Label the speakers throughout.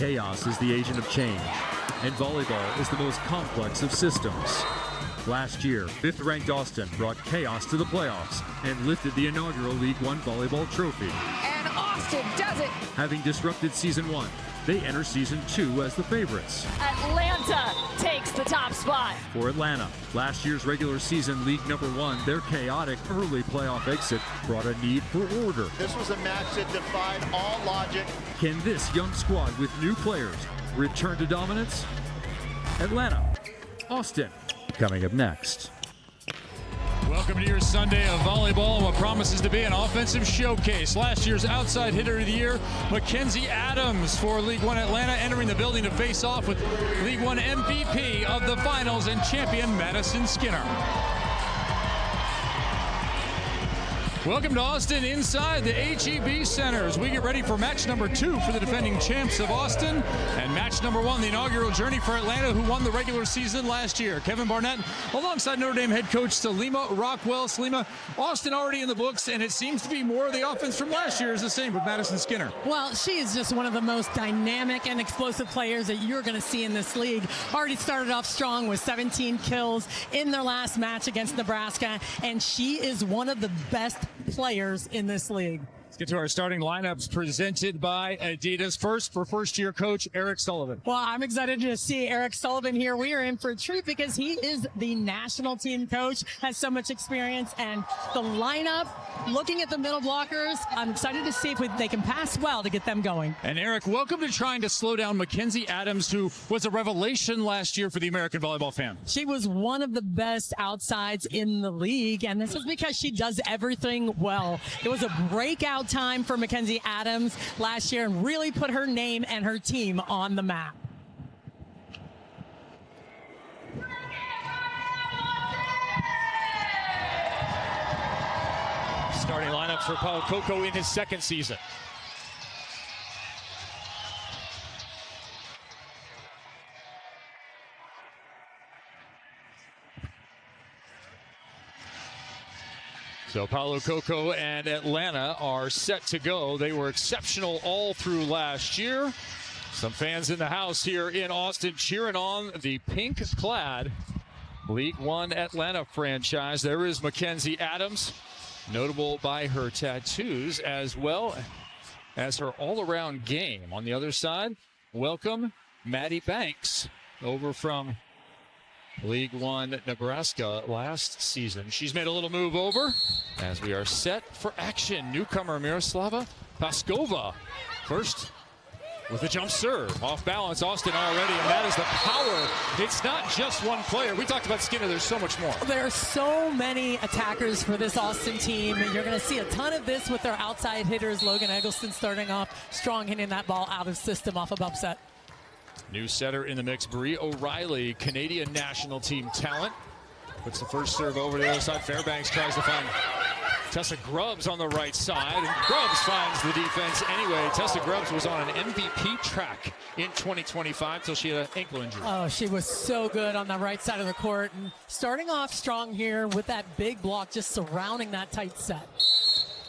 Speaker 1: Chaos is the agent of change, and volleyball is the most complex of systems. Last year, 5th-ranked Austin brought chaos to the playoffs and lifted the inaugural League One Volleyball trophy.
Speaker 2: And Austin does it!
Speaker 1: Having disrupted Season 1, they enter Season 2 as the favorites.
Speaker 2: Atlanta takes the top spot.
Speaker 1: For Atlanta, last year's regular season League Number 1, their chaotic early playoff exit brought a need for order.
Speaker 3: This was a match that defied all logic.
Speaker 1: Can this young squad with new players return to dominance? Atlanta, Austin, coming up next.
Speaker 4: Welcome to your Sunday of volleyball and what promises to be an offensive showcase. Last year's outside hitter of the year, Mackenzie Adams for League One Atlanta, entering the building to face off with League One MVP of the finals and champion Madison Skinner. Welcome to Austin inside the HEB Center as we get ready for match number 2 for the defending champs of Austin, and match number 1, the inaugural journey for Atlanta, who won the regular season last year. Kevin Barnett alongside Notre Dame head coach Salima Rockwell. Salima, Austin already in the books, and it seems to be more of the offense from last year is the same with Madison Skinner.
Speaker 5: Well, she is just one of the most dynamic and explosive players that you're going to see in this league. Already started off strong with 17 kills in their last match against Nebraska, and she is one of the best players in this league.
Speaker 4: Let's get to our starting lineups presented by Adidas. First, for first-year coach Eric Sullivan.
Speaker 5: Well, I'm excited to see Eric Sullivan here. We are in for a treat because he is the national team coach, has so much experience, and the lineup, looking at the middle blockers, I'm excited to see if they can pass well to get them going.
Speaker 4: And Eric, welcome to trying to slow down Mackenzie Adams, who was a revelation last year for the American volleyball fan.
Speaker 5: She was one of the best outsides in the league, and this is because she does everything well. It was a breakout time for Mackenzie Adams last year and really put her name and her team on the map.
Speaker 4: Starting lineups for Paulo Coco in his second season. So Paulo Coco and Atlanta are set to go. They were exceptional all through last year. Some fans in the house here in Austin cheering on the pink-clad League One Atlanta franchise. There is Mackenzie Adams, notable by her tattoos as well as her all-around game. On the other side, welcome Maddie Banks over from League One Nebraska last season. She's made a little move over as we are set for action. Newcomer Miroslava Paskova first with a jump serve. Off balance, Austin already, and that is the power. It's not just one player. We talked about Skinner. There's so much more.
Speaker 5: There are so many attackers for this Austin team, and you're going to see a ton of this with their outside hitters. Logan Eggleston starting off strong, hitting that ball out of system off of upset.
Speaker 4: New setter in the mix, Brie O'Reilly, Canadian national team talent. Puts the first serve over to the other side. Fairbanks tries to find Tessa Grubbs on the right side, and Grubbs finds the defense anyway. Tessa Grubbs was on an MVP track in 2025 till she had an ankle injury.
Speaker 5: Oh, she was so good on the right side of the court, and starting off strong here with that big block just surrounding that tight set.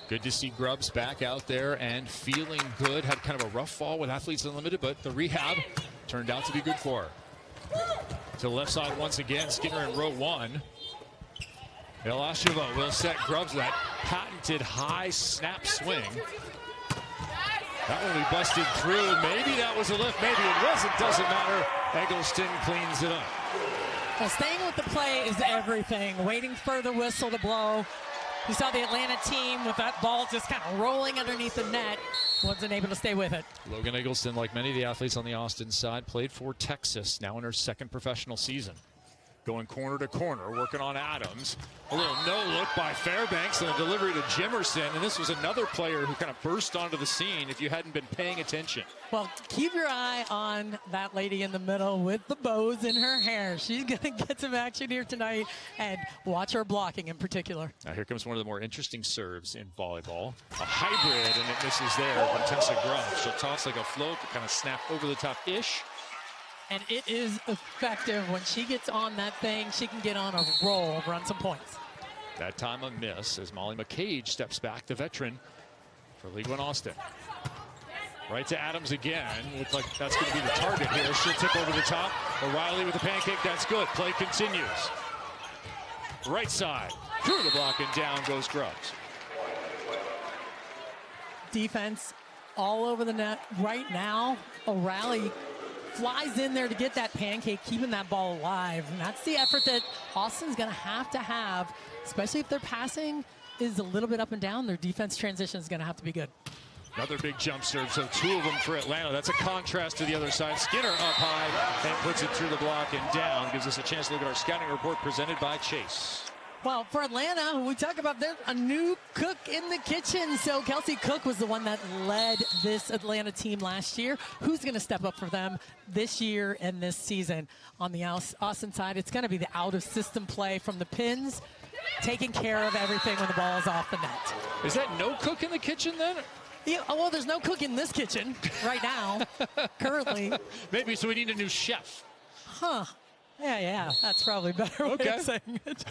Speaker 4: Good to see Grubbs back out there and feeling good. Had kind of a rough fall with Athletes Unlimited, but the rehab turned out to be good for her. To the left side once again, Skinner in row 1. Elasheva will set Grubbs that patented high snap swing. That one we busted through. Maybe that was a lift, maybe it wasn't, doesn't matter. Eggleston cleans it up.
Speaker 5: Well, staying with the play is everything. Waiting for the whistle to blow. You saw the Atlanta team with that ball just kind of rolling underneath the net. Wasn't able to stay with it.
Speaker 4: Logan Eggleston, like many of the athletes on the Austin side, played for Texas, now in her second professional season. Going corner to corner, working on Adams. A little no-look by Fairbanks and a delivery to Jimerson. And this was another player who kind of burst onto the scene if you hadn't been paying attention.
Speaker 5: Well, keep your eye on that lady in the middle with the bows in her hair. She's going to get some action here tonight, and watch her blocking in particular.
Speaker 4: Now here comes one of the more interesting serves in volleyball. A hybrid, and it misses there from Tessa Grubbs. She'll toss like a float, but kind of snap over the top-ish.
Speaker 5: And it is effective. When she gets on that thing, she can get on a roll, run some points.
Speaker 4: That time a miss as Molly McCage steps back, the veteran for League One Austin. Right to Adams again. Looks like that's going to be the target here. She'll tip over the top. O'Reilly with the pancake. That's good. Play continues. Right side. Through the block and down goes Grubbs.
Speaker 5: Defense all over the net right now. O'Reilly flies in there to get that pancake, keeping that ball alive. And that's the effort that Austin's going to have, especially if their passing is a little bit up and down. Their defense transition is going to have to be good.
Speaker 4: Another big jump serve, so 2 of them for Atlanta. That's a contrast to the other side. Skinner up high and puts it through the block and down. Gives us a chance to look at our scouting report presented by Chase.
Speaker 5: Well, for Atlanta, we talk about there's a new cook in the kitchen. So Kelsey Cook was the one that led this Atlanta team last year. Who's going to step up for them this year and this season? On the Austin side, it's going to be the out-of-system play from the pins, taking care of everything when the ball is off the net.
Speaker 4: Is that no cook in the kitchen then?
Speaker 5: Yeah, well, there's no cook in this kitchen right now, currently.
Speaker 4: Maybe, so we need a new chef.
Speaker 5: Huh. Yeah, that's probably a better way of saying it.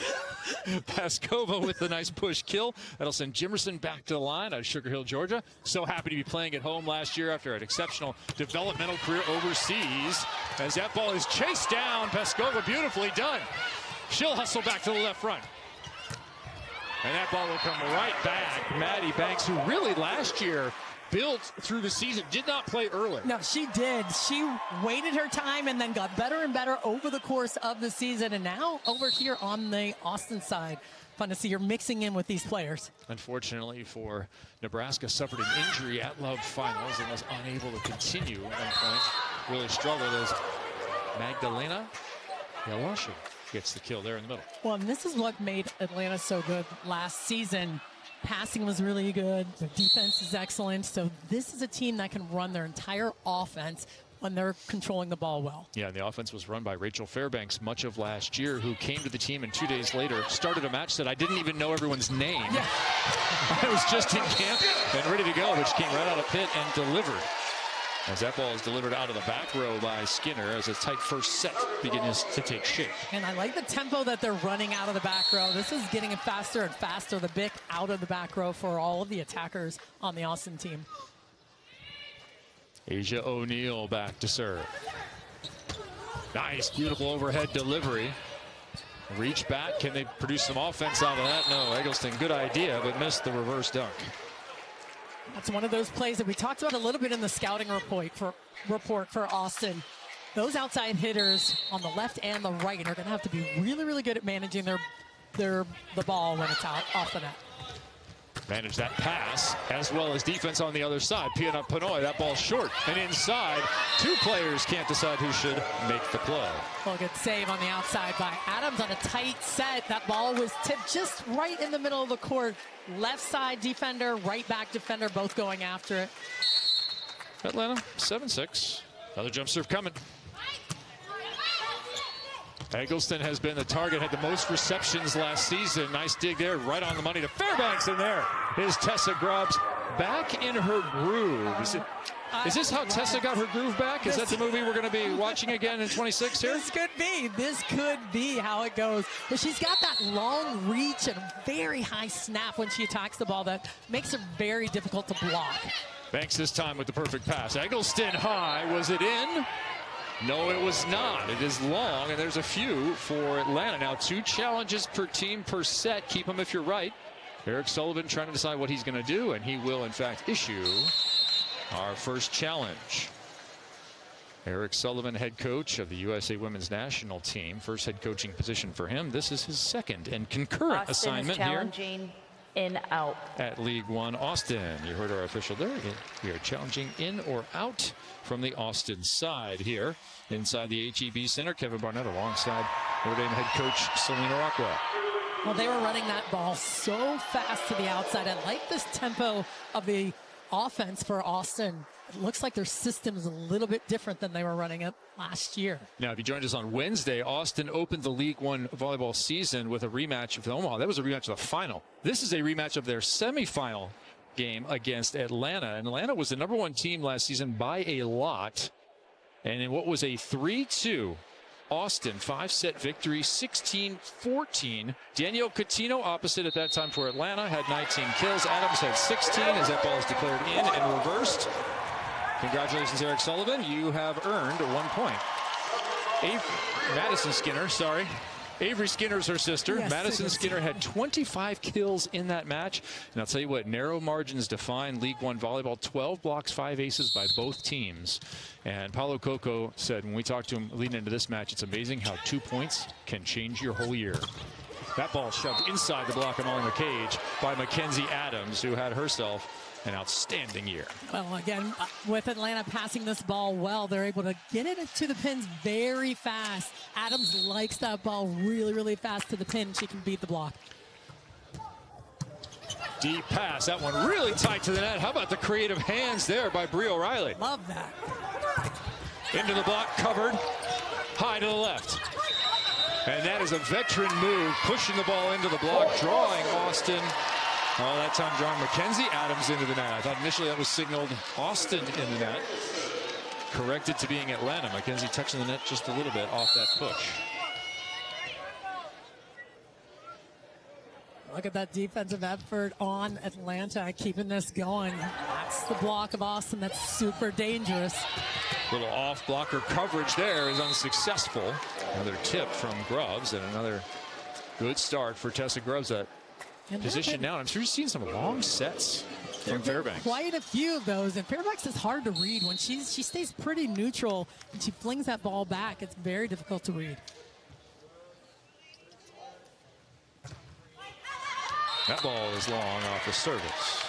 Speaker 4: Paskova with the nice push kill. That'll send Jimerson back to the line out of Sugar Hill, Georgia. So happy to be playing at home last year after an exceptional developmental career overseas. As that ball is chased down, Paskova beautifully done. She'll hustle back to the left front. And that ball will come right back. Maddie Banks, who really last year built through the season, did not play early.
Speaker 5: No, she did. She waited her time and then got better and better over the course of the season. And now over here on the Austin side, fun to see her mixing in with these players. Unfortunately
Speaker 4: for Nebraska, suffered an injury at Love Finals and was unable to continue at one point. Really struggled as Magdalena Yalasha gets the kill there in the middle.
Speaker 5: Well, and this is what made Atlanta so good last season. Passing was really good. The defense is excellent. So this is a team that can run their entire offense when they're controlling the ball well.
Speaker 4: Yeah, and the offense was run by Rachel Fairbanks much of last year, who came to the team and 2 days later started a match that I didn't even know everyone's name.
Speaker 5: Yeah.
Speaker 4: I was just in camp and ready to go, which came right out of pit and delivered. As that ball is delivered out of the back row by Skinner as a tight first set begins to take shape.
Speaker 5: And I like the tempo that they're running out of the back row. This is getting faster and faster, the Bic out of the back row for all of the attackers on the Austin team.
Speaker 4: Asia O'Neal back to serve. Nice, beautiful overhead delivery. Reach back, can they produce some offense out of that? No, Eggleston, good idea, but missed the reverse dunk.
Speaker 5: That's one of those plays that we talked about a little bit in the scouting report for Austin. Those outside hitters on the left and the right are going to have to be really, really good at managing the ball when it's out off the net.
Speaker 4: Manage that pass as well as defense on the other side. Piana Panoy, that ball short and inside. 2 players can't decide who should make the play.
Speaker 5: Well, good save on the outside by Adams on a tight set. That ball was tipped just right in the middle of the court. Left side defender, right back defender, both going after it.
Speaker 4: Atlanta 7-6. Another jump serve coming. Eggleston has been the target, had the most receptions last season. Nice dig there, right on the money to Fairbanks, and there is Tessa Grubbs back in her groove. Is this how Tessa got her groove back? Is that the movie we're going to be watching again in 26 here?
Speaker 5: This could be how it goes. But she's got that long reach and very high snap when she attacks the ball that makes her very difficult to block.
Speaker 4: Banks this time with the perfect pass. Eggleston high, was it in? No, it was not. It is long, and there's a few for Atlanta. Now 2 challenges per team per set. Keep them if you're right. Eric Sullivan trying to decide what he's going to do, and he will, in fact, issue our first challenge. Eric Sullivan, head coach of the USA Women's National Team. First head coaching position for him. This is his second and concurrent assignment
Speaker 6: challenging in out
Speaker 4: at League One Austin. You heard our official there. We are challenging in or out from the Austin side here inside the HEB Center. Kevin Barnett alongside Notre Dame head coach Selena Rockwell.
Speaker 5: Well, they were running that ball so fast to the outside. I like this tempo of the offense for Austin. It looks like their system is a little bit different than they were running it last year.
Speaker 4: Now, if you joined us on Wednesday, Austin opened the League One volleyball season with a rematch of Omaha. That was a rematch of the final. This is a rematch of their semifinal game against Atlanta. And Atlanta was the #1 team last season by a lot. And in what was a 3-2 Austin 5-set victory, 16-14. Danielle Coutinho, opposite at that time for Atlanta, had 19 kills. Adams had 16 as that ball is declared in and reversed. Congratulations, Eric Sullivan. You have earned 1 point. Madison Skinner, sorry. Avery Skinner's her sister.
Speaker 5: Yes,
Speaker 4: Madison Skinner had 25 kills in that match. And I'll tell you what, narrow margins define League One Volleyball. 12 blocks, 5 aces by both teams. And Paulo Coco said when we talked to him leading into this match, it's amazing how 2 points can change your whole year. That ball shoved inside the block of Molly McCage by Mackenzie Adams, who had herself an outstanding year.
Speaker 5: Well, again, with Atlanta passing this ball well, they're able to get it to the pins very fast. Adams likes that ball really, really fast to the pin. She can beat the block.
Speaker 4: Deep pass. That one really tight to the net. How about the creative hands there by Brie O'Reilly?
Speaker 5: Love that.
Speaker 4: Into the block, covered. High to the left. And that is a veteran move, pushing the ball into the block, drawing Austin. Oh, that time drawing Mackenzie Adams into the net. I thought initially that was signaled Austin in the net. Corrected to being Atlanta. Mackenzie touching the net just a little bit off that push.
Speaker 5: Look at that defensive effort on Atlanta, keeping this going. That's the block of Austin. That's super dangerous.
Speaker 4: Little off blocker coverage there is unsuccessful. Another tip from Grubbs and another good start for Tessa Grubbs. That position now. I'm sure you've seen some long sets from Fairbanks.
Speaker 5: Quite a few of those, and Fairbanks is hard to read. When she stays pretty neutral and she flings that ball back, it's very difficult to read.
Speaker 4: That ball is long off the service.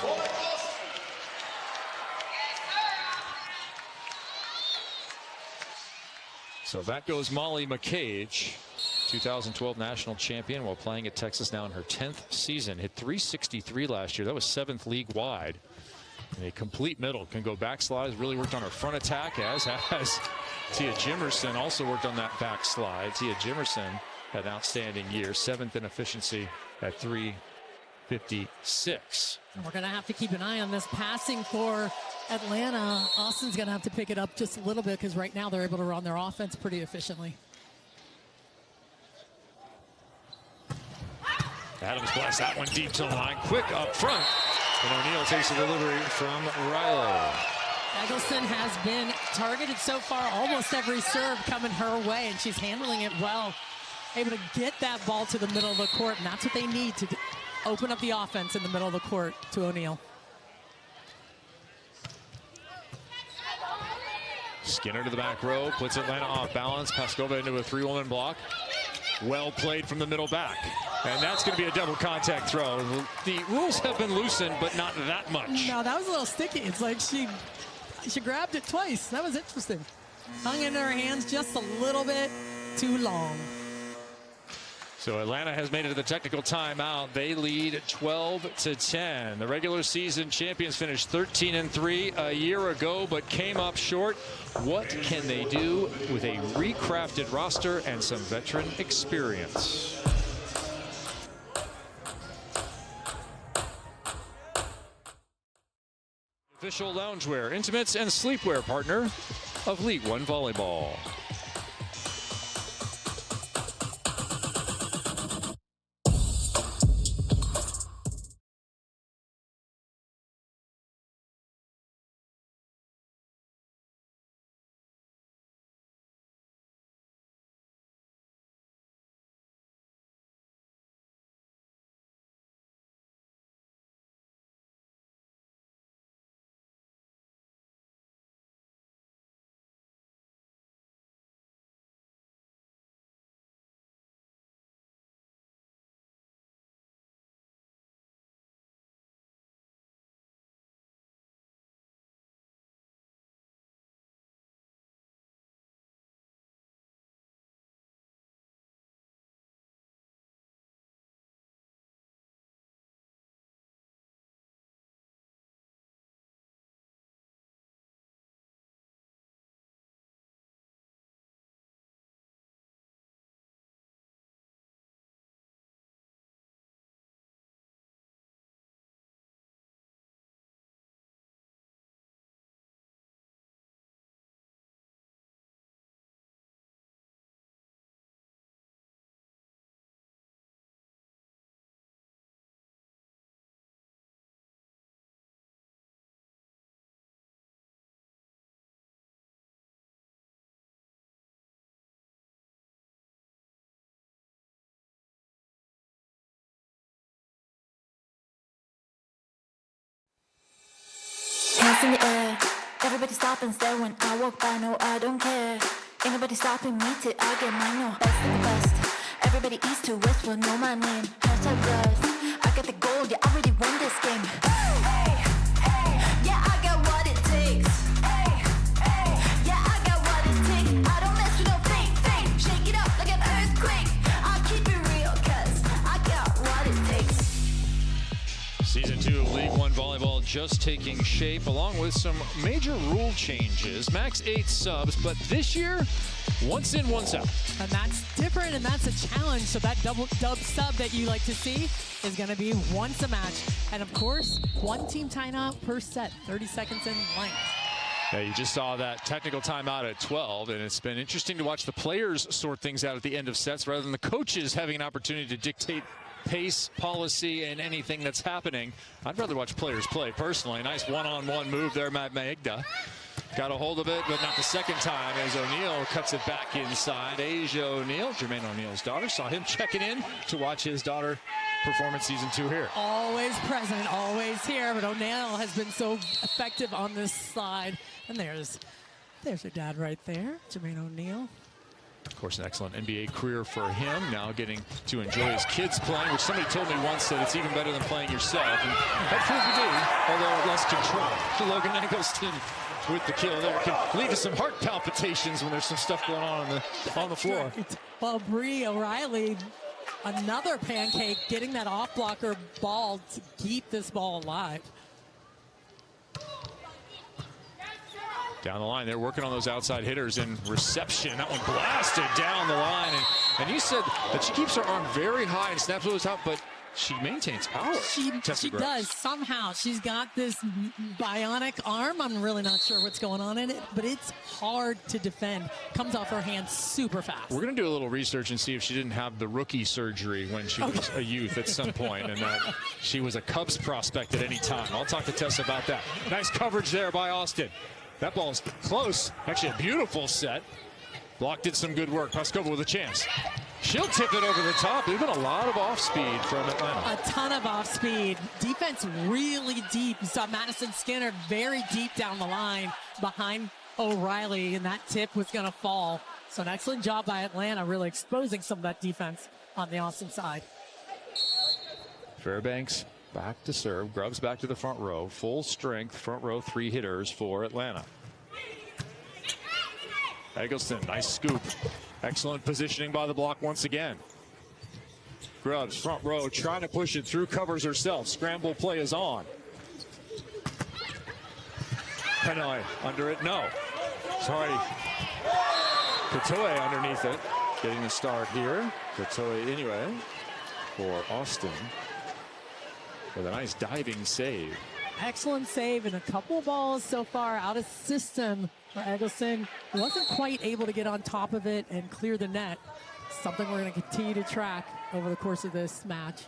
Speaker 4: So that goes Molly McCage, 2012 national champion while playing at Texas now in her 10th season. Hit 363 last year. That was 7th league-wide. A complete middle, can go backslide. Really worked on her front attack, as has Tia Jimerson. Also worked on that backslide. Tia Jimerson had an outstanding year, 7th in efficiency at 356.
Speaker 5: And we're going to have to keep an eye on this passing for Atlanta. Austin's going to have to pick it up just a little bit because right now they're able to run their offense pretty efficiently.
Speaker 4: Adams blasts that one deep to the line. Quick up front. And O'Neal takes the delivery from Riley.
Speaker 5: Eggleston has been targeted so far. Almost every serve coming her way, and she's handling it well. Able to get that ball to the middle of the court, and that's what they need to open up the offense in the middle of the court to O'Neal.
Speaker 4: Skinner to the back row, puts Atlanta off balance. Paskova into a 3-woman block. Well played from the middle back. And that's going to be a double contact throw. The rules have been loosened, but not that much.
Speaker 5: No, that was a little sticky. It's like she grabbed it twice. That was interesting. Hung in her hands just a little bit too long.
Speaker 4: So Atlanta has made it to the technical timeout. They lead 12-10. The regular season champions finished 13-3 a year ago, but came up short. What can they do with a recrafted roster and some veteran experience? Official loungewear, intimates, and sleepwear partner of League One Volleyball.
Speaker 7: hands in the air. Everybody stop and stare when I walk by. No, I don't care. Ain't nobody stopping me till I get mine. No, best of the best. Everybody east to west will know my name. Hashtag blessed. I got the gold, yeah, I already won this game. Hey, hey, yeah, I got what it takes. Hey, hey, yeah, I got what it takes. I don't mess with no fake. Shake it up like an earthquake. I'll keep it real, cause I got what it takes.
Speaker 4: Season 2 of League One Volleyball just taking shape, along with some major rule changes. Max 8 subs, but this year, once in, once out.
Speaker 5: And that's different, and that's a challenge. So that double dub sub that you like to see is going to be once a match. And of course, one team timeout per set, 30 seconds in length.
Speaker 4: Yeah, you just saw that technical timeout at 12, and it's been interesting to watch the players sort things out at the end of sets rather than the coaches having an opportunity to dictate pace, policy, and anything that's happening. I'd rather watch players play, personally. Nice one-on-one move there, Magda. Got a hold of it, but not the second time as O'Neal cuts it back inside. Asia O'Neal, Jermaine O'Neal's daughter, saw him checking in to watch his daughter perform in season 2 here.
Speaker 5: Always present, always here, but O'Neal has been so effective on this side. And there's her dad right there, Jermaine O'Neal.
Speaker 4: Of course, an excellent NBA career for him. Now getting to enjoy his kids playing, which somebody told me once that it's even better than playing yourself. And that proved to be, although less control. Logan Eggleston with the kill there can lead to some heart palpitations when there's some stuff going on the floor.
Speaker 5: Well, Bree O'Reilly, another pancake, getting that off blocker ball to keep this ball alive.
Speaker 4: Down the line, they're working on those outside hitters in reception. That one blasted down the line. And you said that she keeps her arm very high and snaps those out, but she maintains power.
Speaker 5: She does somehow. She's got this bionic arm. I'm really not sure what's going on in it, but it's hard to defend. Comes off her hand super fast.
Speaker 4: We're going to do a little research and see if she didn't have the rookie surgery when she was a youth at some point, and that she was a Cubs prospect at any time. I'll talk to Tess about that. Nice coverage there by Austin. That ball's close. Actually, a beautiful set. Block did some good work. Paskova with a chance. She'll tip it over the top. There's been a lot of off speed from Atlanta.
Speaker 5: A ton of off speed. Defense really deep. You saw Madison Skinner very deep down the line behind O'Reilly, and that tip was going to fall. So an excellent job by Atlanta, really exposing some of that defense on the Austin side.
Speaker 4: Fairbanks back to serve. Grubbs back to the front row. Full strength front row 3 hitters for Atlanta. Eggleston, nice scoop. Excellent positioning by the block once again. Grubbs, front row, trying to push it through, covers herself. Scramble play is on. Penoy under it, no. Sorry. Katoe underneath it. Getting the start here. Katoe anyway for Austin with a nice diving save.
Speaker 5: Excellent save and a couple of balls so far out of system for Eggleston. Wasn't quite able to get on top of it and clear the net. Something we're going to continue to track over the course of this match.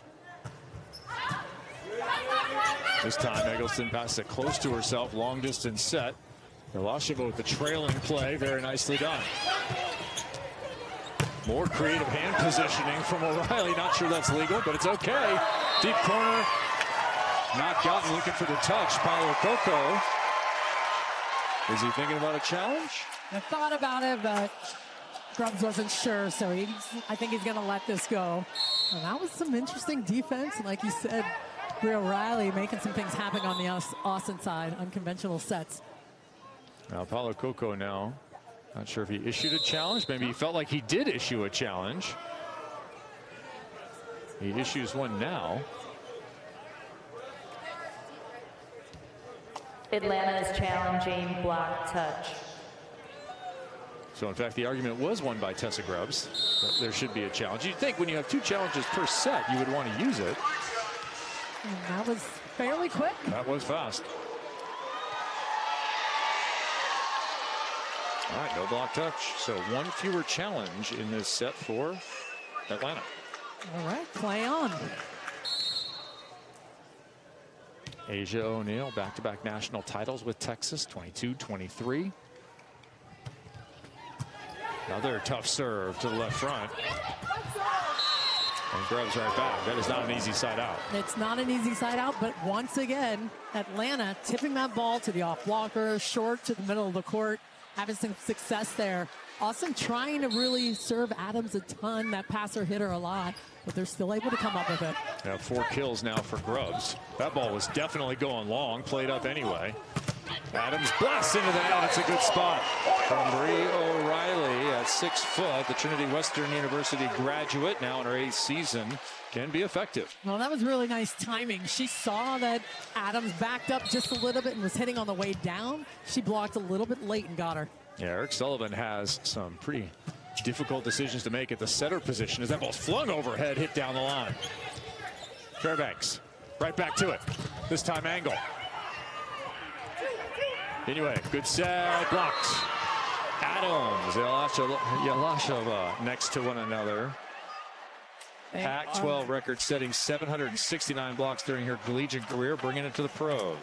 Speaker 4: This time Eggleston passed it close to herself, long distance set. Milasheva with the trailing play, very nicely done. More creative hand positioning from O'Reilly. Not sure that's legal, but it's okay. Deep corner, not gotten, looking for the touch. Paulo Coco. Is he thinking about a challenge?
Speaker 5: I thought about it, but Grubbs wasn't sure, so I think he's going to let this go. And that was some interesting defense. Like you said, Bree O'Reilly making some things happen on the Austin side, unconventional sets.
Speaker 4: Now Paulo Coco now. Not sure if he issued a challenge. Maybe he felt like he did issue a challenge. He issues one now.
Speaker 6: Atlanta is challenging block touch.
Speaker 4: So, in fact, the argument was won by Tessa Grubbs that there should be a challenge. You'd think when you have 2 challenges per set, you would want to use it.
Speaker 5: And that was fairly quick.
Speaker 4: That was fast. All right, no block touch. So 1 fewer challenge in this set for Atlanta.
Speaker 5: All right, play on.
Speaker 4: Asia O'Neal, back-to-back national titles with Texas, 22-23. Another tough serve to the left front. And Grubbs right back. That is not an easy side out.
Speaker 5: It's not an easy side out, but once again, Atlanta tipping that ball to the off blocker, short to the middle of the court, having some success there. Austin trying to really serve Adams a ton, that passer hit her a lot, but they're still able to come up with it.
Speaker 4: Yeah, 4 kills now for Grubbs. That ball was definitely going long, played up anyway. Adams blasts into the net. It's a good spot from Bree O'Reilly at 6 foot. The Trinity Western University graduate, now in her 8th season, can be effective.
Speaker 5: Well, that was really nice timing. She saw that Adams backed up just a little bit and was hitting on the way down. She blocked a little bit late and got her.
Speaker 4: Yeah, Eric Sullivan has some pretty difficult decisions to make at the setter position as that ball's flung overhead, hit down the line. Fairbanks, right back to it. This time Angle. Anyway, good set, blocked. Adams, Yalashova next to one another. Pac-12 record setting 769 blocks during her collegiate career, bringing it to the pros.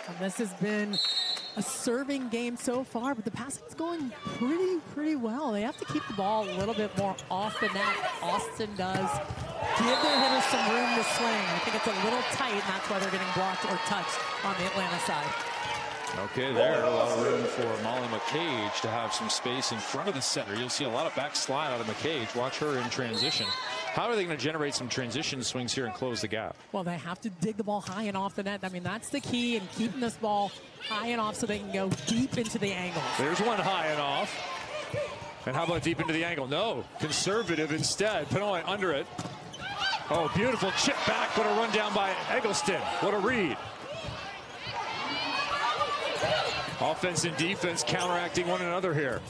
Speaker 5: And this has been a serving game so far, but the passing's going pretty well. They have to keep the ball a little bit more off the net. Austin does give their hitters some room to swing. I think it's a little tight, and that's why they're getting blocked or touched on the Atlanta side.
Speaker 4: Okay, there, a lot of room for Molly McCage to have some space in front of the center. You'll see a lot of backslide out of McCage. Watch her in transition. How are they going to generate some transition swings here and close the gap?
Speaker 5: Well, they have to dig the ball high and off the net. I mean, that's the key in keeping this ball high and off so they can go deep into the angles.
Speaker 4: There's one high and off. And how about deep into the angle? No, conservative instead. Pinoy under it. Oh, beautiful chip back, but a run down by Eggleston. What a read. Offense and defense counteracting one another here.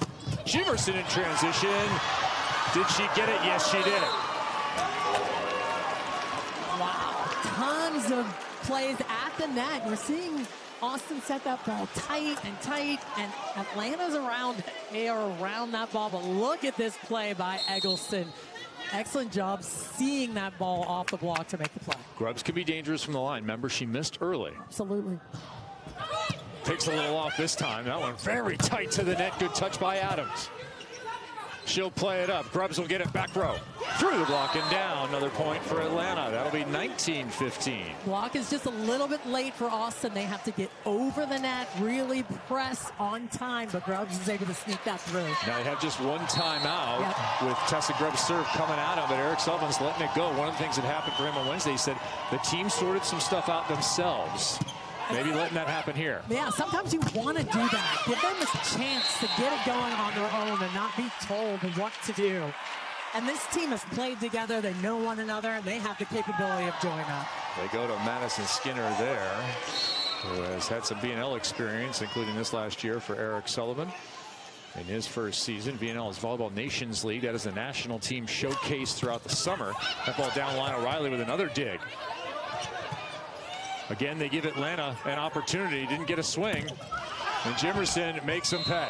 Speaker 4: Jimerson in transition. Did she get it? Yes, she did.
Speaker 5: Wow, tons of plays at the net. We're seeing Austin set that ball tight, and Atlanta's around it. They are around that ball, but look at this play by Eggleston. Excellent job seeing that ball off the block to make the play.
Speaker 4: Grubbs can be dangerous from the line. Remember, she missed early.
Speaker 5: Absolutely.
Speaker 4: Takes a little off this time. That one very tight to the net. Good touch by Adams. She'll play it up. Grubbs will get it back row. Through the block and down. Another point for Atlanta. That'll be 19-15.
Speaker 5: Block is just a little bit late for Austin. They have to get over the net, really press on time, but Grubbs is able to sneak that through.
Speaker 4: Now they have just one timeout with Tessa Grubbs' serve coming at him, but Eric Sullivan's letting it go. One of the things that happened for him on Wednesday, he said the team sorted some stuff out themselves. Maybe letting that happen here.
Speaker 5: Yeah, sometimes you want to do that. Give them a chance to get it going on their own and not be told what to do. And this team has played together. They know one another, and they have the capability of doing that.
Speaker 4: They go to Madison Skinner there, who has had some B&L experience, including this last year for Eric Sullivan. In his first season, B&L's Volleyball Nations League. That is the national team showcase throughout the summer. That ball down line, O'Reilly with another dig. Again, they give Atlanta an opportunity. Didn't get a swing. And Jimerson makes them pay.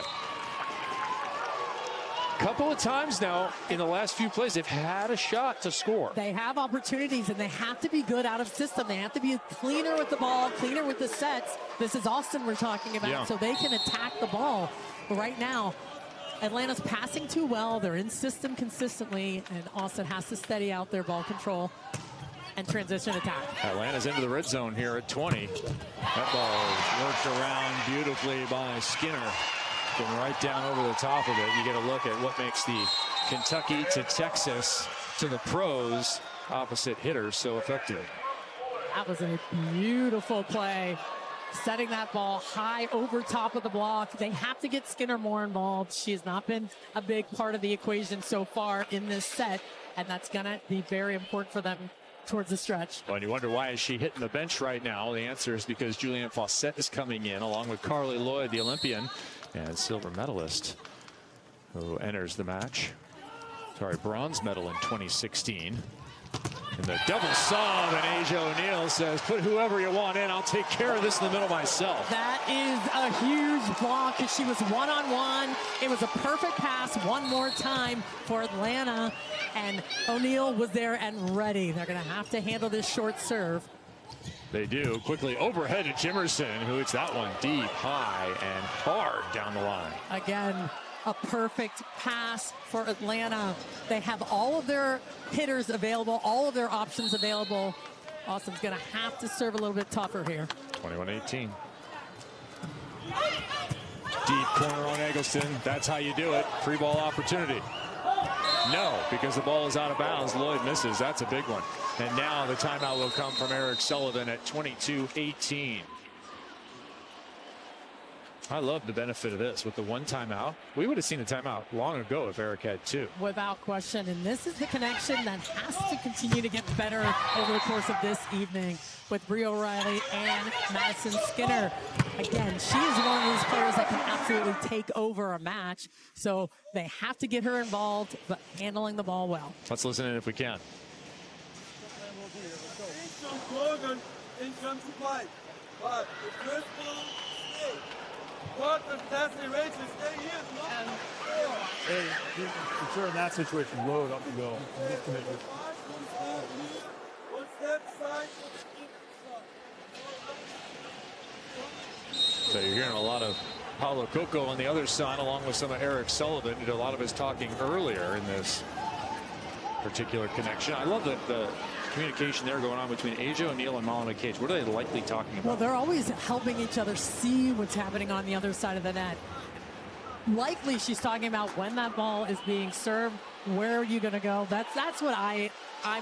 Speaker 4: A couple of times now in the last few plays, they've had a shot to score.
Speaker 5: They have opportunities, and they have to be good out of system. They have to be cleaner with the ball, cleaner with the sets. This is Austin we're talking about, so they can attack the ball. But right now, Atlanta's passing too well. They're in system consistently, and Austin has to steady out their ball control and transition attack.
Speaker 4: Atlanta's into the red zone here at 20. That ball is worked around beautifully by Skinner. Going right down over the top of it. You get a look at what makes the Kentucky to Texas to the pros opposite hitters so effective.
Speaker 5: That was a beautiful play. Setting that ball high over top of the block. They have to get Skinner more involved. She has not been a big part of the equation so far in this set, and that's going to be very important for them towards the stretch.
Speaker 4: Well, and you wonder why is she hitting the bench right now? The answer is because Julianne Fawcett is coming in along with Carly Lloyd, the Olympian and silver medalist who enters the match. Sorry, bronze medal in 2016. And the double sub, and Asia O'Neal says, put whoever you want in. I'll take care of this in the middle myself.
Speaker 5: That is a huge block. She was one-on-one. It was a perfect pass one more time for Atlanta. And O'Neal was there and ready. They're going to have to handle this short serve.
Speaker 4: They do. Quickly overhead to Jimerson, who hits that one deep, high, and hard down the line.
Speaker 5: Again, a perfect pass for Atlanta. They have all of their hitters available, all of their options available. Austin's going to have to serve a little bit tougher here.
Speaker 4: 21-18. Deep corner on Eggleston. That's how you do it. Free ball opportunity. No, because the ball is out of bounds. Lloyd misses. That's a big one. And now the timeout will come from Eric Sullivan at 22-18. I love the benefit of this with the one timeout. We would have seen a timeout long ago if Eric had two.
Speaker 5: Without question. And this is the connection that has to continue to get better over the course of this evening with Bria O'Reilly and Madison Skinner. Again, she is one of those players that can absolutely take over a match. So they have to get her involved, but handling the ball well.
Speaker 4: Let's listen in if we can.
Speaker 8: Hey, for sure in that situation, load up and go.
Speaker 4: So you're hearing a lot of Paulo Coco on the other side, along with some of Eric Sullivan, who did a lot of his talking earlier in this particular connection. I love the communication there going on between Asia O'Neal and Malama Cage. What are they likely talking about?
Speaker 5: Well, they're always helping each other see what's happening on the other side of the net. Likely she's talking about when that ball is being served, where are you going to go? That's what I'm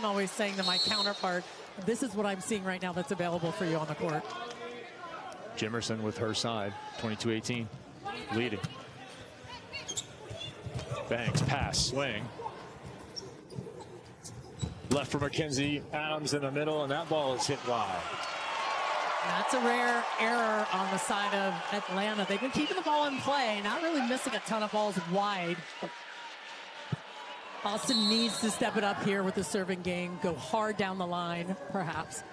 Speaker 5: always saying to my counterpart. This is what I'm seeing right now that's available for you on the court.
Speaker 4: Jimerson with her side, 22-18, leading. Banks, pass, swing. Left for Mackenzie Adams in the middle, and that ball is hit wide.
Speaker 5: That's a rare error on the side of Atlanta. They've been keeping the ball in play, not really missing a ton of balls wide. Austin needs to step it up here with the serving game, go hard down the line, perhaps.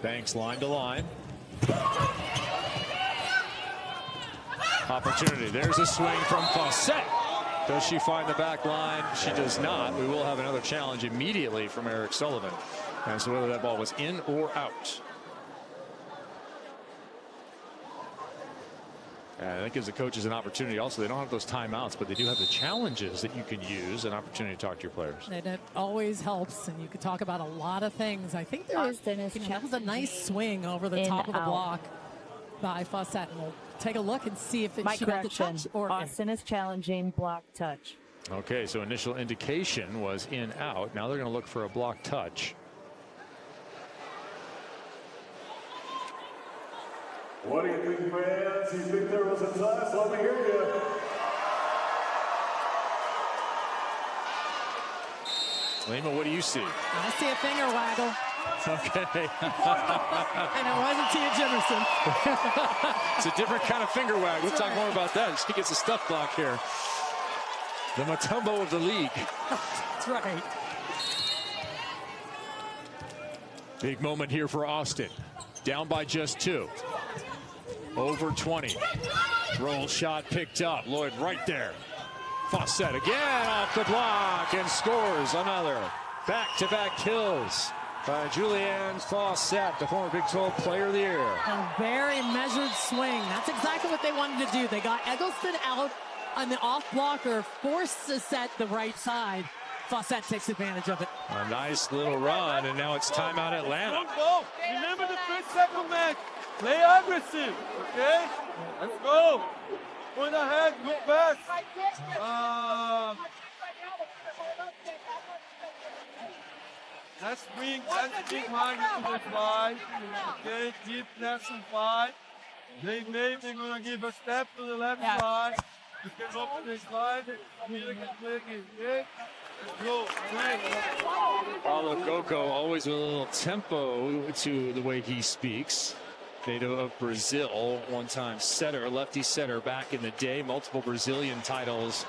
Speaker 4: Banks line to line. Opportunity. There's a swing from Fawcett. Does she find the back line? She does not. We will have another challenge immediately from Eric Sullivan as to whether that ball was in or out. And that gives the coaches an opportunity. Also, they don't have those timeouts, but they do have the challenges that you can use, an opportunity to talk to your players.
Speaker 5: And it always helps, and you could talk about a lot of things. I think that was a nice swing over the top of the block by Fawcett. And we'll take a look and see if she got the touch. Or
Speaker 6: Austin is challenging block touch.
Speaker 4: Okay, so initial indication was in out. Now they're going to look for a block touch.
Speaker 8: What do you think, fans? You think there was a touch? Let me hear you.
Speaker 4: Lima, what do you see?
Speaker 5: I see a finger waggle.
Speaker 4: Okay.
Speaker 5: And it wasn't Tia Jimerson.
Speaker 4: It's a different kind of finger wag. We'll talk more about that. She gets a stuff block here. The Mutombo of the league.
Speaker 5: That's right.
Speaker 4: Big moment here for Austin. Down by just 2. Over 20. Roll shot picked up. Lloyd right there. Fawcett again off the block and scores another. Back-to-back kills by Julianne Fawcett, the former Big 12 Player of the Year.
Speaker 5: A very measured swing. That's exactly what they wanted to do. They got Eggleston out on the off blocker, forced to set the right side. Fawcett takes advantage of it.
Speaker 4: A nice little run, and now it's timeout Atlanta.
Speaker 8: Remember the first second match. Play aggressive, okay? Let's go. Point ahead, go fast. Let's bring Margaret to the slide. Okay, keep Nelson 5. They're gonna give a step to the left side. You can open the slide. Okay? Go.
Speaker 4: Paulo Coco always with a little tempo to the way he speaks. Native of Brazil, one-time setter, lefty setter back in the day, multiple Brazilian titles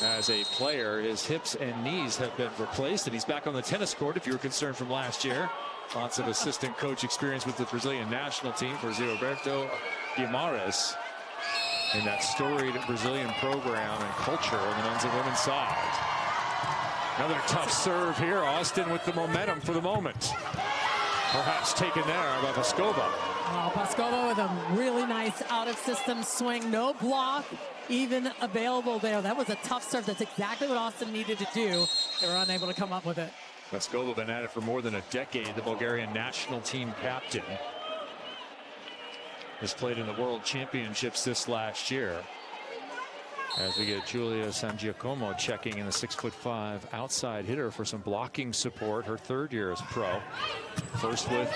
Speaker 4: as a player. His hips and knees have been replaced, and he's back on the tennis court if you were concerned from last year. Lots of assistant coach experience with the Brazilian national team for Zé Roberto Guimarães in that storied Brazilian program and culture on the men's and women's side. Another tough serve here. Austin with the momentum for the moment. Perhaps taken there by Paskova.
Speaker 5: Oh, Paskova with a really nice out-of-system swing. No block even available there. That was a tough serve. That's exactly what Austin needed to do. They were unable to come up with it.
Speaker 4: Paskova been at it for more than a decade. The Bulgarian national team captain has played in the World Championships this last year. As we get Giulia Sangiacomo checking in, the 6'5" outside hitter for some blocking support. Her third year as pro. First with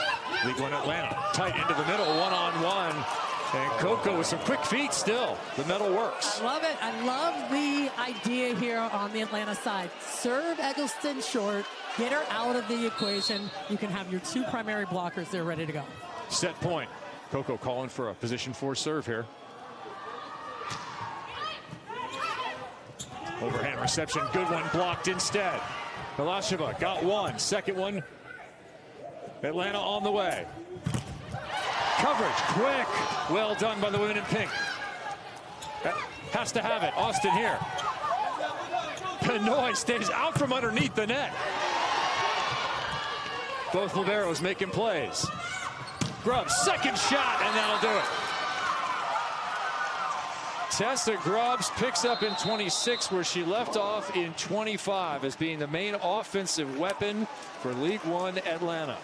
Speaker 4: League One Atlanta. Tight into the middle, one-on-one. And Coco with some quick feet still. The metal works.
Speaker 5: I love it. I love the idea here on the Atlanta side. Serve Eggleston short, get her out of the equation. You can have your two primary blockers there ready to go.
Speaker 4: Set point. Coco calling for a position 4 serve here. Overhand reception, good one, blocked instead. Milasheva got one, second one. Atlanta on the way. Coverage, quick. Well done by the women in pink. Has to have it, Austin here. Pinoy stays out from underneath the net. Both liberos making plays. Grubbs, second shot, and that'll do it. Tessa Grubbs picks up in 26 where she left off in 25 as being the main offensive weapon for League One Atlanta.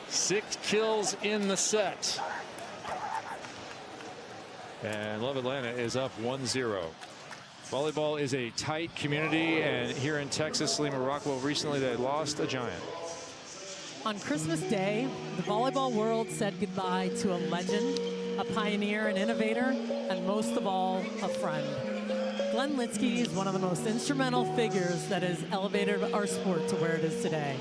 Speaker 4: 6 kills in the set. And Love Atlanta is up 1-0. Volleyball is a tight community, and here in Texas, Salima Rockwell, recently they lost a giant.
Speaker 5: On Christmas Day, the volleyball world said goodbye to a legend, a pioneer, an innovator, and most of all, a friend. Glenn Litzky is one of the most instrumental figures that has elevated our sport to where it is today.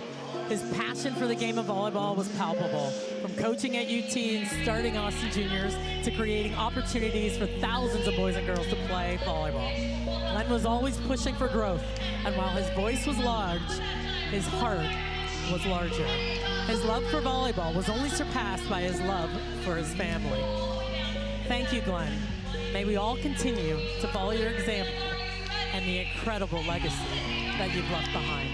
Speaker 5: His passion for the game of volleyball was palpable, from coaching at UT and starting Austin Juniors to creating opportunities for thousands of boys and girls to play volleyball. Glenn was always pushing for growth, and while his voice was large, his heart was larger. His love for volleyball was only surpassed by his love for his family. Thank you, Glenn. May we all continue to follow your example and the incredible legacy that you've left behind.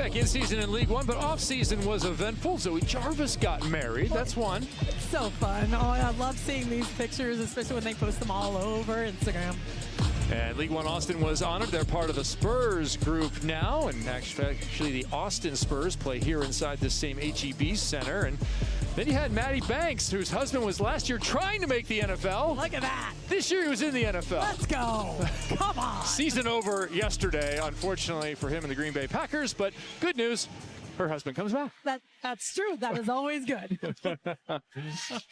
Speaker 4: back in season in League One, but off season was eventful. Zoe Jarvis got married. That's one.
Speaker 5: So fun. Oh, I love seeing these pictures, especially when they post them all over Instagram.
Speaker 4: And League One Austin was honored. They're part of the Spurs group now. And actually the Austin Spurs play here inside this same HEB Center. And then you had Maddie Banks, whose husband was last year trying to make the NFL.
Speaker 5: Look at that.
Speaker 4: This year he was in the NFL.
Speaker 5: Let's go. Come on.
Speaker 4: Season over yesterday, unfortunately for him and the Green Bay Packers. But good news, her husband comes back.
Speaker 5: That's true. That is always good.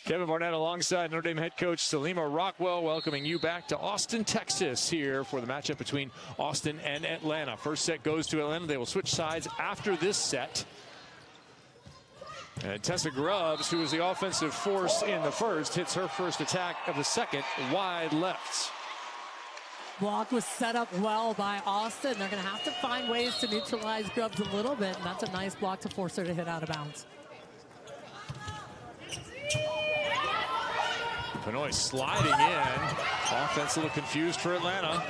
Speaker 4: Kevin Barnett alongside Notre Dame head coach Salima Rockwell, welcoming you back to Austin, Texas here for the matchup between Austin and Atlanta. First set goes to Atlanta. They will switch sides after this set. And Tessa Grubbs, who was the offensive force in the first, hits her first attack of the second wide left.
Speaker 5: Block was set up well by Austin. They're going to have to find ways to neutralize Grubbs a little bit, and that's a nice block to force her to hit out of bounds.
Speaker 4: Pinoy sliding in. Offense a little confused for Atlanta.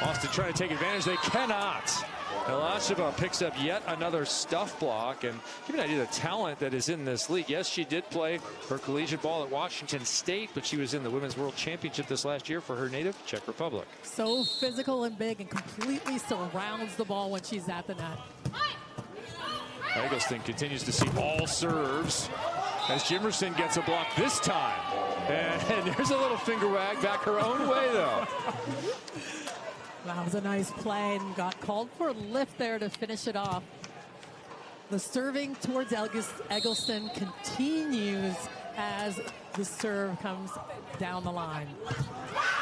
Speaker 4: Austin trying to take advantage. They cannot. Elasheva picks up yet another stuff block, and give you an idea of the talent that is in this league. Yes, she did play her collegiate ball at Washington State, but she was in the Women's World Championship this last year for her native Czech Republic.
Speaker 5: So physical and big, and completely surrounds the ball when she's at the net.
Speaker 4: Eggleston continues to see all serves as Jimerson gets a block this time. And there's a little finger wag back her own way, though.
Speaker 5: That was a nice play and got called for a lift there to finish it off. The serving towards Eggleston continues as the serve comes down the line.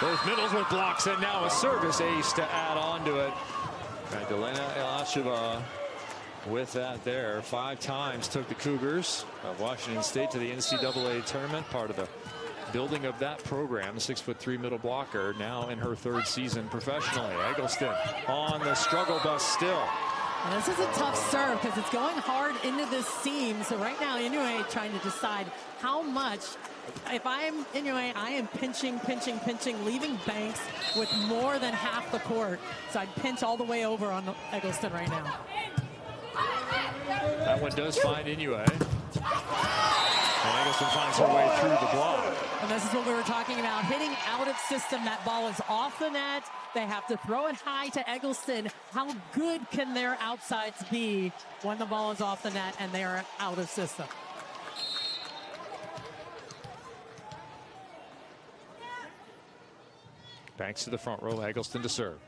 Speaker 4: Both middles with blocks and now a service ace to add on to it. Magdalena Elasheva with that there. 5 times took the Cougars of Washington State to the NCAA tournament, part of the building of that program. 6'3" middle blocker, now in her 3rd season professionally. Eggleston on the struggle bus still.
Speaker 5: And this is a tough serve because it's going hard into this seam. So right now, Inoue trying to decide how much. If I'm Inoue, I am pinching, leaving Banks with more than half the court. So I'd pinch all the way over on Eggleston right now.
Speaker 4: That one does find Inoue. And Eggleston finds her way through the block.
Speaker 5: And this is what we were talking about, hitting out of system. That ball is off the net. They have to throw it high to Eggleston. How good can their outsides be when the ball is off the net and they are out of system?
Speaker 4: Banks to the front row, Eggleston to serve.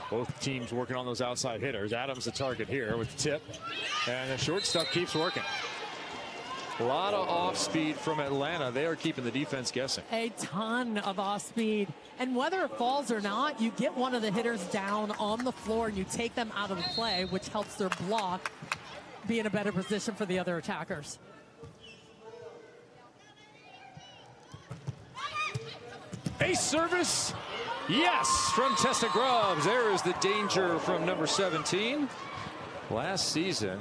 Speaker 4: Both teams working on those outside hitters. Adams the target here with the tip. And the short stuff keeps working. A lot of off speed from Atlanta. They are keeping the defense guessing.
Speaker 5: A ton of off speed. And whether it falls or not, you get one of the hitters down on the floor and you take them out of the play, which helps their block be in a better position for the other attackers.
Speaker 4: Ace service. Yes, from Tessa Grubbs. There is the danger from number 17. Last season,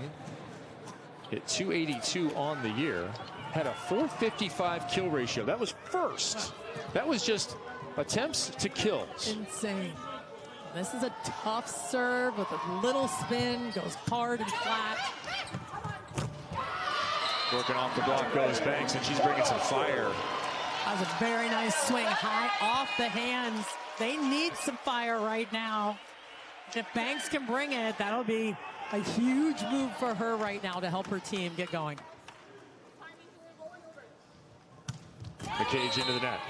Speaker 4: hit .282 on the year, had a .455 kill ratio. That was first. That was just attempts to kills.
Speaker 5: Insane. This is a tough serve with a little spin, goes hard and flat.
Speaker 4: Working off the block goes Banks, and she's bringing some fire.
Speaker 5: That was a very nice swing, high off the hands. They need some fire right now. If Banks can bring it, that'll be a huge move for her right now to help her team get going.
Speaker 4: The cage into the net.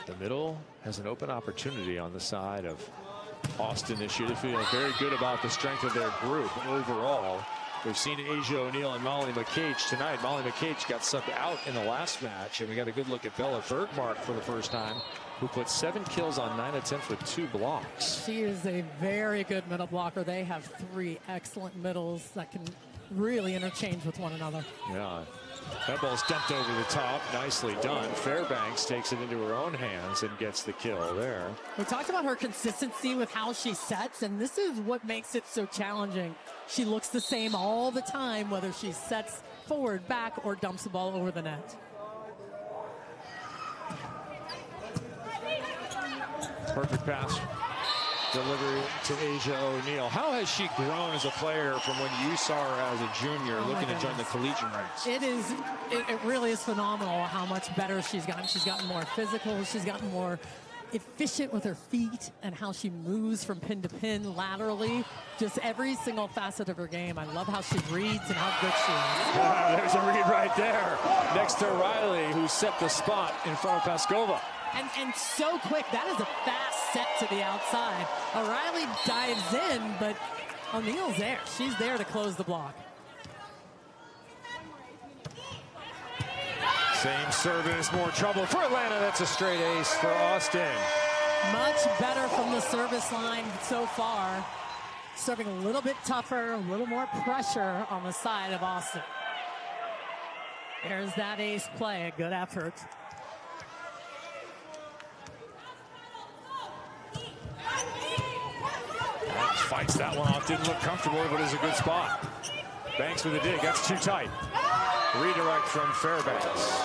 Speaker 4: The middle has an open opportunity on the side of Austin this year. They feel very good about the strength of their group overall. We've seen Asia O'Neal and Molly McCage tonight. Molly McCage got subbed out in the last match, and we got a good look at Bella Bergmark for the first time, who put 7 kills on 9 attempts with 2 blocks.
Speaker 5: She is a very good middle blocker. They have 3 excellent middles that can really interchange with one another.
Speaker 4: Yeah. That ball's dumped over the top. Nicely done. Fairbanks takes it into her own hands and gets the kill there.
Speaker 5: We talked about her consistency with how she sets, and this is what makes it so challenging. She looks the same all the time, whether she sets forward, back, or dumps the ball over the net.
Speaker 4: Perfect pass. Delivery to Asia O'Neal. How has she grown as a player from when you saw her as a junior looking to join the collegiate ranks?
Speaker 5: It really is phenomenal how much better she's gotten. She's gotten more physical. She's gotten more efficient with her feet and how she moves from pin to pin laterally. Just every single facet of her game. I love how she reads and how good she is.
Speaker 4: There's a read right there next to Riley, who set the spot in front of Paskova.
Speaker 5: And so quick. That is a fast set to the outside. O'Reilly dives in, but O'Neal's there. She's there to close the block.
Speaker 4: Same service, more trouble for Atlanta. That's a straight ace for Austin.
Speaker 5: Much better from the service line so far. Serving a little bit tougher, a little more pressure on the side of Austin. There's that ace play, a good effort.
Speaker 4: Fights that one off, didn't look comfortable, but is a good spot. Banks with a dig, that's too tight. Redirect from Fairbanks.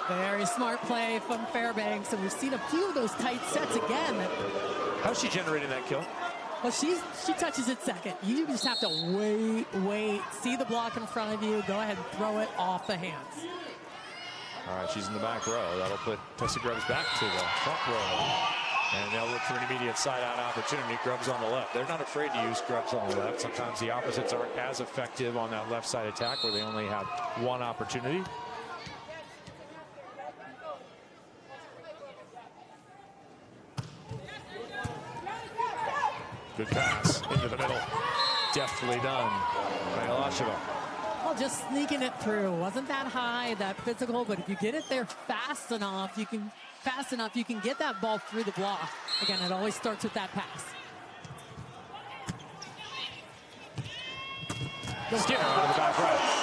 Speaker 5: Very smart play from Fairbanks, and we've seen a few of those tight sets again.
Speaker 4: How's she generating that kill?
Speaker 5: Well, she touches it second. You just have to wait, see the block in front of you, go ahead and throw it off the hands.
Speaker 4: All right, she's in the back row. That'll put Tessa Grubbs back to the front row. And they'll look for an immediate side-out opportunity. Grubbs on the left. They're not afraid to use Grubbs on the left. Sometimes the opposites aren't as effective on that left side attack where they only have one opportunity. Good pass into the middle. Deftly done by Elasheva.
Speaker 5: Well, just sneaking it through. Wasn't that high, that physical, but if you get it there fast enough, you can get that ball through the block. Again, it always starts with that pass.
Speaker 4: Skinner out of the back right.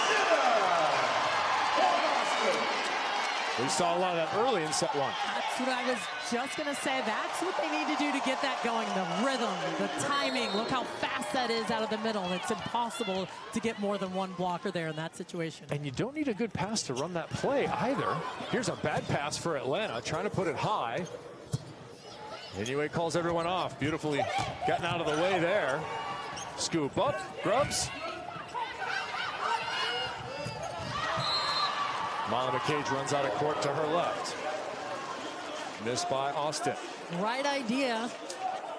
Speaker 4: We saw a lot of that early in set one.
Speaker 5: That's what I was just going to say. That's what they need to do to get that going. The rhythm, the timing. Look how fast that is out of the middle. It's impossible to get more than one blocker there in that situation.
Speaker 4: And you don't need a good pass to run that play either. Here's a bad pass for Atlanta, trying to put it high. Anyway, calls everyone off. Beautifully gotten out of the way there. Scoop up, Grubbs. Molly McCage runs out of court to her left. Missed by Austin.
Speaker 5: Right idea.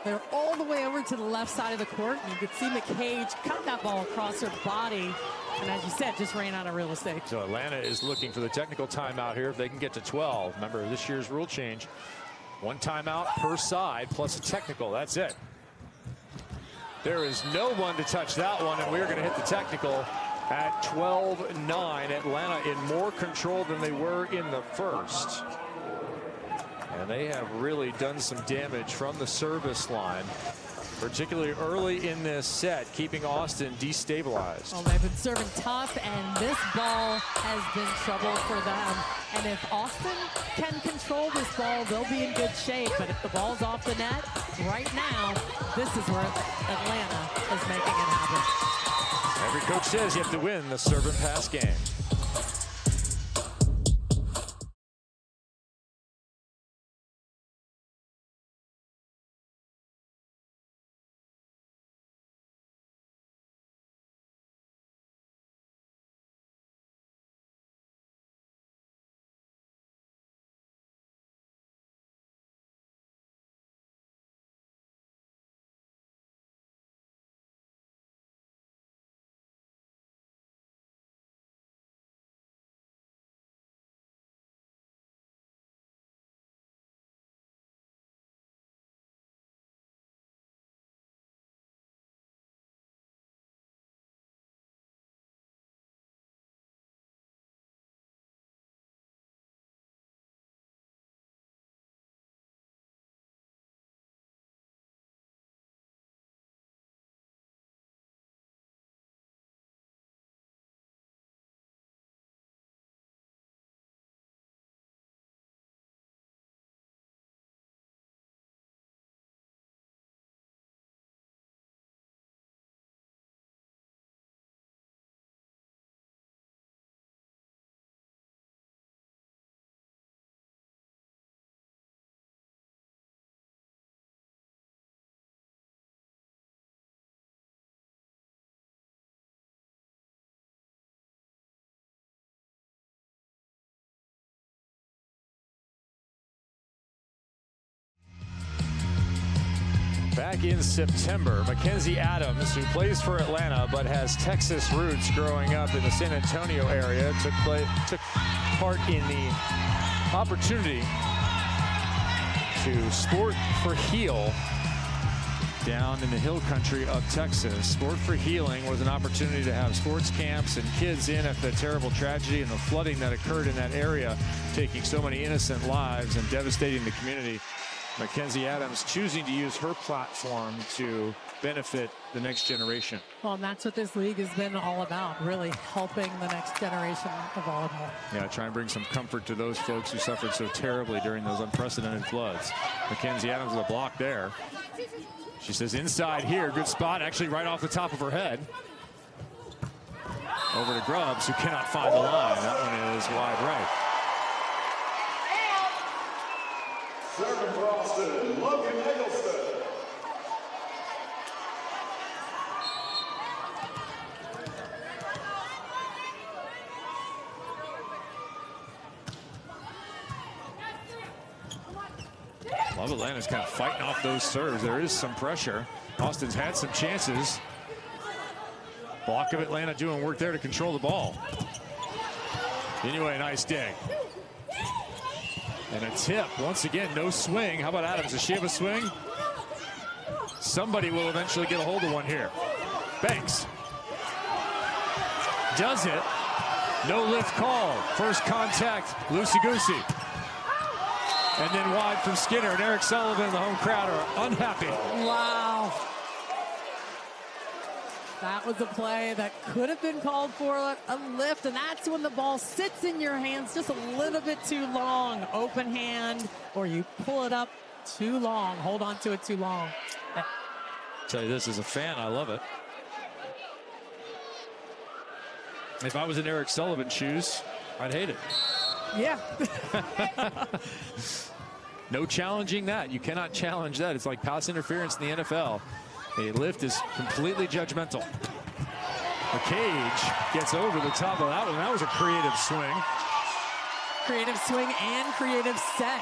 Speaker 5: They're all the way over to the left side of the court. And you could see McCage cut that ball across her body. And as you said, just ran out of real estate.
Speaker 4: So Atlanta is looking for the technical timeout here if they can get to 12. Remember, this year's rule change. One timeout per side plus a technical. That's it. There is no one to touch that one, and we're going to hit the technical at 12-9. Atlanta in more control than they were in the first. And they have really done some damage from the service line, particularly early in this set, keeping Austin destabilized.
Speaker 5: Well, they've been serving tough, and this ball has been trouble for them. And if Austin can control this ball, they'll be in good shape. But if the ball's off the net, right now, this is where Atlanta is making it happen.
Speaker 4: Every coach says you have to win the serve and pass game. back in September. Mackenzie Adams, who plays for Atlanta but has Texas roots growing up in the San Antonio area, took part in the opportunity to Sport for Heal down in the hill country of Texas. Sport for Healing was an opportunity to have sports camps and kids in after the terrible tragedy and the flooding that occurred in that area, taking so many innocent lives and devastating the community. Mackenzie Adams choosing to use her platform to benefit the next generation.
Speaker 5: Well, and that's what this league has been all about, really helping the next generation of volleyball.
Speaker 4: Yeah, try and bring some comfort to those folks who suffered so terribly during those unprecedented floods. Mackenzie Adams with a block there. She says inside here, good spot, actually right off the top of her head. Over to Grubbs, who cannot find the line. That one is wide right.
Speaker 9: Serving for Austin, Logan Eggleston.
Speaker 4: Love Atlanta's kind of fighting off those serves. There is some pressure. Austin's had some chances. Block of Atlanta doing work there to control the ball. Anyway, nice dig. And a tip. Once again, no swing. How about Adams? Does she have a swing? Somebody will eventually get a hold of one here. Banks. Does it. No lift call. First contact, loosey-goosey. And then wide from Skinner, and Eric Sullivan and the home crowd are unhappy.
Speaker 5: Wow. That was a play that could have been called for a lift, and that's when the ball sits in your hands just a little bit too long. Open hand, or you pull it up too long, hold on to it too long.
Speaker 4: Tell you this, as a fan, I love it. If I was in Eric Sullivan's shoes, I'd hate it.
Speaker 5: Yeah.
Speaker 4: No challenging that. You cannot challenge that. It's like pass interference in the NFL. A lift is completely judgmental. The cage gets over the top of that one. That was a creative swing.
Speaker 5: Creative swing and creative set.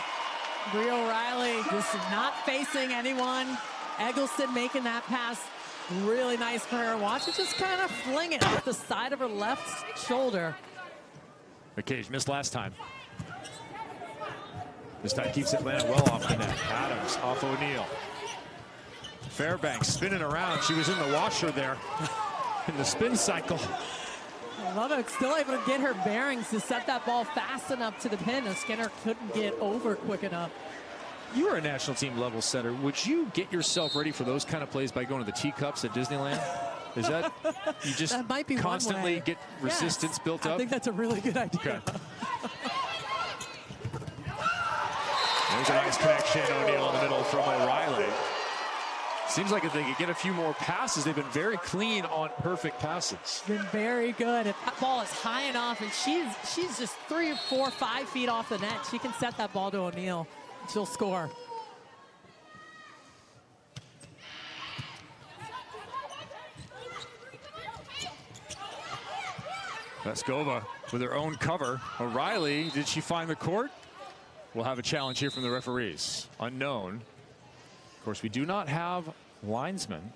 Speaker 5: Bri O'Reilly just not facing anyone. Eggleston making that pass really nice for her. Watch it just kind of fling it off the side of her left shoulder.
Speaker 4: The cage missed last time. This time keeps Atlanta well off the net. Adams off O'Neal. Fairbanks spinning around. She was in the washer there in the spin cycle.
Speaker 5: I love it. Still able to get her bearings to set that ball fast enough to the pin, and Skinner couldn't get over quick enough.
Speaker 4: You were a national team level setter. Would you get yourself ready for those kind of plays by going to the teacups at Disneyland? Is that, you just
Speaker 5: that might be
Speaker 4: constantly get resistance built up?
Speaker 5: I think that's a really good idea.
Speaker 4: Okay. There's a nice connection, O'Neal in the middle from O'Reilly. Seems like if they could get a few more passes, they've been very clean on perfect passes.
Speaker 5: Been very good. If that ball is high enough, and she's just 3, 4, 5 feet off the net, she can set that ball to O'Neal. She'll score.
Speaker 4: Veskova with her own cover. O'Reilly, did she find the court? We'll have a challenge here from the referees. Unknown. Of course, we do not have linesmen.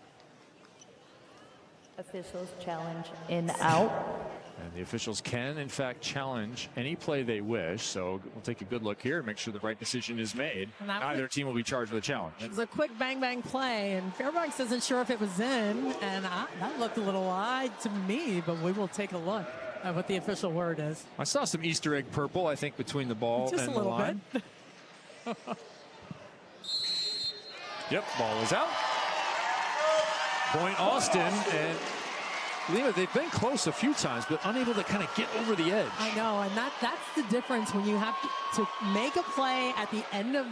Speaker 6: Officials challenge in out.
Speaker 4: And the officials can, in fact, challenge any play they wish. So we'll take a good look here and make sure the right decision is made. Either team will be charged with a challenge.
Speaker 5: It was a quick bang-bang play, and Fairbanks isn't sure if it was in, and that looked a little wide to me, but we will take a look at what the official word is.
Speaker 4: I saw some Easter egg purple, I think, between the ball
Speaker 5: just
Speaker 4: and
Speaker 5: a little
Speaker 4: the line.
Speaker 5: bit.
Speaker 4: Yep, ball is out. Point Austin, and Lena, they've been close a few times, but unable to kind of get over the edge.
Speaker 5: I know, and that's the difference when you have to make a play at the end of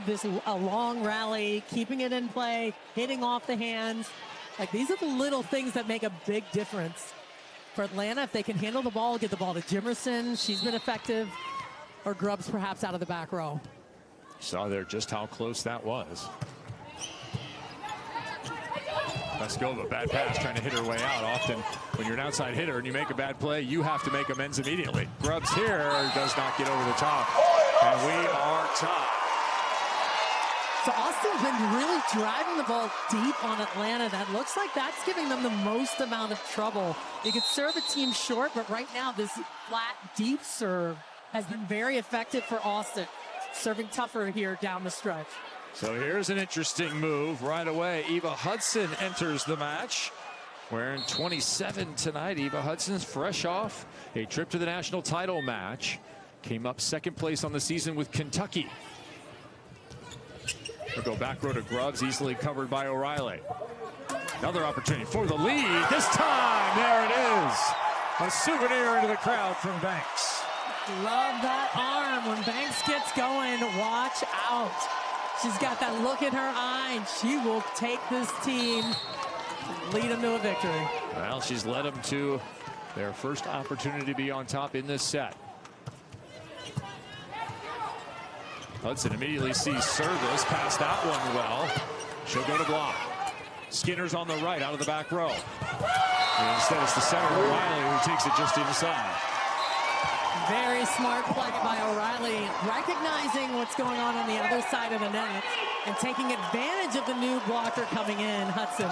Speaker 5: a long rally, keeping it in play, hitting off the hands. Like, these are the little things that make a big difference. For Atlanta, if they can handle the ball, get the ball to Jimerson, she's been effective, or Grubbs perhaps out of the back row.
Speaker 4: Saw there just how close that was. Veskova, bad pass, trying to hit her way out. Often when you're an outside hitter and you make a bad play, you have to make amends immediately. Grubbs here does not get over the top, and we are tied.
Speaker 5: So Austin's been really driving the ball deep on Atlanta. That looks like that's giving them the most amount of trouble. You could serve a team short, but right now this flat, deep serve has been very effective for Austin. Serving tougher here down the stretch.
Speaker 4: So here's an interesting move right away. Eva Hudson enters the match. Wearing 27 tonight. Eva Hudson's fresh off a trip to the national title match. Came up second place on the season with Kentucky. We'll go back row to Grubbs, easily covered by O'Reilly. Another opportunity for the lead. This time, there it is. A souvenir into the crowd from Banks.
Speaker 5: Love that arm. When Banks gets going, watch out. She's got that look in her eye, and she will take this team, lead them to a victory.
Speaker 4: Well, she's led them to their first opportunity to be on top in this set. Hudson immediately sees service, passed that one well. She'll go to block. Skinner's on the right, out of the back row. And instead, it's the center, O'Reilly, who takes it just inside.
Speaker 5: Very smart play by O'Reilly, recognizing what's going on the other side of the net and taking advantage of the new blocker coming in, Hudson.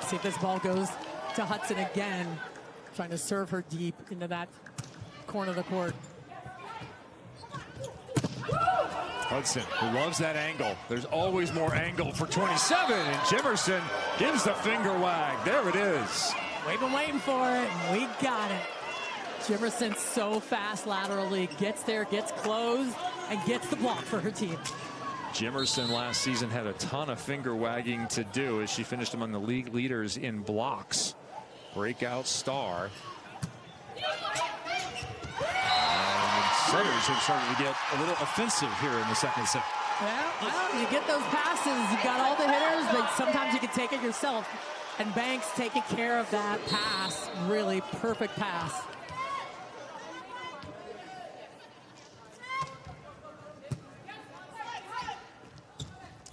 Speaker 5: See if this ball goes to Hudson again, trying to serve her deep into that corner of the court.
Speaker 4: Hudson, who loves that angle. There's always more angle for 27, and Jimerson gives the finger wag. There it is.
Speaker 5: We've been waiting for it, and we got it. Jimerson's so fast laterally, gets there, gets closed, and gets the block for her team.
Speaker 4: Jimerson last season had a ton of finger wagging to do as she finished among the league leaders in blocks. Breakout star. Setters have started to get a little offensive here in the second set.
Speaker 5: Well, you get those passes, you've got all the hitters, but sometimes you can take it yourself. And Banks taking care of that pass, really perfect pass.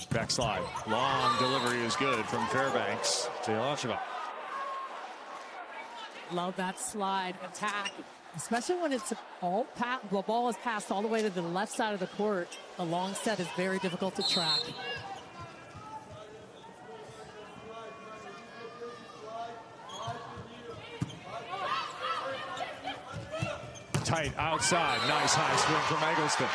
Speaker 4: Backslide, long delivery is good from Fairbanks to Yelacheva.
Speaker 5: Love that slide attack. Especially when it's all the ball is passed all the way to the left side of the court. A long set is very difficult to track.
Speaker 4: Tight outside, nice high swing from Eggleston.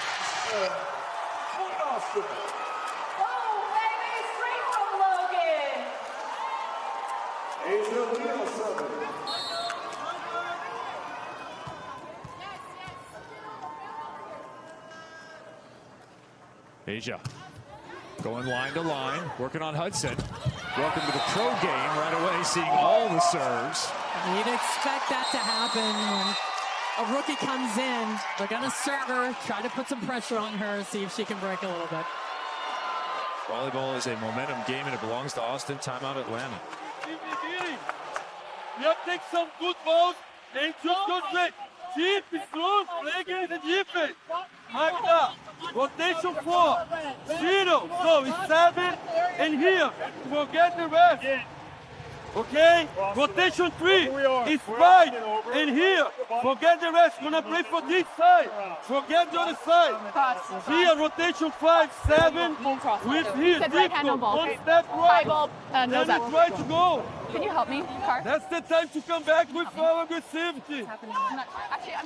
Speaker 4: Asia going line to line, working on Hudson. Welcome to the pro game right away, seeing all the serves.
Speaker 5: You'd expect that to happen when a rookie comes in. They're going to serve her, try to put some pressure on her, see if she can break a little bit.
Speaker 4: Volleyball is a momentum game, and it belongs to Austin. Timeout Atlanta.
Speaker 8: You have to take some good balls and just go straight. Deep, strong, play against the defense. Like that. Rotation 4. 0. So it's 7 and here. Forget the rest. Okay? Rotation 3 is 5 and here. Forget the rest. Gonna play for this side. Forget the other side. Here, rotation 5, 7. With here, deep. One step right. Then you try to go.
Speaker 2: Can you help me, Car?
Speaker 8: That's the time to come back with our aggressivity.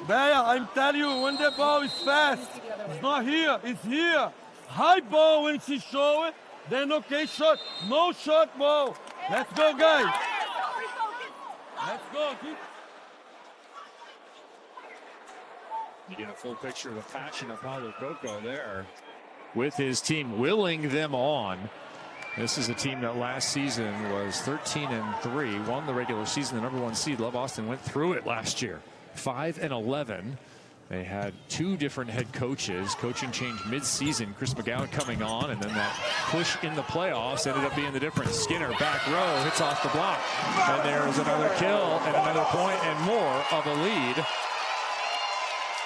Speaker 8: Bea, I'm telling you, when the ball is fast, it's not here, it's here. High ball when she show it, then okay shot. No shot ball. Let's go, guys. Let's go.
Speaker 4: You get a full picture of the passion of Paulo Coco there with his team willing them on. This is a team that last season was 13-3, won the regular season, the #1 seed. Love Austin went through it last year, 5-11. They had 2 different head coaches. Coaching change mid-season. Chris McGowan coming on, and then that push in the playoffs ended up being the difference. Skinner back row hits off the block, and there's another kill and another point and more of a lead.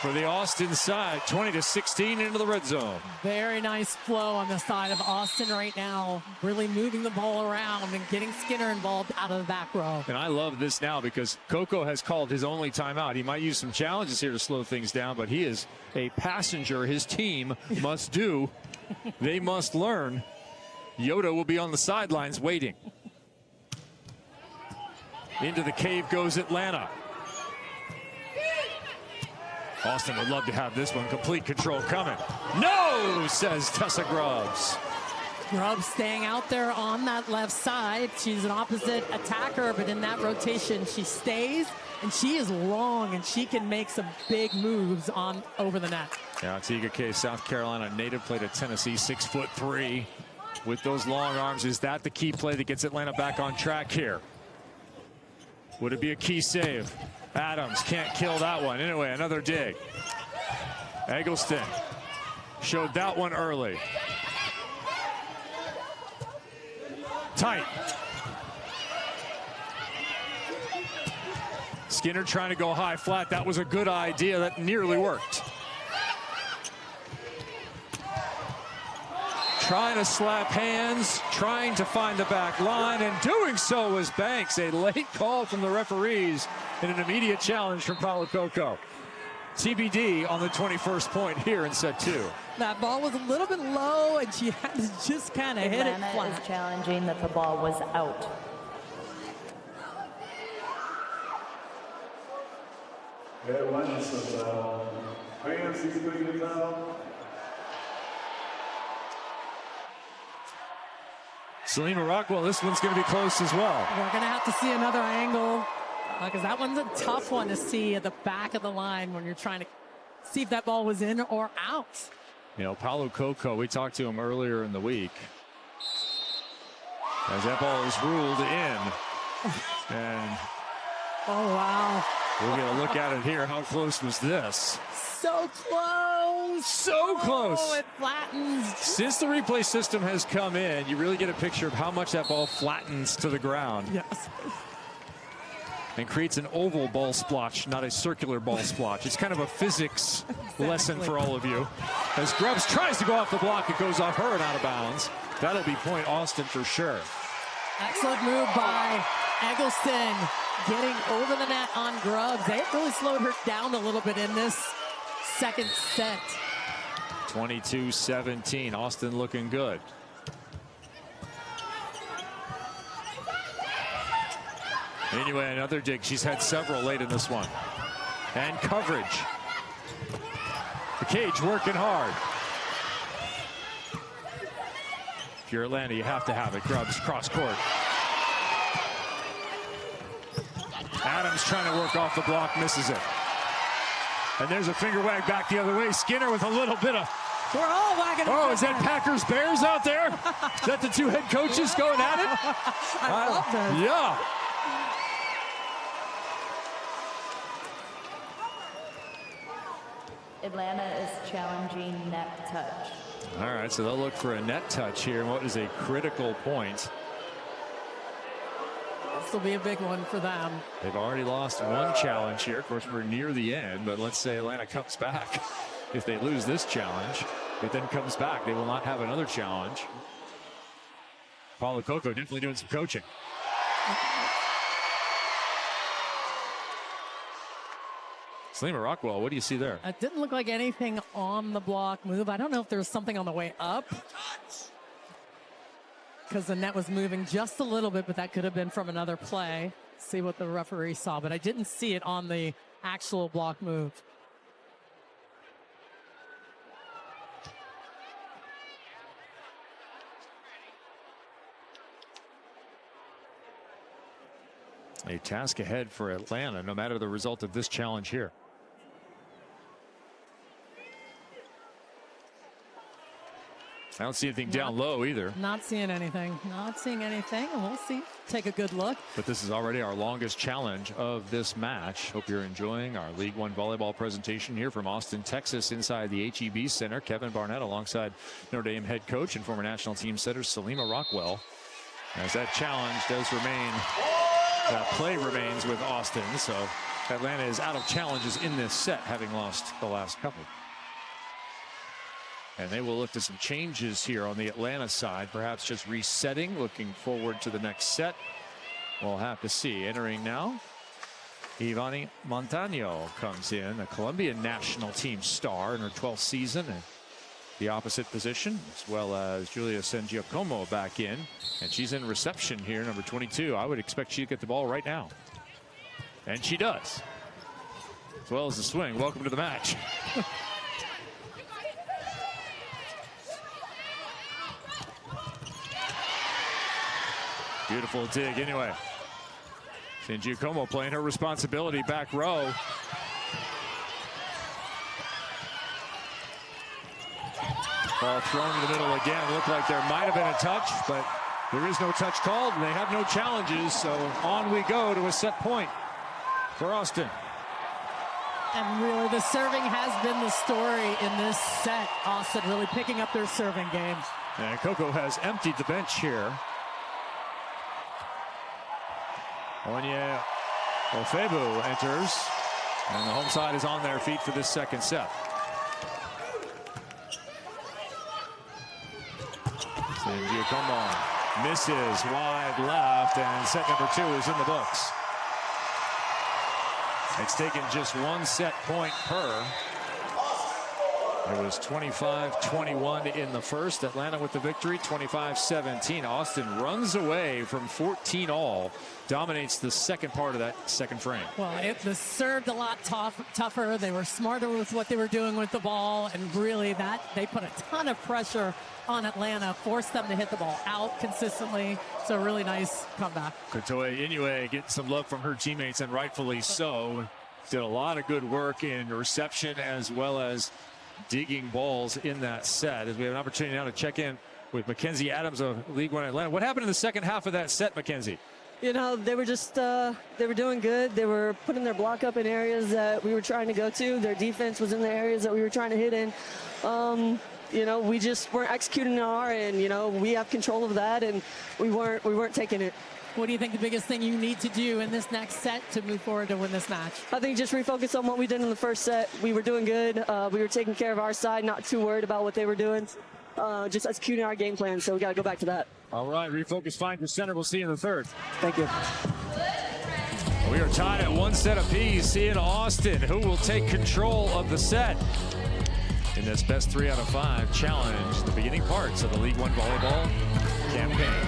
Speaker 4: for the Austin side. 20-16 into the red zone.
Speaker 5: Very nice flow on the side of Austin right now. Really moving the ball around and getting Skinner involved out of the back row.
Speaker 4: And I love this now because Coco has called his only timeout. He might use some challenges here to slow things down, but he is a passenger his team must do. They must learn. Yoda will be on the sidelines waiting. Into the cave goes Atlanta. Austin would love to have this one. Complete control coming. No, says Tessa Grubbs.
Speaker 5: Grubbs staying out there on that left side. She's an opposite attacker, but in that rotation, she stays, and she is long, and she can make some big moves on over the net.
Speaker 4: Yeah, Tiga K, South Carolina native, played at Tennessee, 6'3", with those long arms. Is that the key play that gets Atlanta back on track here? Would it be a key save? Adams can't kill that one. Anyway, another dig. Eggleston showed that one early. Tight. Skinner trying to go high flat. That was a good idea. That nearly worked. Trying to slap hands, trying to find the back line, and doing so was Banks. A late call from the referees and an immediate challenge from Paulo Coco. TBD on the 21st point here in set 2.
Speaker 5: That ball was a little bit low, and she had to just kind of hit it flat.
Speaker 6: Atlanta is challenging that the ball was out.
Speaker 9: Atlanta says fans, he's putting it down.
Speaker 4: Selima Rockwell, this one's going to be close as well.
Speaker 5: We're going to have to see another angle because that one's a tough one to see at the back of the line when you're trying to see if that ball was in or out.
Speaker 4: You know, Paulo Coco, we talked to him earlier in the week. As that ball is ruled in. And
Speaker 5: oh, wow.
Speaker 4: We're going to look at it here. How close was this?
Speaker 5: So close.
Speaker 4: So close.
Speaker 5: Oh, it flattens.
Speaker 4: Since the replay system has come in, you really get a picture of how much that ball flattens to the ground.
Speaker 5: Yes.
Speaker 4: And creates an oval ball splotch, not a circular ball splotch. It's kind of a physics lesson for all of you. As Grubbs tries to go off the block, it goes off her and out of bounds. That'll be point Austin for sure.
Speaker 5: Excellent move by Eggleston, getting over the net on Grubbs. They really slowed her down a little bit in this second set.
Speaker 4: 22-17, Austin looking good. Anyway, another dig. She's had several late in this one. And coverage. The cage working hard. If you're Atlanta, you have to have it. Grubbs cross court. Adams trying to work off the block, misses it. And there's a finger wag back the other way. Skinner with a little bit of...
Speaker 5: We're all wagging.
Speaker 4: Oh, is that Packers Bears out there? Is that the two head coaches going at it?
Speaker 5: I love this.
Speaker 4: Yeah.
Speaker 6: Atlanta is challenging net touch.
Speaker 4: All right, so they'll look for a net touch here. What is a critical point?
Speaker 5: This will be a big one for them.
Speaker 4: They've already lost one challenge here. Of course, we're near the end, but let's say Atlanta comes back. If they lose this challenge, it then comes back. They will not have another challenge. Paulo Coco definitely doing some coaching. Selima Rockwell, what do you see there?
Speaker 5: It didn't look like anything on the block move. I don't know if there was something on the way up, because the net was moving just a little bit, but that could have been from another play. See what the referee saw, but I didn't see it on the actual block move.
Speaker 4: A task ahead for Atlanta, no matter the result of this challenge here. I don't see anything down low either.
Speaker 5: Not seeing anything. Not seeing anything. And we'll see. Take a good look.
Speaker 4: But this is already our longest challenge of this match. Hope you're enjoying our League One Volleyball presentation here from Austin, Texas, inside the HEB Center. Kevin Barnett alongside Notre Dame head coach and former national team setter Selima Rockwell. As that challenge does remain, that play remains with Austin. So Atlanta is out of challenges in this set, having lost the last couple. And they will look to some changes here on the Atlanta side, perhaps just resetting, looking forward to the next set. We'll have to see. Entering now, Ivani Montano comes in, a Colombian national team star in her 12th season, and the opposite position, as well as Julia Sangiacomo back in, and she's in reception here, number 22. I would expect she to get the ball right now, and she does, as well as the swing. Welcome to the match. Beautiful dig anyway. Sangiacomo playing her responsibility, back row. Ball thrown in the middle again. Looked like there might have been a touch, but there is no touch called, and they have no challenges. So on we go to a set point for Austin.
Speaker 5: And really, the serving has been the story in this set. Austin really picking up their serving game.
Speaker 4: And Coco has emptied the bench here. Onye Ofebu enters, and the home side is on their feet for this second set. Sangiacomo misses wide left, and set number 2 is in the books. It's taken just one set point per. It was 25-21 in the first. Atlanta with the victory, 25-17. Austin runs away from 14 all, dominates the second part of that second frame.
Speaker 5: Well, it was served a lot tougher. They were smarter with what they were doing with the ball, and really they put a ton of pressure on Atlanta, forced them to hit the ball out consistently. So really nice comeback.
Speaker 4: Kotoe Inoue getting some love from her teammates, and rightfully so. Did a lot of good work in reception as well as digging balls in that set. As we have an opportunity now to check in with Mackenzie Adams of League One Atlanta. What happened in the second half of that set, Mackenzie?
Speaker 10: You know, they were just, they were doing good. They were putting their block up in areas that we were trying to go to. Their defense was in the areas that we were trying to hit in. You know, we just weren't executing on our end. You know, we have control of that, and we weren't taking it.
Speaker 5: What do you think the biggest thing you need to do in this next set to move forward to win this match?
Speaker 10: I think just refocus on what we did in the first set. We were doing good. We were taking care of our side, not too worried about what they were doing. Just executing our game plan, so we got to go back to that.
Speaker 4: All right, refocus, find your center. We'll see you in the third.
Speaker 10: Thank you.
Speaker 4: We are tied at one set apiece. See in Austin who will take control of the set in this best 3 out of 5 challenge, the beginning parts of the League One Volleyball campaign.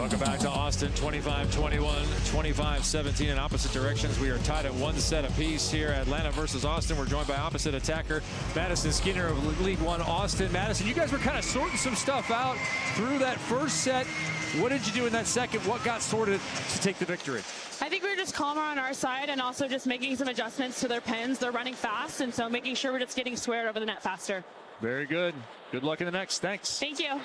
Speaker 4: Welcome back to Austin. 25-21, 25-17 in opposite directions. We are tied at 1 set apiece here. Atlanta versus Austin. We're joined by opposite attacker Madison Skinner of League One Austin. Madison, you guys were kind of sorting some stuff out through that first set. What did you do in that second? What got sorted to take the victory?
Speaker 11: I think we were just calmer on our side and also just making some adjustments to their pins. They're running fast, and so making sure we're just getting squared over the net faster.
Speaker 4: Very good. Good luck in the next. Thanks.
Speaker 11: Thank you.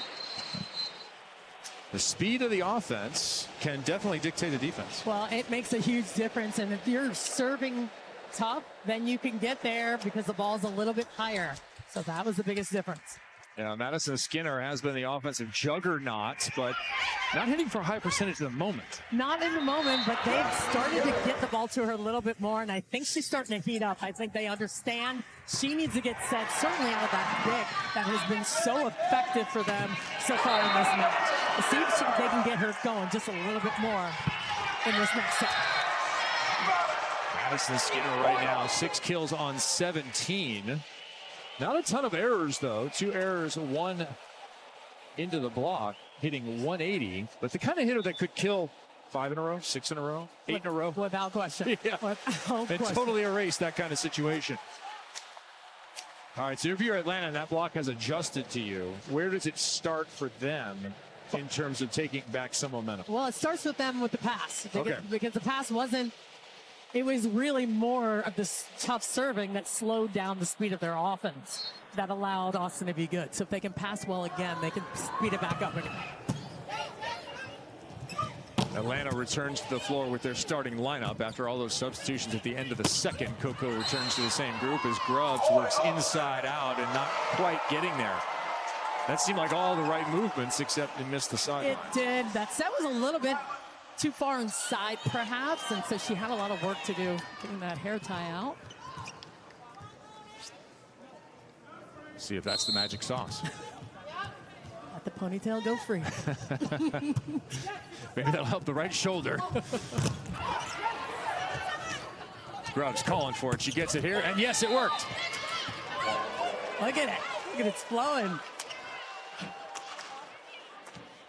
Speaker 4: The speed of the offense can definitely dictate the defense.
Speaker 5: Well, it makes a huge difference. And if you're serving tough, then you can get there because the ball's a little bit higher. So that was the biggest difference.
Speaker 4: Yeah, Madison Skinner has been the offensive juggernaut, but not hitting for a high percentage at the moment.
Speaker 5: Not in the moment, but they've started to get the ball to her a little bit more, and I think she's starting to heat up. I think they understand she needs to get set, certainly out of that kick that has been so effective for them so far in this match. Let's see if they can get her going just a little bit more in this next set.
Speaker 4: Madison Skinner right now, 6 kills on 17. Not a ton of errors, though. 2 errors, 1 into the block, hitting 180. But the kind of hitter that could kill 5 in a row, 6 in a row, 8 in a row.
Speaker 5: Without question.
Speaker 4: Yeah.
Speaker 5: Without
Speaker 4: and
Speaker 5: question.
Speaker 4: Totally erase that kind of situation. All right, so if you're Atlanta and that block has adjusted to you, where does it start for them in terms of taking back some momentum?
Speaker 5: Well, it starts with them with the pass.
Speaker 4: Okay.
Speaker 5: Because the pass wasn't, it was really more of this tough serving that slowed down the speed of their offense that allowed Austin to be good. So if they can pass well again, they can speed it back up again.
Speaker 4: Atlanta returns to the floor with their starting lineup after all those substitutions at the end of the second. Coco returns to the same group as Grubbs works inside out and not quite getting there. That seemed like all the right movements, except it missed the side.
Speaker 5: It did. That set was a little bit too far inside, perhaps, and so she had a lot of work to do getting that hair tie out.
Speaker 4: See if that's the magic sauce.
Speaker 5: Let the ponytail go free.
Speaker 4: Maybe that'll help the right shoulder. Grubbs calling for it. She gets it here, and yes, it worked.
Speaker 5: Look at it. Look at it, it's flowing.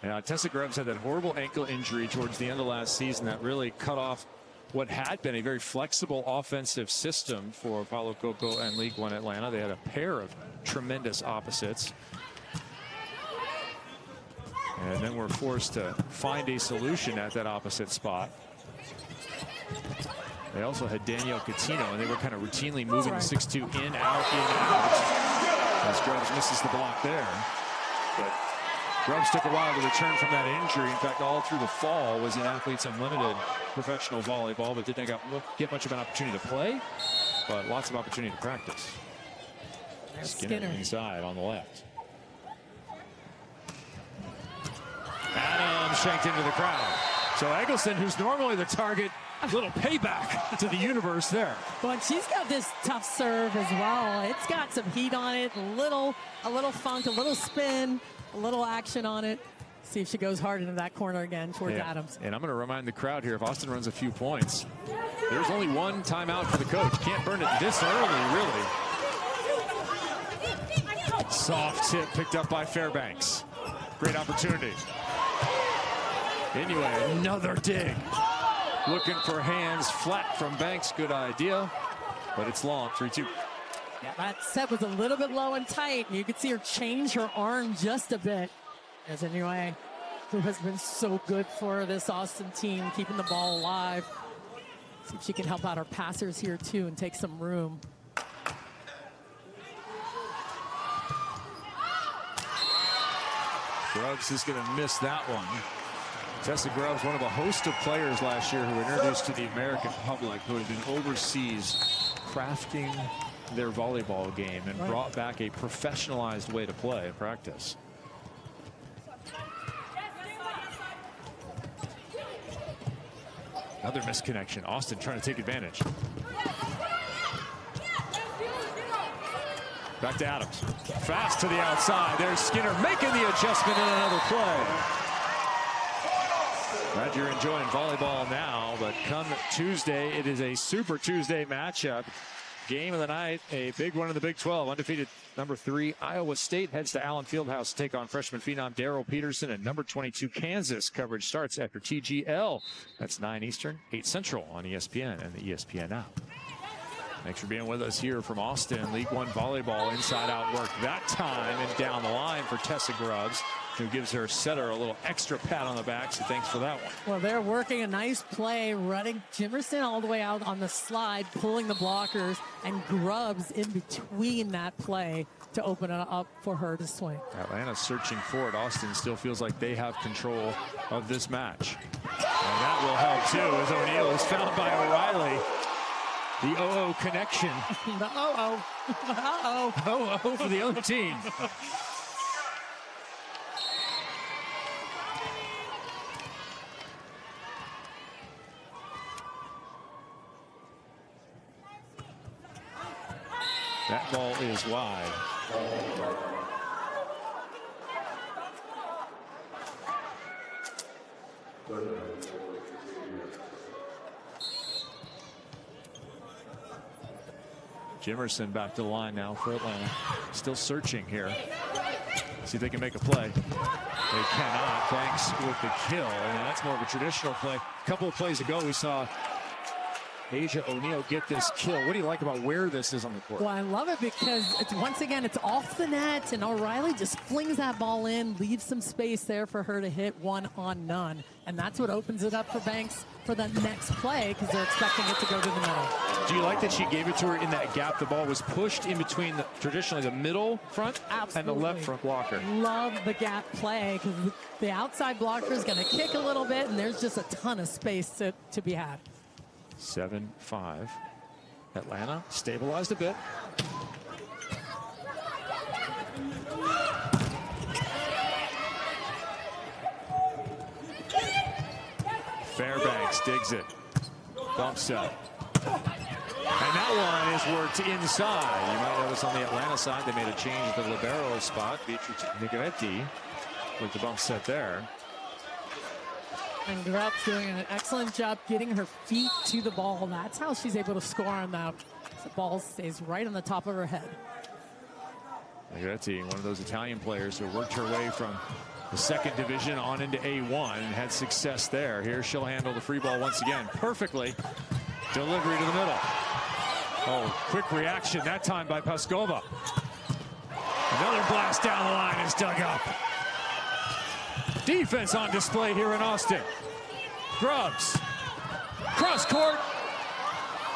Speaker 4: Yeah, Tessa Grubbs had that horrible ankle injury towards the end of last season that really cut off what had been a very flexible offensive system for Paulo Coco and League One Atlanta. They had a pair of tremendous opposites. And then we're forced to find a solution at that opposite spot. They also had Danielle Coutinho, and they were kind of routinely moving the 6-2 in, out, as Grubbs misses the block there. But Grubbs took a while to return from that injury. In fact, all through the fall was in Athletes Unlimited professional volleyball, but didn't get much of an opportunity to play, but lots of opportunity to practice. Skinner inside on the left. Adams shanked into the crowd. So Eggleston, who's normally the target, a little payback to the universe there.
Speaker 5: But she's got this tough serve as well. It's got some heat on it, a little funk, a little spin, a little action on it. See if she goes hard into that corner again towards Adams.
Speaker 4: And I'm going to remind the crowd here, if Austin runs a few points, there's only one timeout for the coach. Can't burn it this early, really. Soft tip picked up by Fairbanks. Great opportunity. Anyway, another dig. Looking for hands flat from Banks. Good idea, but it's long. 3-2.
Speaker 5: Yeah, that set was a little bit low and tight. You could see her change her arm just a bit. As anyway, who has been so good for this Austin team, keeping the ball alive. See if she can help out our passers here too and take some room.
Speaker 4: Grubbs is going to miss that one. Tessa Grubbs, one of a host of players last year who were introduced to the American public, who had been overseas crafting their volleyball game and brought back a professionalized way to play and practice. Another misconnection. Austin trying to take advantage. Back to Adams. Fast to the outside. There's Skinner making the adjustment in another play. Glad you're enjoying volleyball now, but come Tuesday, it is a Super Tuesday matchup game of the night, a big one in the Big 12. Undefeated number 3 Iowa State heads to Allen Fieldhouse to take on freshman phenom Darrell Peterson, and number 22 Kansas. Coverage starts after TGL. That's 9 Eastern, 8 Central on ESPN and the ESPN app. Thanks for being with us here from Austin. League One Volleyball inside-out work that time and down the line for Tessa Grubbs, who gives her setter a little extra pat on the back, so thanks for that one.
Speaker 5: Well, they're working a nice play, running Jimerson all the way out on the slide, pulling the blockers, and Grubbs in between that play to open it up for her to swing.
Speaker 4: Atlanta searching for it. Austin still feels like they have control of this match. And that will help, too, as O'Neal is found by O'Reilly. The O-O connection.
Speaker 5: The O-O. Uh-oh.
Speaker 4: O-O for the other team. That ball is wide. Jimerson back to the line now for Atlanta. Still searching here. See if they can make a play. They cannot. Banks with the kill. And that's more of a traditional play. A couple of plays ago, we saw Asia O'Neal get this kill. What do you like about where this is on the court?
Speaker 5: Well, I love it because it's, once again, it's off the net, and O'Reilly just flings that ball in, leaves some space there for her to hit one on none. And that's what opens it up for Banks for the next play, because they're expecting it to go to the middle.
Speaker 4: Do you like that she gave it to her in that gap? The ball was pushed in between traditionally the middle front and the left front blocker.
Speaker 5: Love the gap play, because the outside blocker is going to kick a little bit, and there's just a ton of space to be had.
Speaker 4: 7-5. Atlanta stabilized a bit. Fairbanks digs it. Bump set. And that one is worked inside. You might notice on the Atlanta side, they made a change at the libero spot. Beatrice Nicoletti with the bump set there.
Speaker 5: And Grubbs doing an excellent job getting her feet to the ball. That's how she's able to score on that. The ball stays right on the top of her head.
Speaker 4: Nicoletti, one of those Italian players who worked her way from the second division on into A1 and had success there. Here she'll handle the free ball once again perfectly. Delivery to the middle. Oh, quick reaction that time by Paskova. Another blast down the line is dug up. Defense on display here in Austin. Grubbs. Cross court.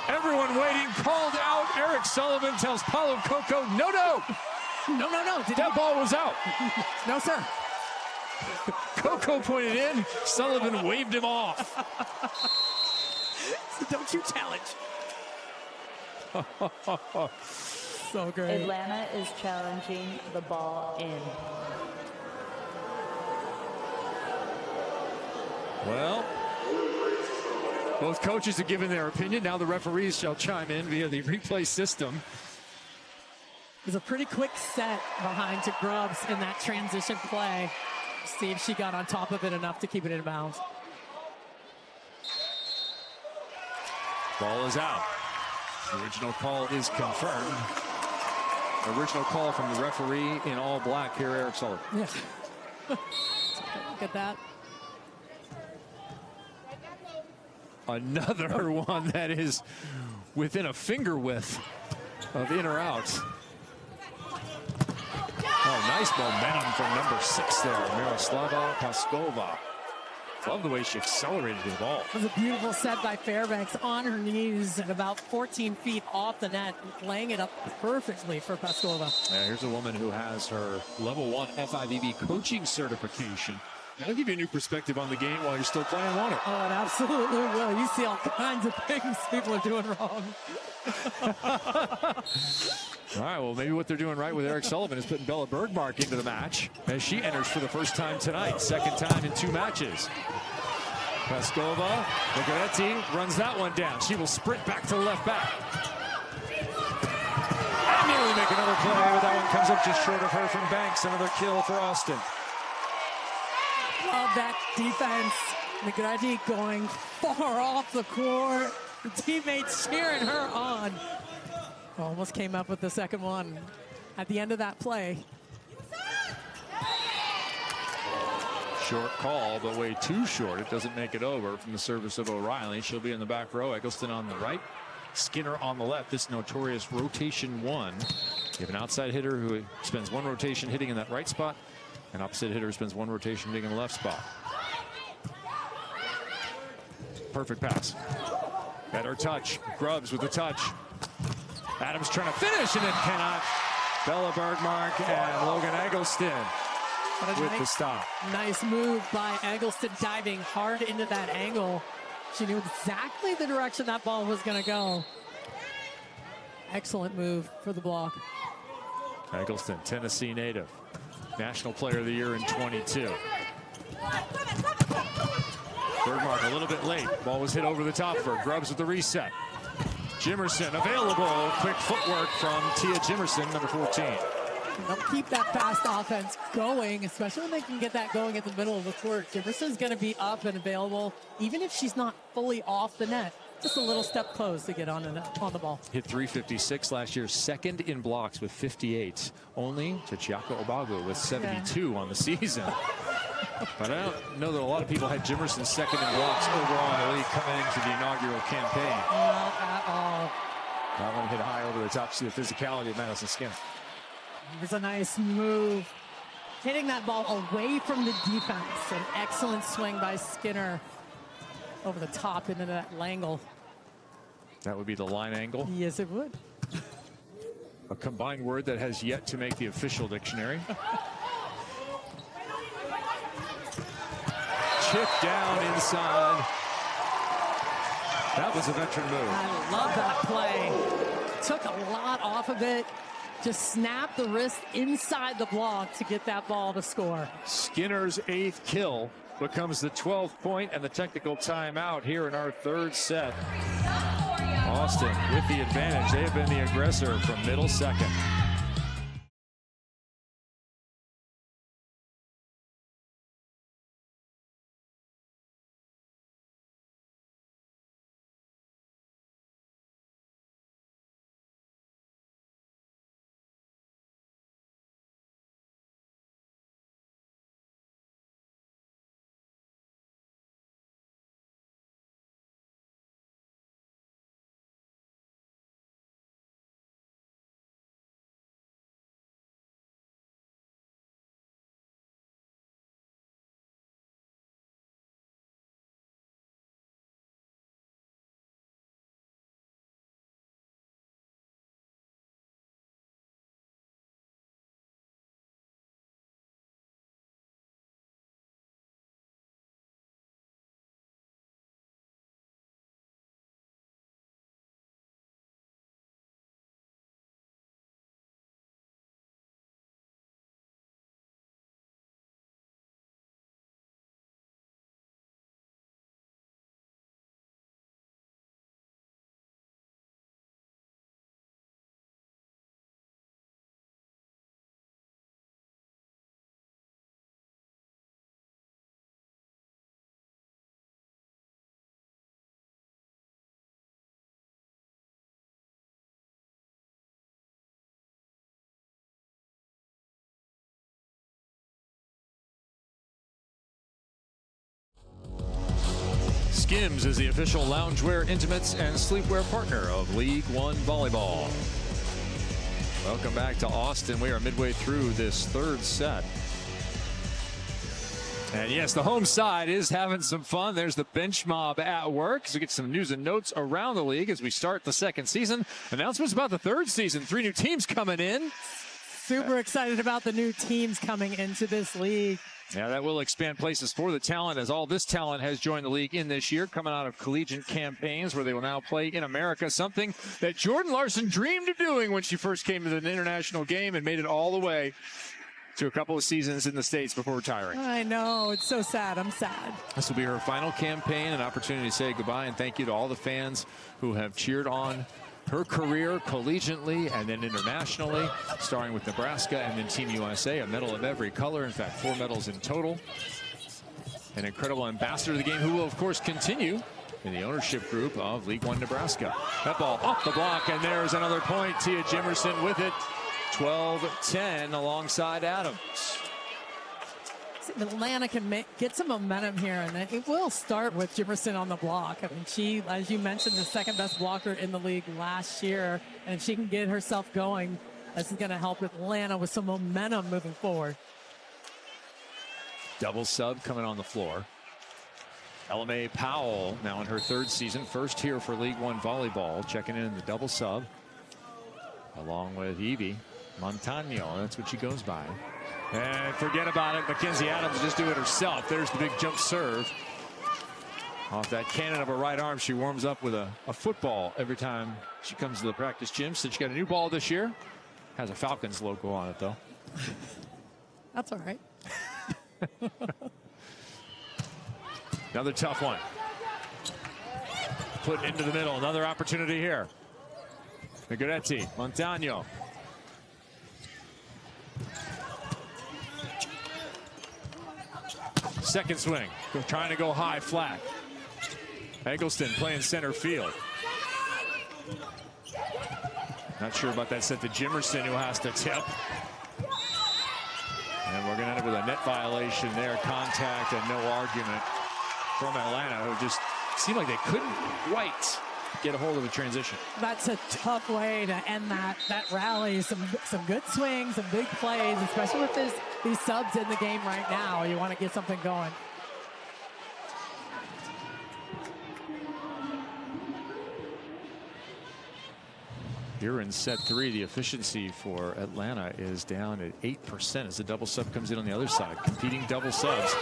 Speaker 4: Everyone waiting. Called out. Eric Sullivan tells Paulo Coco, no, no.
Speaker 5: No.
Speaker 4: That ball was out.
Speaker 5: No, sir.
Speaker 4: Coco pointed in. Sullivan waved him off.
Speaker 5: Don't you challenge. So great.
Speaker 6: Atlanta is challenging the ball in.
Speaker 4: Well, both coaches have given their opinion. Now the referees shall chime in via the replay system.
Speaker 5: It was a pretty quick set behind to Grubbs in that transition play. See if she got on top of it enough to keep it in bounds.
Speaker 4: Ball is out. The original call is confirmed. Original call from the referee in all black here, Eric Sullivan.
Speaker 5: Yeah. Look at that.
Speaker 4: Another one that is within a finger width of in or out. Oh, nice momentum from number 6 there, Miroslava Paskova. Love the way she accelerated the ball.
Speaker 5: It was a beautiful set by Fairbanks on her knees at about 14 feet off the net, laying it up perfectly for Paskova.
Speaker 4: Yeah, here's a woman who has her level 1 FIVB coaching certification. That'll give you a new perspective on the game while you're still playing water.
Speaker 5: Oh, it absolutely will. You see all kinds of things people are doing wrong.
Speaker 4: All right, well, maybe what they're doing right with Eric Sullivan is putting Bella Bergmark into the match as she enters for the first time tonight. Second time in 2 matches. Paskova, Nicoletti runs that one down. She will sprint back to the left back. And nearly make another play, but that one comes up just short of her from Banks. Another kill for Austin.
Speaker 5: Love that defense. Nicoletti going far off the court. Her teammates cheering her on. Almost came up with the second one at the end of that play.
Speaker 4: Short call, but way too short. It doesn't make it over from the service of O'Reilly. She'll be in the back row. Eggleston on the right, Skinner on the left. This notorious rotation one. You have an outside hitter who spends one rotation hitting in that right spot. An opposite hitter spends one rotation hitting in the left spot. Perfect pass. Better touch. Grubbs with the touch. Adams trying to finish, and it cannot. Bella Bergmark and Logan Eggleston with the stop.
Speaker 5: Nice move by Eggleston, diving hard into that angle. She knew exactly the direction that ball was going to go. Excellent move for the block.
Speaker 4: Eggleston, Tennessee native. National Player of the Year in 22. Bergmark a little bit late. Ball was hit over the top of her. Grubbs with the reset. Jimerson available. Quick footwork from Tia Jimerson, number 14.
Speaker 5: They'll keep that fast offense going, especially when they can get that going at the middle of the court. Jimerson's going to be up and available, even if she's not fully off the net. Just a little step close to get on the ball.
Speaker 4: Hit 356 last year, second in blocks with 58. Only to Chiako Obagu with 72 on the season. But I don't know that a lot of people had Jimerson second in blocks overall in the league coming into the inaugural campaign.
Speaker 5: Not at all.
Speaker 4: That one hit high over the top. See the physicality of Madison Skinner.
Speaker 5: Here's a nice move. Hitting that ball away from the defense. An excellent swing by Skinner over the top into that Langle.
Speaker 4: That would be the line angle.
Speaker 5: Yes, it would.
Speaker 4: A combined word that has yet to make the official dictionary. Chip down inside. That was a veteran move.
Speaker 5: I love that play. Took a lot off of it. Just snapped the wrist inside the block to get that ball to score.
Speaker 4: Skinner's 8th kill becomes the 12th point and the technical timeout here in our third set. Austin with the advantage. They have been the aggressor from middle second. Skims is the official loungewear, intimates, and sleepwear partner of League One Volleyball. Welcome back to Austin. We are midway through this third set. And yes, the home side is having some fun. There's the bench mob at work. So we get some news and notes around the league as we start the second season. Announcements about the third season. 3 new teams coming in.
Speaker 5: Super excited about the new teams coming into this league.
Speaker 4: Yeah, that will expand places for the talent as all this talent has joined the league in this year, coming out of collegiate campaigns where they will now play in America, something that Jordan Larson dreamed of doing when she first came to the international game and made it all the way to a couple of seasons in the States before retiring.
Speaker 5: I know, it's so sad. I'm sad.
Speaker 4: This will be her final campaign, an opportunity to say goodbye and thank you to all the fans who have cheered on her career collegiately and then internationally, starting with Nebraska and then Team USA, a medal of every color. In fact, 4 medals in total. An incredible ambassador of the game who will, of course, continue in the ownership group of League One Nebraska. That ball off the block, and there's another point. Tia Jimerson with it. 12-10 alongside Adams.
Speaker 5: Atlanta can get some momentum here, and it will start with Jimerson on the block. I mean, she, as you mentioned, the second best blocker in the league last year, and if she can get herself going, this is going to help Atlanta with some momentum moving forward.
Speaker 4: Double sub coming on the floor. LMA Powell now in her third season, first here for League One Volleyball, checking in the double sub, along with Evie Montano. That's what she goes by. And forget about it, Mackenzie Adams just do it herself. There's the big jump serve. Off that cannon of her right arm, she warms up with a football every time she comes to the practice gym. So she got a new ball this year. Has a Falcons logo on it, though.
Speaker 5: That's all right.
Speaker 4: Another tough one. Put into the middle. Another opportunity here. Migoretti, Montano. Second swing, trying to go high, flat. Eggleston playing center field. Not sure about that set to Jimerson, who has to tip. And we're going to end up with a net violation there. Contact and no argument from Atlanta, who just seemed like they couldn't quite get a hold of the transition.
Speaker 5: That's a tough way to end that rally. Some good swings, some big plays, especially with these subs in the game right now. You want to get something going.
Speaker 4: Here in set 3, the efficiency for Atlanta is down at 8% as the double sub comes in on the other side. Competing double subs.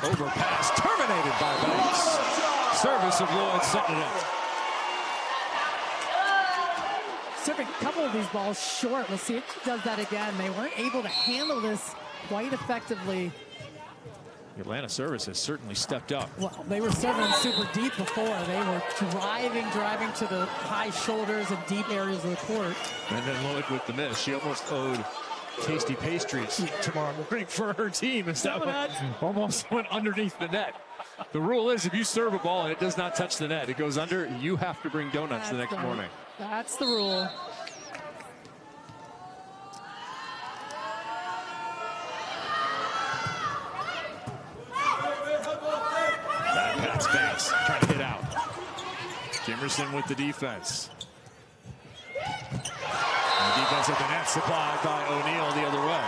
Speaker 4: Overpass terminated by Banks. Service of Lloyd setting it up.
Speaker 5: Serving a couple of these balls short. Let's see if she does that again. They weren't able to handle this quite effectively.
Speaker 4: The Atlanta service has certainly stepped up.
Speaker 5: Well, they were serving super deep before. They were driving to the high shoulders and deep areas of the court.
Speaker 4: And then Lloyd with the miss. She almost owed tasty pastries tomorrow morning for her team, as that one almost went underneath the net. The rule is if you serve a ball and it does not touch the net, it goes under, you have to bring donuts the next morning.
Speaker 5: That's the rule.
Speaker 4: Bad pass, Banks trying to hit out. Jimerson with the defense. And the defense at the net supplied by O'Neal the other way.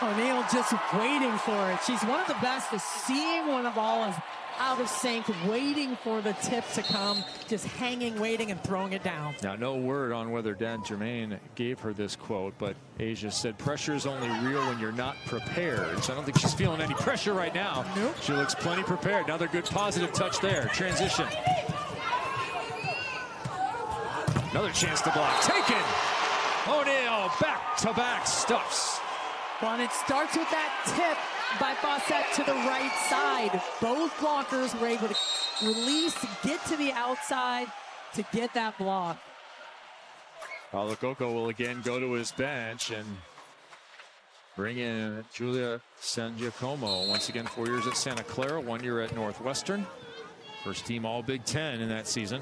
Speaker 5: O'Neal just waiting for it. She's one of the best at seeing when the ball is out of sync, waiting for the tip to come, just hanging, waiting, and throwing it down.
Speaker 4: Now, no word on whether Dan Germain gave her this quote, but Asia said pressure is only real when you're not prepared. So I don't think she's feeling any pressure right now.
Speaker 5: Nope.
Speaker 4: She looks plenty prepared. Another good positive touch there. Transition. Another chance to block. Taken. O'Neal back-to-back stuffs.
Speaker 5: Well, and it starts with that tip by Fawcett to the right side. Both blockers were able to release, get to the outside to get that block.
Speaker 4: Paulo Coco will again go to his bench and bring in Julia San Giacomo. Once again, 4 years at Santa Clara, 1 year at Northwestern. First team All Big Ten in that season.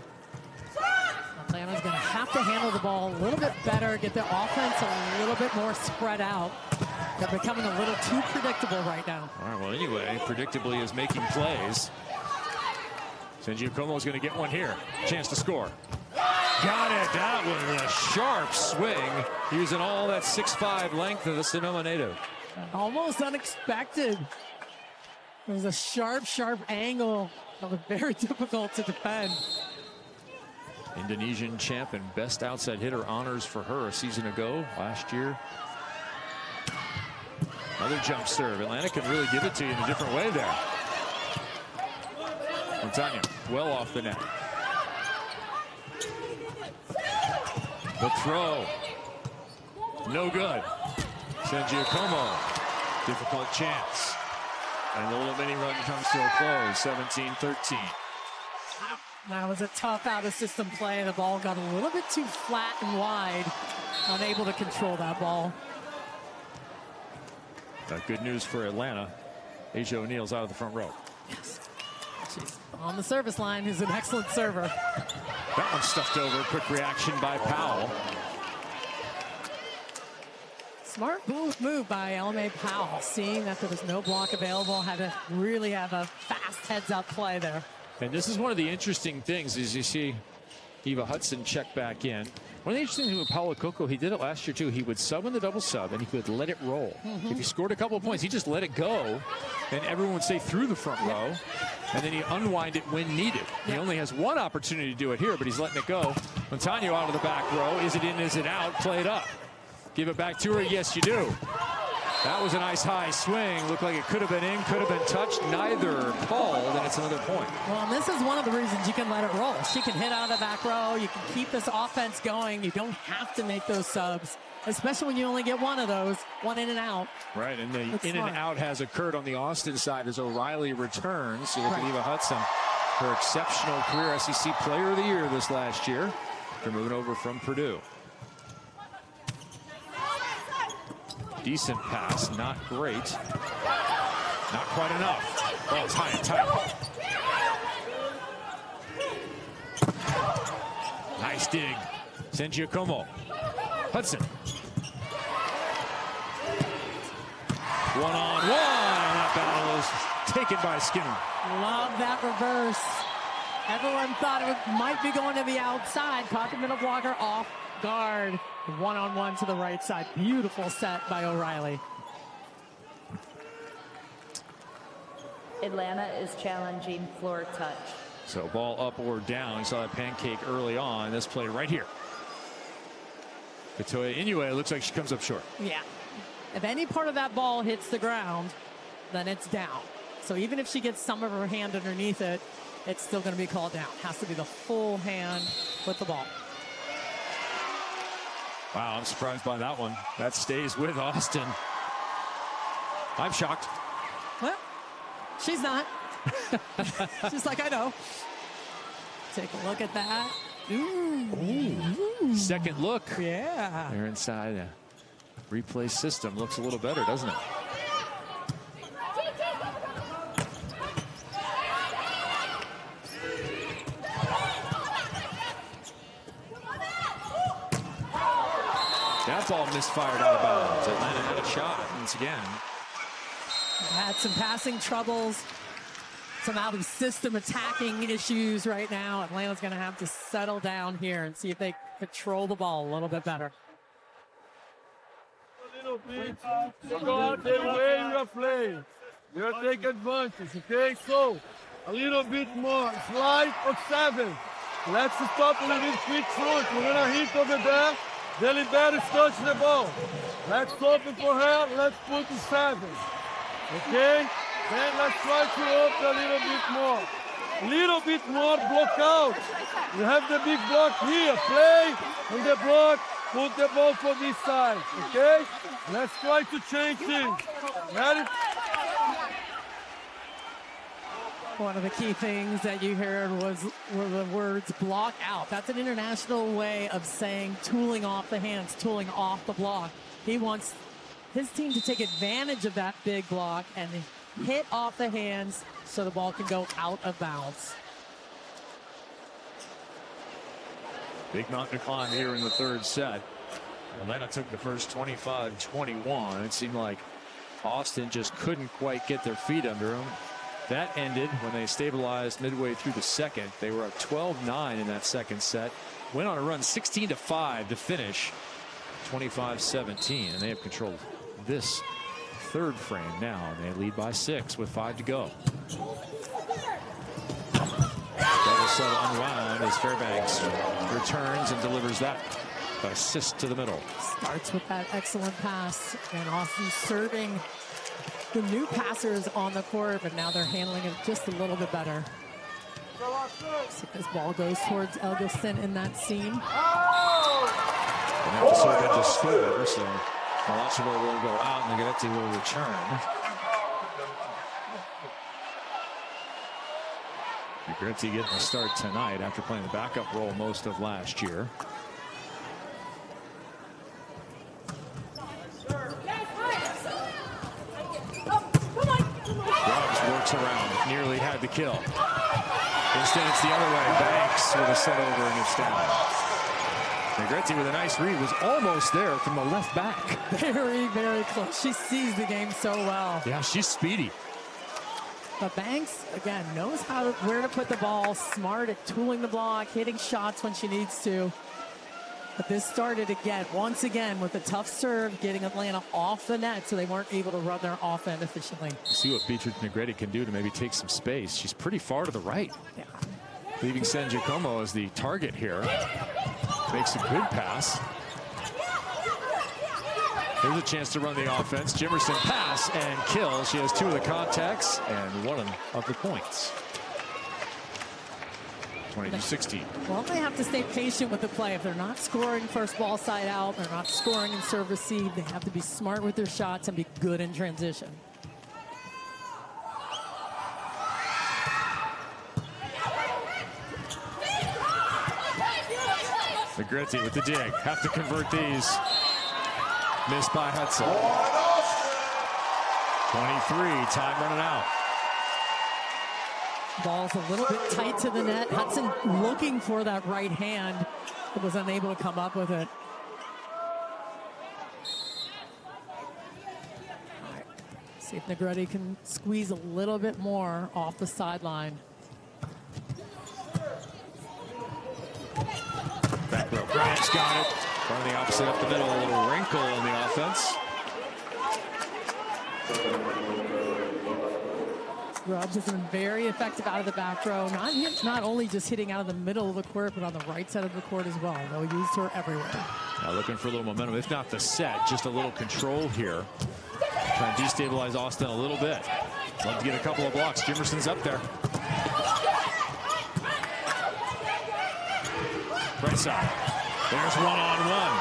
Speaker 5: Atlanta's going to have to handle the ball a little bit better, get the offense a little bit more spread out. They're becoming a little too predictable right now.
Speaker 4: All right, well, anyway, predictably is making plays. San Giacomo is going to get one here. Chance to score. Got it. That was a sharp swing, using all that 6'5" length of the Sonoma native.
Speaker 5: Almost unexpected. It was a sharp angle that was very difficult to defend.
Speaker 4: Indonesian champ and best outside hitter honors for her a season ago. Last year. Another jump serve. Atlanta can really give it to you in a different way there. Montano well off the net. The throw. No good. San Giacomo. Difficult chance. And the little mini run comes to a close. 17-13.
Speaker 5: That was a tough out-of-system play. The ball got a little bit too flat and wide. Unable to control that ball.
Speaker 4: Good news for Atlanta. Asia O'Neal's out of the front row.
Speaker 5: Yes. on the service line is an excellent server.
Speaker 4: That one stuffed over. Quick reaction by Powell.
Speaker 5: Smart move by LMA Powell, seeing that there was no block available, had to really have a fast heads-up play there.
Speaker 4: And this is one of the interesting things is you see Eva Hudson check back in. One of the interesting things with Paulo Coco, he did it last year too. He would sub in the double sub and he could let it roll. If he scored a couple of points, he just let it go and everyone would stay through the front row and then he unwind it when needed. He only has one opportunity to do it here, but he's letting it go. Montano out of the back row. Is it in, is it out? Play it up. Give it back to her. Yes, you do. That was a nice high swing. Looked like it could have been in, could have been touched. Neither called, and it's another point.
Speaker 5: Well, and this is one of the reasons you can let it roll. She can hit out of the back row. You can keep this offense going. You don't have to make those subs, especially when you only get one of those, one in and out.
Speaker 4: Right, and the
Speaker 5: That's
Speaker 4: in
Speaker 5: smart.
Speaker 4: and out has occurred on the Austin side as O'Reilly returns. You look at Eva Hudson, her exceptional career SEC Player of the Year this last year. They're moving over from Purdue. Decent pass, not great. Not quite enough. Oh, it's high and tight. Nice dig. San Giacomo. Hudson. One-on-one. That battle is taken by Skinner.
Speaker 5: Love that reverse. Everyone thought it might be going to the outside. Caught the middle blocker off guard. One-on-one to the right side. Beautiful set by O'Reilly.
Speaker 6: Atlanta is challenging floor touch.
Speaker 4: So ball up or down. You saw that pancake early on. This play right here. Katoya Inoue looks like she comes up short.
Speaker 5: Yeah. If any part of that ball hits the ground, then it's down. So even if she gets some of her hand underneath it, it's still going to be called down. Has to be the full hand with the ball.
Speaker 4: Wow, I'm surprised by that one. That stays with Austin. I'm shocked.
Speaker 5: Well, she's not. She's like, I know. Take a look at that. Ooh.
Speaker 4: Second look.
Speaker 5: Yeah.
Speaker 4: They're inside a replay system. Looks a little better, doesn't it? That ball misfired out of bounds. Atlanta had a shot once again.
Speaker 5: Had some passing troubles. Some out of system attacking issues right now. Atlanta's going to have to settle down here and see if they control the ball a little bit better.
Speaker 8: A little bit. Go out the way you are playing. You take advantage, okay? So, a little bit more. Slide of 7. Let's stop a little bit quick front. We're going to hit over there. The liberos touch the ball. Let's open for her. Let's put 7. Okay? Then let's try to open a little bit more. Little bit more block out. You have the big block here. Play on the block. Put the ball for this side. Okay? Let's try to change things. Ready?
Speaker 5: One of the key things that you heard were the words block out. That's an international way of saying tooling off the hands, tooling off the block. He wants his team to take advantage of that big block and hit off the hands so the ball can go out of bounds.
Speaker 4: Big mountain to climb here in the third set. Atlanta took the first 25-21. It seemed like Austin just couldn't quite get their feet under them. That ended when they stabilized midway through the second. They were up 12-9 in that second set. Went on a run 16-5 to finish 25-17. And they have controlled this third frame now. They lead by 6 with 5 to go. Double set unwound as Fairbanks returns and delivers that assist to the middle.
Speaker 5: Starts with that excellent pass, and Austin serving the new passers on the court, but now they're handling it just a little bit better. See if this ball goes towards Elgilson in that scene.
Speaker 4: And that was sort of score, so Milosevic will go out and Negretti will return. Negretti getting a start tonight after playing the backup role most of last year. Grubbs works around, nearly had the kill. Instead, it's the other way. Banks with a set over, and it's down. Negretti with a nice read, was almost there from the left back.
Speaker 5: Very, very close. She sees the game so well.
Speaker 4: Yeah, she's speedy.
Speaker 5: But Banks, again, knows where to put the ball, smart at tooling the block, hitting shots when she needs to. But this started again, once again, with a tough serve, getting Atlanta off the net so they weren't able to run their offense efficiently.
Speaker 4: See what Beatrice Negretti can do to maybe take some space. She's pretty far to the right.
Speaker 5: Yeah.
Speaker 4: Leaving San Giacomo as the target here. Makes a good pass. There's a chance to run the offense. Jimerson pass and kill. She has 2 of the contacts and 1 of the points. 22-16.
Speaker 5: Well, they have to stay patient with the play. If they're not scoring first ball side out, they're not scoring in serve receive, they have to be smart with their shots and be good in transition.
Speaker 4: Negretti with the dig. Have to convert these. Missed by Hudson. 23, time running out.
Speaker 5: Ball's a little bit tight to the net. Hudson looking for that right hand, but was unable to come up with it. All right. See if Negretti can squeeze a little bit more off the sideline.
Speaker 4: Back row. Bryant's got it. Running the opposite up the middle. A little wrinkle in the offense.
Speaker 5: Grubbs has been very effective out of the back row. Not only just hitting out of the middle of the court, but on the right side of the court as well. They'll use her everywhere.
Speaker 4: Now looking for a little momentum, if not the set, just a little control here. Trying to destabilize Austin a little bit. Love to get a couple of blocks. Jimerson's up there. Right side. There's one-on-one.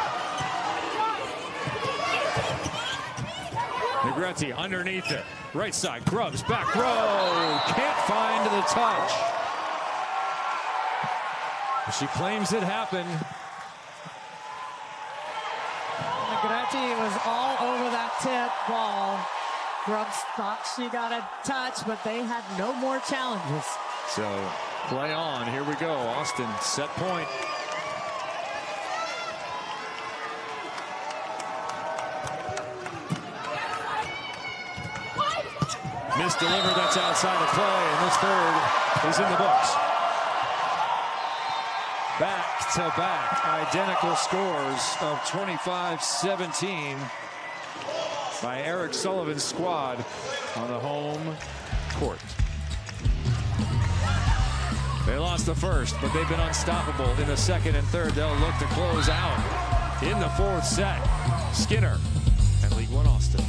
Speaker 4: Negretti underneath it. Right side, Grubbs, back row. Can't find the touch. She claims it happened.
Speaker 5: Negretti was all over that tip ball. Grubbs thought she got a touch, but they had no more challenges.
Speaker 4: So play on. Here we go. Austin set point. Misdelivered, that's outside of play, and this third is in the books. Back-to-back identical scores of 25-17 by Eric Sullivan's squad on the home court. They lost the first, but they've been unstoppable in the second and third. They'll look to close out in the fourth set. Skinner and League One Austin.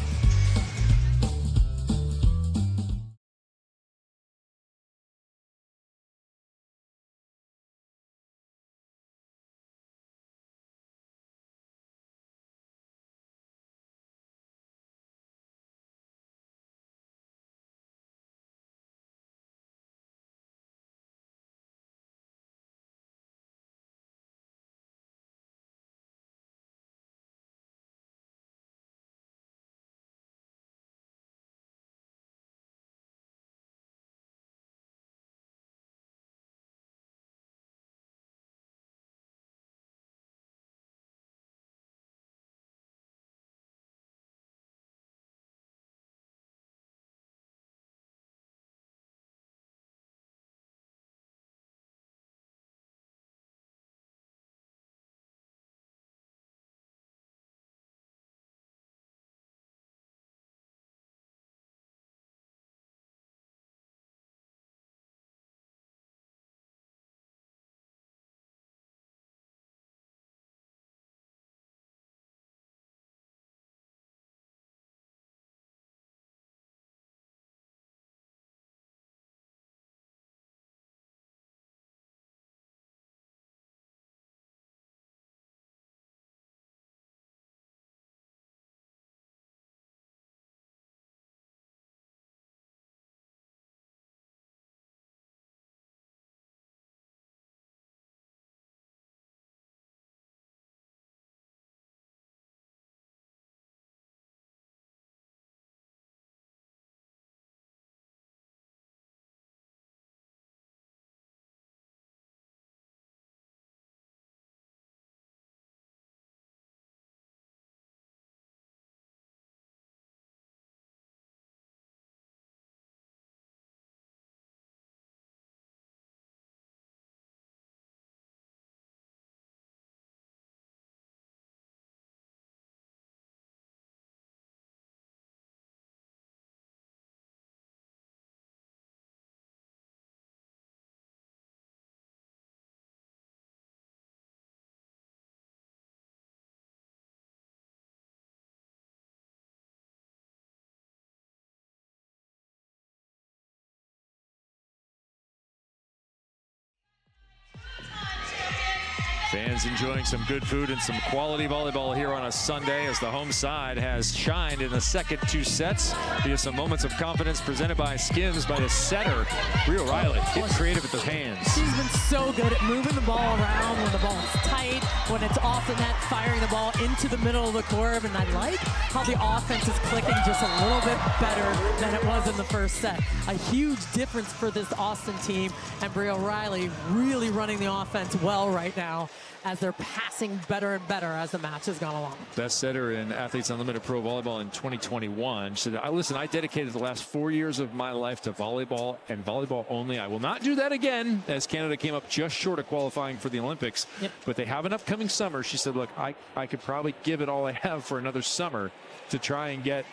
Speaker 4: Fans enjoying some good food and some quality volleyball here on a Sunday as the home side has shined in the second 2 sets. We have some moments of confidence presented by Skims by the setter, Bria Riley. Get creative with the hands.
Speaker 5: She's been so good at moving the ball around when the ball is tight, when it's off the net, firing the ball into the middle of the court. And I like how the offense is clicking just a little bit better than it was in the first set. A huge difference for this Austin team, and Bria Riley really running the offense well right now as they're passing better and better as the match has gone along.
Speaker 4: Best setter in Athletes Unlimited Pro Volleyball in 2021. She said, listen, I dedicated the last 4 years of my life to volleyball and volleyball only. I will not do that again, as Canada came up just short of qualifying for the Olympics. Yep. But they have an upcoming summer. She said, look, I could probably give it all I have for another summer to try and get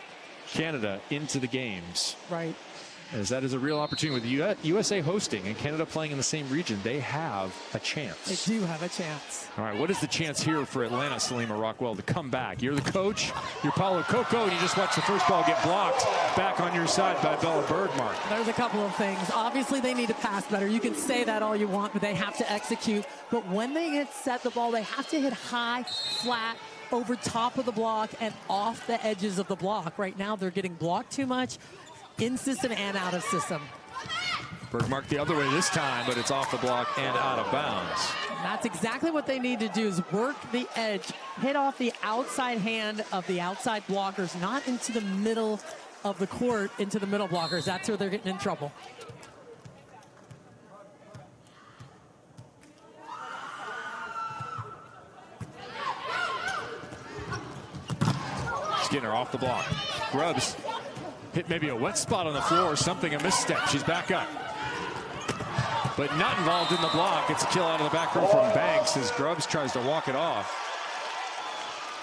Speaker 4: Canada into the games.
Speaker 5: Right.
Speaker 4: As that is a real opportunity with USA hosting and Canada playing in the same region. They have a chance.
Speaker 5: They do have a chance.
Speaker 4: All right, what is the chance here for Atlanta, Salima Rockwell, to come back? You're the coach, you're Paulo Coco, and you just watch the first ball get blocked back on your side by Bella Bergmark.
Speaker 5: There's a couple of things. Obviously, they need to pass better. You can say that all you want, but they have to execute. But when they hit set the ball, they have to hit high, flat, over top of the block and off the edges of the block. Right now, they're getting blocked too much. In system and out of system.
Speaker 4: Bergmark the other way this time, but it's off the block and out of bounds.
Speaker 5: And that's exactly what they need to do, is work the edge, hit off the outside hand of the outside blockers, not into the middle of the court, into the middle blockers. That's where they're getting in trouble.
Speaker 4: Skinner off the block. Grubbs hit maybe a wet spot on the floor or something, a misstep. She's back up. But not involved in the block. It's a kill out of the back row from Banks as Grubbs tries to walk it off.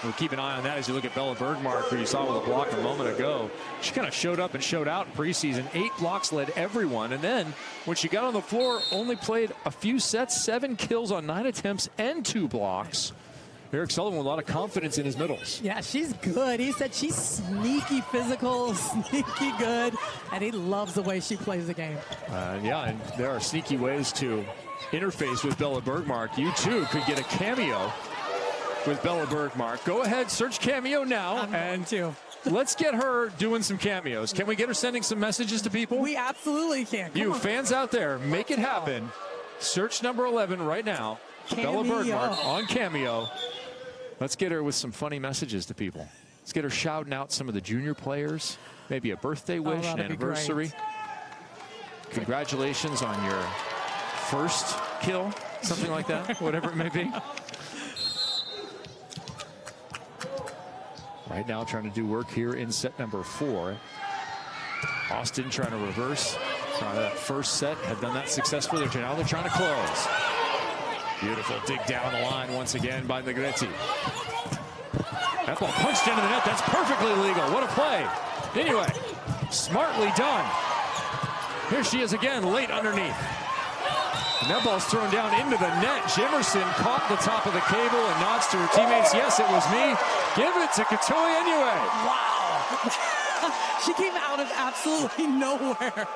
Speaker 4: We'll keep an eye on that as you look at Bella Bergmark, who you saw with a block a moment ago. She kind of showed up and showed out in preseason. 8 blocks, led everyone. And then when she got on the floor, only played a few sets, 7 kills on 9 attempts and 2 blocks. Eric Sullivan with a lot of confidence in his middles.
Speaker 5: Yeah, she's good. He said she's sneaky physical, sneaky good, and he loves the way she plays the game.
Speaker 4: Yeah, and there are sneaky ways to interface with Bella Bergmark. You too could get a cameo with Bella Bergmark. Go ahead, search cameo now, and let's get her doing some cameos. Can we get her sending some messages to people?
Speaker 5: We absolutely can.
Speaker 4: You fans out there, make it happen. Search number 11 right now.
Speaker 5: Cameo.
Speaker 4: Bella Bergmark on Cameo. Let's get her with some funny messages to people. Let's get her shouting out some of the junior players, maybe a birthday wish, an anniversary. Congratulations on your first kill, something like that, whatever it may be. Right now trying to do work here in set number 4. Austin trying to reverse. That first set, had done that successfully. Now they're trying to close. Beautiful dig down the line once again by Negrete. That ball punched into the net. That's perfectly legal. What a play. Anyway, smartly done. Here she is again, late underneath. And that ball's thrown down into the net. Jimerson caught the top of the cable and nods to her teammates. Yes, it was me. Give it to Katoy anyway.
Speaker 5: Wow. She came out of absolutely nowhere.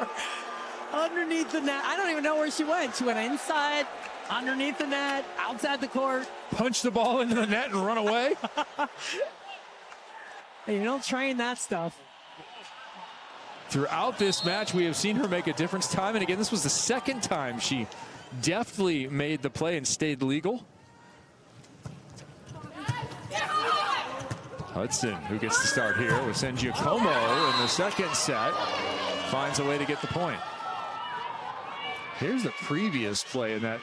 Speaker 5: Underneath the net. I don't even know where she went. She went inside, underneath the net, outside the court.
Speaker 4: Punch the ball into the net and run away.
Speaker 5: Hey, you don't train that stuff.
Speaker 4: Throughout this match, we have seen her make a difference time and again. This was the second time she deftly made the play and stayed legal. Hudson, who gets to start here with Giacomo in the second set, finds a way to get the point. Here's the previous play in that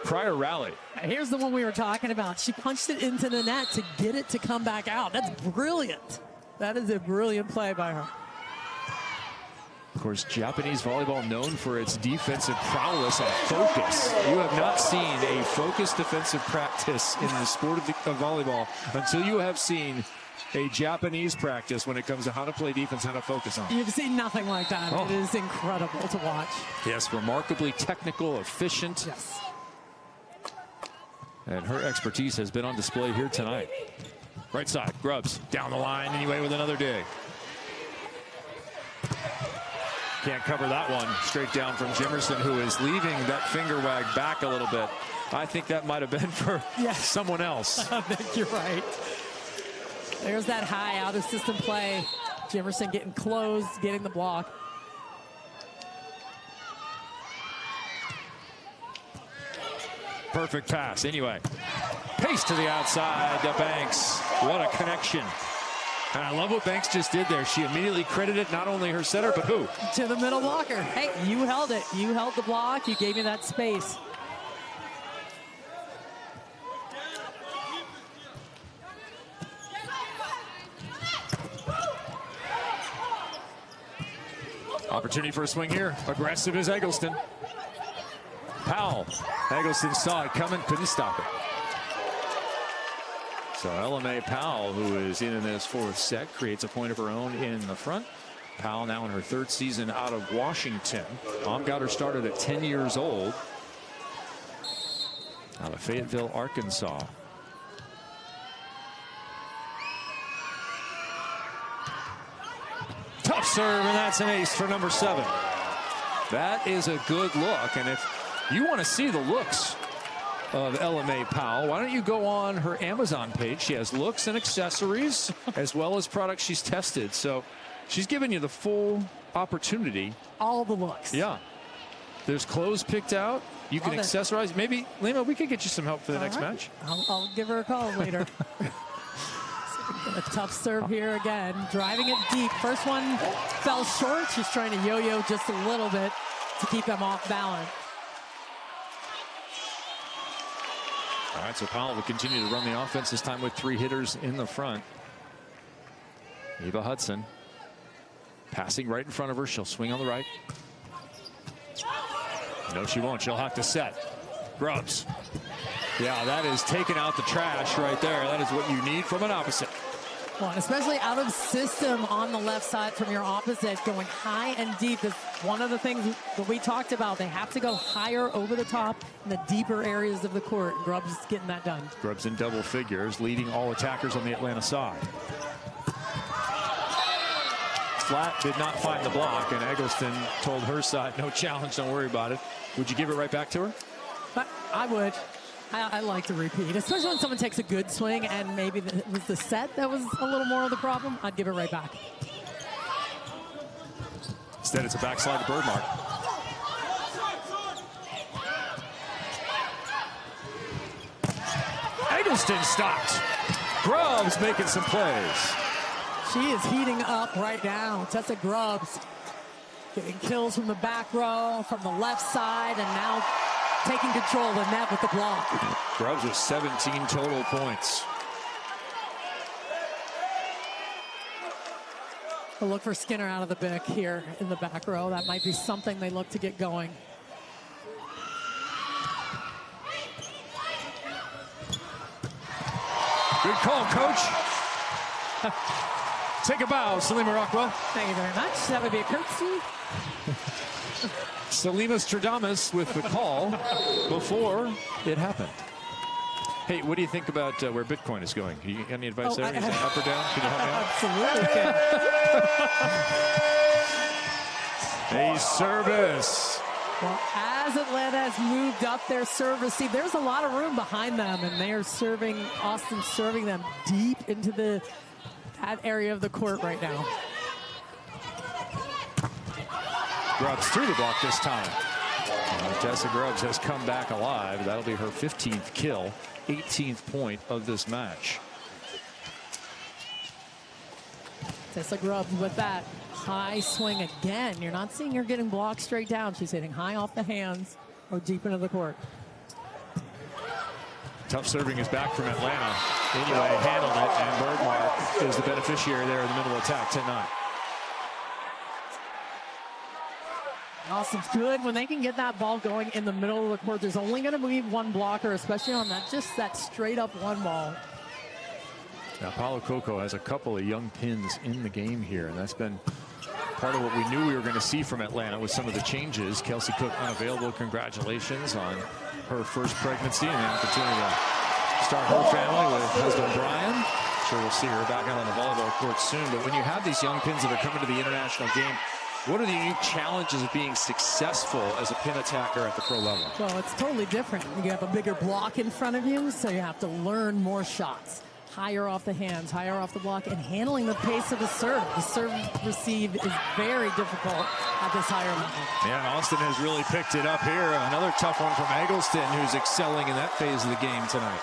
Speaker 4: prior rally.
Speaker 5: Here's the one we were talking about. She punched it into the net to get it to come back out. That's brilliant. That is a brilliant play by her.
Speaker 4: Of course, Japanese volleyball known for its defensive prowess and focus. You have not seen a focused defensive practice in the sport of volleyball until you have seen a Japanese practice when it comes to how to play defense, how to focus on.
Speaker 5: You've seen nothing like that.
Speaker 4: Oh.
Speaker 5: It is incredible to watch.
Speaker 4: Yes, remarkably technical, efficient.
Speaker 5: Yes.
Speaker 4: And her expertise has been on display here tonight. Right side, Grubbs down the line anyway with another dig. Can't cover that one. Straight down from Jimerson, who is leaving that finger wag back a little bit. I think that might have been for someone else.
Speaker 5: I think you're right. There's that high out of system play. Jefferson getting closed, getting the block.
Speaker 4: Perfect pass. Anyway, pace to the outside to Banks. What a connection. And I love what Banks just did there. She immediately credited not only her setter, but who?
Speaker 5: To the middle blocker. Hey, you held it. You held the block. You gave me that space.
Speaker 4: Opportunity for a swing here. Aggressive is Eggleston. Powell. Eggleston saw it coming, couldn't stop it. So LMA Powell, who is in this fourth set, creates a point of her own in the front. Powell now in her third season out of Washington. Mom got her started at 10 years old out of Fayetteville, Arkansas. Tough serve, and that's an ace for number 7. That is a good look, and if you want to see the looks of LMA Powell, why don't you go on her Amazon page? She has looks and accessories as well as products she's tested. So she's given you the full opportunity.
Speaker 5: All the looks.
Speaker 4: Yeah. There's clothes picked out. You can accessorize. Maybe, Lima, we could get you some help for the next match.
Speaker 5: I'll give her a call later. A tough serve here again. Driving it deep. First one fell short. She's trying to yo-yo just a little bit to keep them off balance.
Speaker 4: All right, so Powell will continue to run the offense, this time with 3 hitters in the front. Eva Hudson passing right in front of her. She'll swing on the right. No, she won't. She'll have to set. Grubbs. Yeah, that is taking out the trash right there. That is what you need from an opposite.
Speaker 5: Well, especially out of system on the left side from your opposite, going high and deep is one of the things that we talked about. They have to go higher over the top in the deeper areas of the court. Grubbs is getting that done.
Speaker 4: Grubbs in double figures, leading all attackers on the Atlanta side. Flat did not find the block, and Eggleston told her side, no challenge, don't worry about it. Would you give it right back to her?
Speaker 5: I would. I like to repeat, especially when someone takes a good swing and maybe it was the set that was a little more of the problem. I'd give it right back.
Speaker 4: Instead, it's a backslide to Birdmark. Eggleston stopped. Grubbs making some plays.
Speaker 5: She is heating up right now. Tessa Grubbs getting kills from the back row, from the left side, and now taking control of the net with the block.
Speaker 4: Grubbs with 17 total points.
Speaker 5: We'll look for Skinner out of the pick here in the back row. That might be something they look to get going.
Speaker 4: Good call, coach. Take a bow, Salima Rockwell.
Speaker 5: Thank you very much. That would be a courtesy.
Speaker 4: Salima Stradamus with the call before it happened. Hey, what do you think about where Bitcoin is going? You got any advice there? Is it up or down? Can you help me out?
Speaker 5: Absolutely.
Speaker 4: A service.
Speaker 5: Well, as Atlanta has moved up their serve receive, there's a lot of room behind them, and they are serving, Austin serving them deep into that area of the court right now.
Speaker 4: Grubbs through the block this time. Tessa Grubbs has come back alive. That'll be her 15th kill, 18th point of this match.
Speaker 5: Tessa Grubbs with that high swing again. You're not seeing her getting blocked straight down. She's hitting high off the hands or deep into the court.
Speaker 4: Tough serving is back from Atlanta. Anyway, handled it, and Birdmark is the beneficiary there in the middle attack, 10-9.
Speaker 5: Austin's good when they can get that ball going in the middle of the court. There's only going to be one blocker, especially on that, just that straight up one ball.
Speaker 4: Now, Paulo Coco has a couple of young pins in the game here, and that's been part of what we knew we were going to see from Atlanta with some of the changes. Kelsey Cook unavailable. Congratulations on her first pregnancy and the opportunity to start her family with husband Brian. Sure, we'll see her back out on the volleyball court soon. But when you have these young pins that are coming to the international game, What are the unique challenges of being successful as a pin attacker at the pro level?
Speaker 5: Well, it's totally different. You have a bigger block in front of you, so you have to learn more shots. Higher off the hands, higher off the block, and handling the pace of the serve. The serve receive is very difficult at this higher level.
Speaker 4: Yeah, and Austin has really picked it up here. Another tough one from Eggleston, who's excelling in that phase of the game tonight.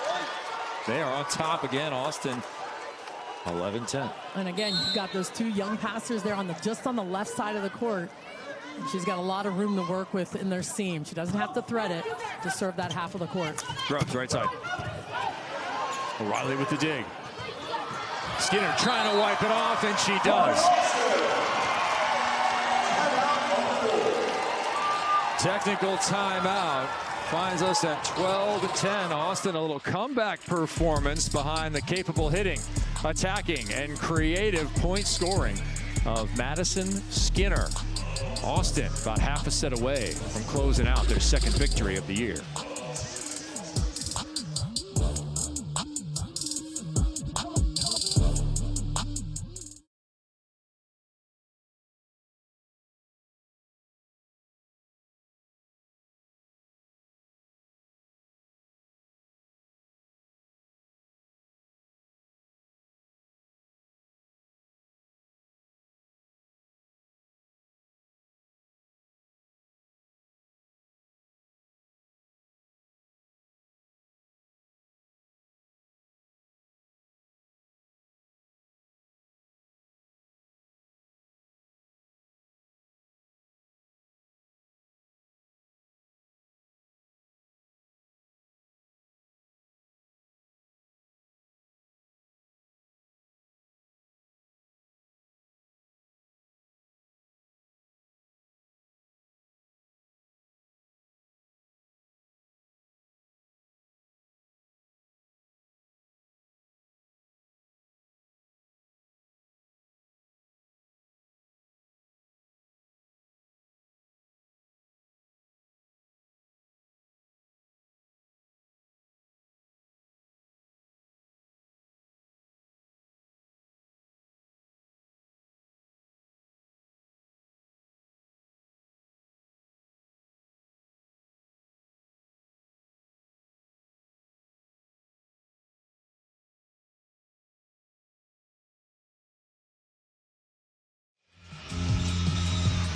Speaker 4: They are on top again, Austin. 11-10.
Speaker 5: And again, you've got those two young passers there just on the left side of the court. And she's got a lot of room to work with in their seam. She doesn't have to thread it to serve that half of the court.
Speaker 4: Grubbs, right side. O'Reilly with the dig. Skinner trying to wipe it off, and she does. Technical timeout finds us at 12-10. Austin, a little comeback performance behind the capable hitting, attacking, and creative point scoring of Madison Skinner. Austin about half a set away from closing out their second victory of the year.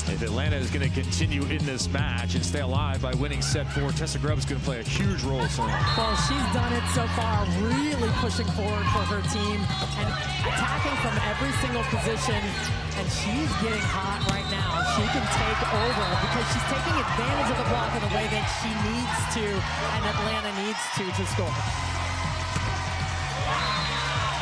Speaker 4: If Atlanta is going to continue in this match and stay alive by winning set 4, Tessa Grubbs is going to play a huge role tonight.
Speaker 5: Well, she's done it so far, really pushing forward for her team and attacking from every single position. And she's getting hot right now. She can take over because she's taking advantage of the block in the way that she needs to and Atlanta needs to score.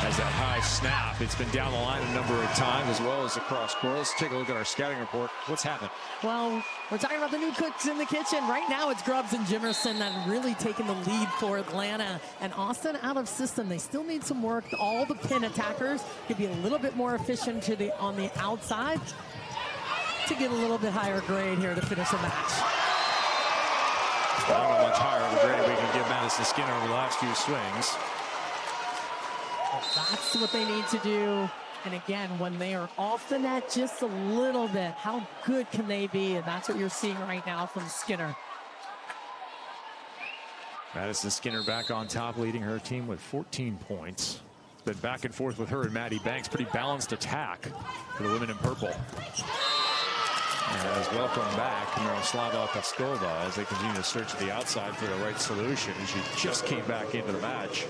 Speaker 4: As that high snap, it's been down the line a number of times as well as across court. Let's take a look at our scouting report. What's happened?
Speaker 5: Well, we're talking about the new cooks in the kitchen. Right now it's Grubbs and Jimerson that are really taking the lead for Atlanta. And Austin out of system. They still need some work. All the pin attackers could be a little bit more efficient on the outside to get a little bit higher grade here to finish the match.
Speaker 4: I don't know how much higher of a grade we can give Madison Skinner over the last few swings.
Speaker 5: That's what they need to do. And again, when they are off the net just a little bit, how good can they be? And that's what you're seeing right now from Skinner.
Speaker 4: Madison Skinner back on top, leading her team with 14 points. It's been back and forth with her and Maddie Banks. Pretty balanced attack for the women in purple. And as welcome back Miroslava Peskova as they continue to search the outside for the right solution. She just came back into the match.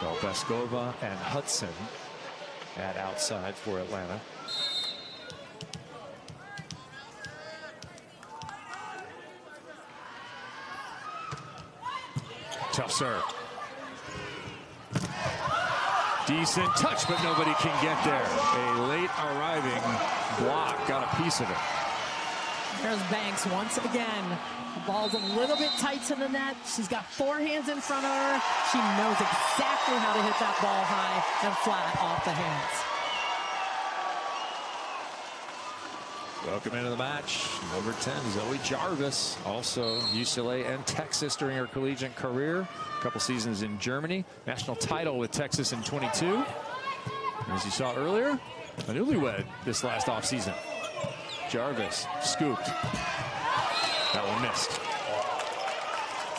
Speaker 4: So Peskova and Hudson at outside for Atlanta. Tough serve. Decent touch, but nobody can get there. A late arriving block got a piece of it.
Speaker 5: There's Banks once again. The ball's a little bit tight to the net. She's got 4 hands in front of her. She knows exactly how to hit that ball high and flat off the hands.
Speaker 4: Welcome into the match, number 10, Zoe Jarvis, also UCLA and Texas during her collegiate career. A couple seasons in Germany, national title with Texas in 22. As you saw earlier, a newlywed this last offseason. Jarvis scooped. That one missed.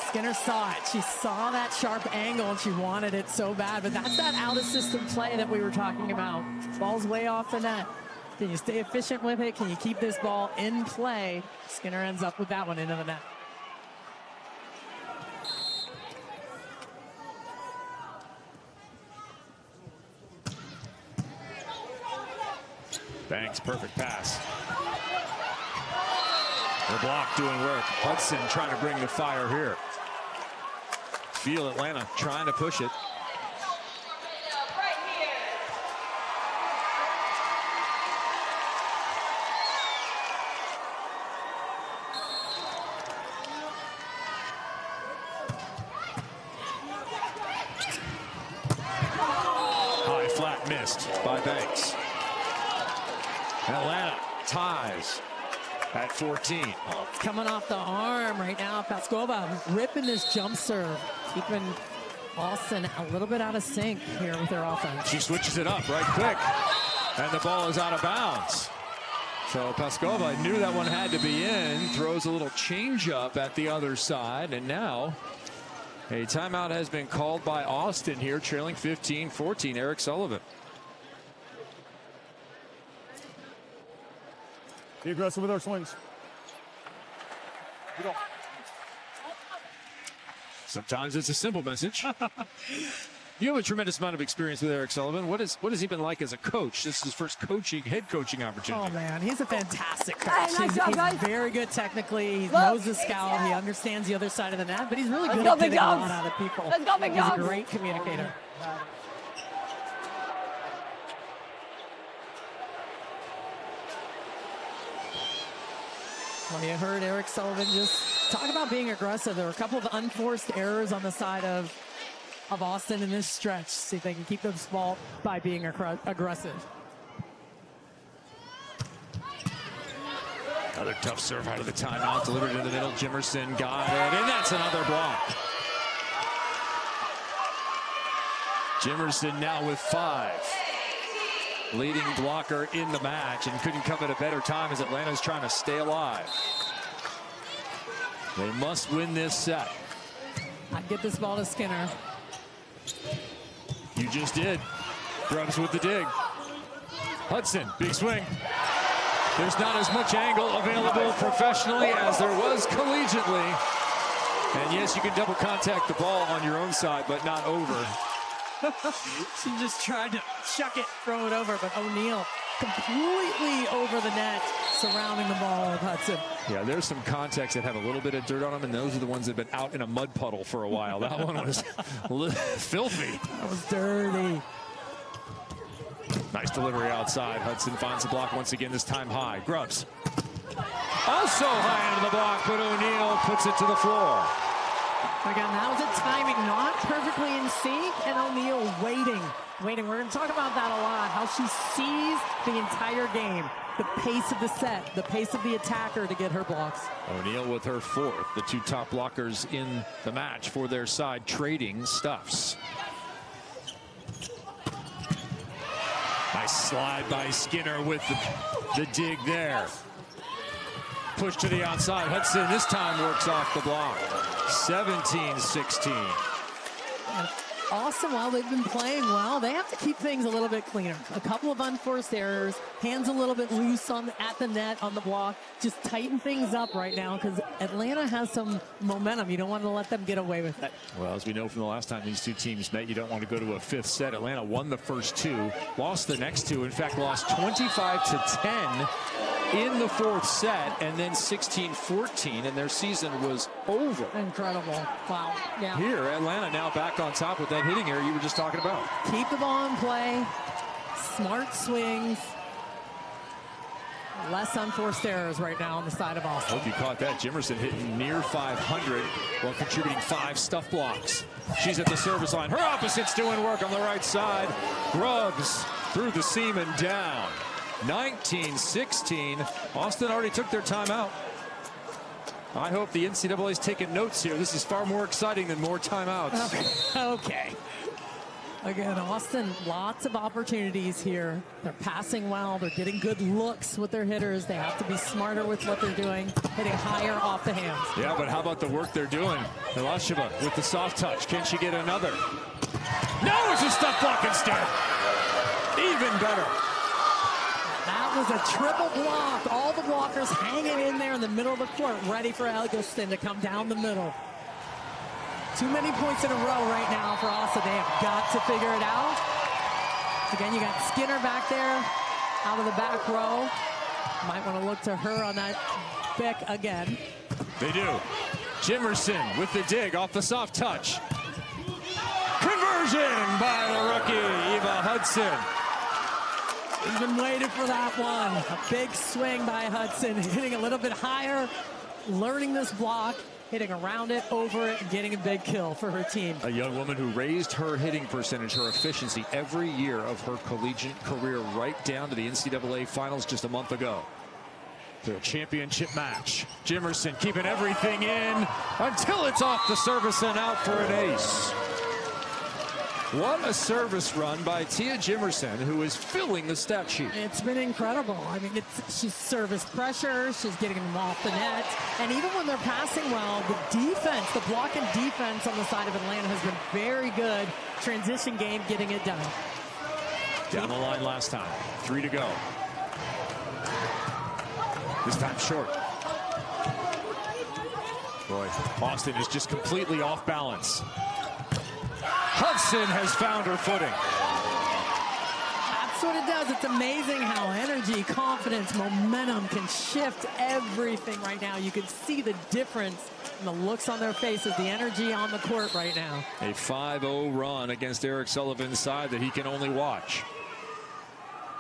Speaker 5: Skinner saw it. She saw that sharp angle and she wanted it so bad. But that's that out of system play that we were talking about. Ball's way off the net. Can you stay efficient with it? Can you keep this ball in play? Skinner ends up with that one into the net.
Speaker 4: Banks, perfect pass. The block doing work. Hudson trying to bring the fire here. Feel Atlanta trying to push it. High flat missed by Banks. Atlanta ties at 14.
Speaker 5: Coming off the arm right now. Paskova ripping this jump serve, keeping Austin a little bit out of sync here with their offense.
Speaker 4: She switches it up right quick, and the ball is out of bounds. So Paskova knew that one had to be in, throws a little change up at the other side, and now a timeout has been called by Austin here, trailing 15-14. Eric Sullivan.
Speaker 8: Be aggressive with our swings.
Speaker 4: Sometimes it's a simple message. You have a tremendous amount of experience with Eric Sullivan. What has he been like as a coach? This is his first head coaching opportunity.
Speaker 5: Oh man, he's a fantastic coach. He's very good technically. He knows the scout. He understands the other side of the net, but he's really good at getting a lot out of people. He's a great communicator. Well, you heard Eric Sullivan just talk about being aggressive. There were a couple of unforced errors on the side of Austin in this stretch. See if they can keep this ball by being aggressive.
Speaker 4: Another tough serve out of the timeout, delivered in the middle. Jimerson got it, and that's another block. Jimerson now with 5. Leading blocker in the match, and couldn't come at a better time as Atlanta's trying to stay alive. They must win this set.
Speaker 5: I'd get this ball to Skinner.
Speaker 4: You just did. Grubbs with the dig. Hudson, big swing. There's not as much angle available professionally as there was collegiately. And yes, you can double contact the ball on your own side, but not over.
Speaker 5: She just tried to chuck it, throw it over, but O'Neal completely over the net, surrounding the ball with Hudson.
Speaker 4: Yeah, there's some contacts that have a little bit of dirt on them, and those are the ones that have been out in a mud puddle for a while. That one was filthy.
Speaker 5: That was dirty.
Speaker 4: Nice delivery outside. Hudson finds the block once again, this time high. Grubbs. Also high into the block, but O'Neal puts it to the floor.
Speaker 5: Again, that was a timing not perfectly in sync, and O'Neal waiting. We're going to talk about that a lot, how she sees the entire game, the pace of the set, the pace of the attacker to get her blocks.
Speaker 4: O'Neal with her 4th. The 2 top blockers in the match for their side, trading stuffs. Nice slide by Skinner with the dig there. Push to the outside. Hudson this time works off the block. 17-16.
Speaker 5: Austin, while they've been playing well, they have to keep things a little bit cleaner. A couple of unforced errors, hands a little bit loose at the net on the block. Just tighten things up right now because Atlanta has some momentum. You don't want to let them get away with it.
Speaker 4: Well, as we know from the last time these two teams met, you don't want to go to a 5th set. Atlanta won the first 2, lost the next 2. In fact, lost 25-10 in the 4th set, and then 16-14, and their season was over.
Speaker 5: Incredible. Wow. Yeah.
Speaker 4: Here, Atlanta now back on top with that hitting area you were just talking about.
Speaker 5: Keep the ball in play. Smart swings. Less unforced errors right now on the side of Austin.
Speaker 4: Hope you caught that. Jimerson hitting near 500 while contributing 5 stuff blocks. She's at the service line. Her opposite's doing work on the right side. Grubbs through the seam and down. 19-16. Austin already took their timeout. I hope the NCAA's taking notes here. This is far more exciting than more timeouts.
Speaker 5: Okay. Again, Austin, lots of opportunities here. They're passing well. They're getting good looks with their hitters. They have to be smarter with what they're doing, hitting higher off the hands.
Speaker 4: Yeah, but how about the work they're doing? Milasheva with the soft touch. Can she get another? No, it's a stuff block instead. Even better.
Speaker 5: That was a triple block. All the blockers hanging in there in the middle of the court, ready for Eggleston to come down the middle. Too many points in a row right now for Austin. They have got to figure it out. Again, you got Skinner back there out of the back row. Might want to look to her on that pick again.
Speaker 4: They do. Jimerson with the dig off the soft touch. Conversion by the rookie, Eva Hudson.
Speaker 5: He's been waiting for that one. A big swing by Hudson, hitting a little bit higher, learning this block, hitting around it, over it, and getting a big kill for her team.
Speaker 4: A young woman who raised her hitting percentage, her efficiency every year of her collegiate career right down to the NCAA finals just a month ago. Their championship match. Jimerson keeping everything in until it's off the service and out for an ace. What a service run by Tia Jimerson, who is filling the stat sheet.
Speaker 5: It's been incredible. I mean, she's service pressure, she's getting them off the net, and even when they're passing well, the defense, the block and defense on the side of Atlanta has been very good. Transition game, getting it done.
Speaker 4: Down the line last time. 3 to go. This time short. Boy, Austin is just completely off balance. Hudson has found her footing.
Speaker 5: That's what it does. It's amazing how energy, confidence, momentum can shift everything right now. You can see the difference in the looks on their faces, the energy on the court right now.
Speaker 4: A 5-0 run against Eric Sullivan's side that he can only watch.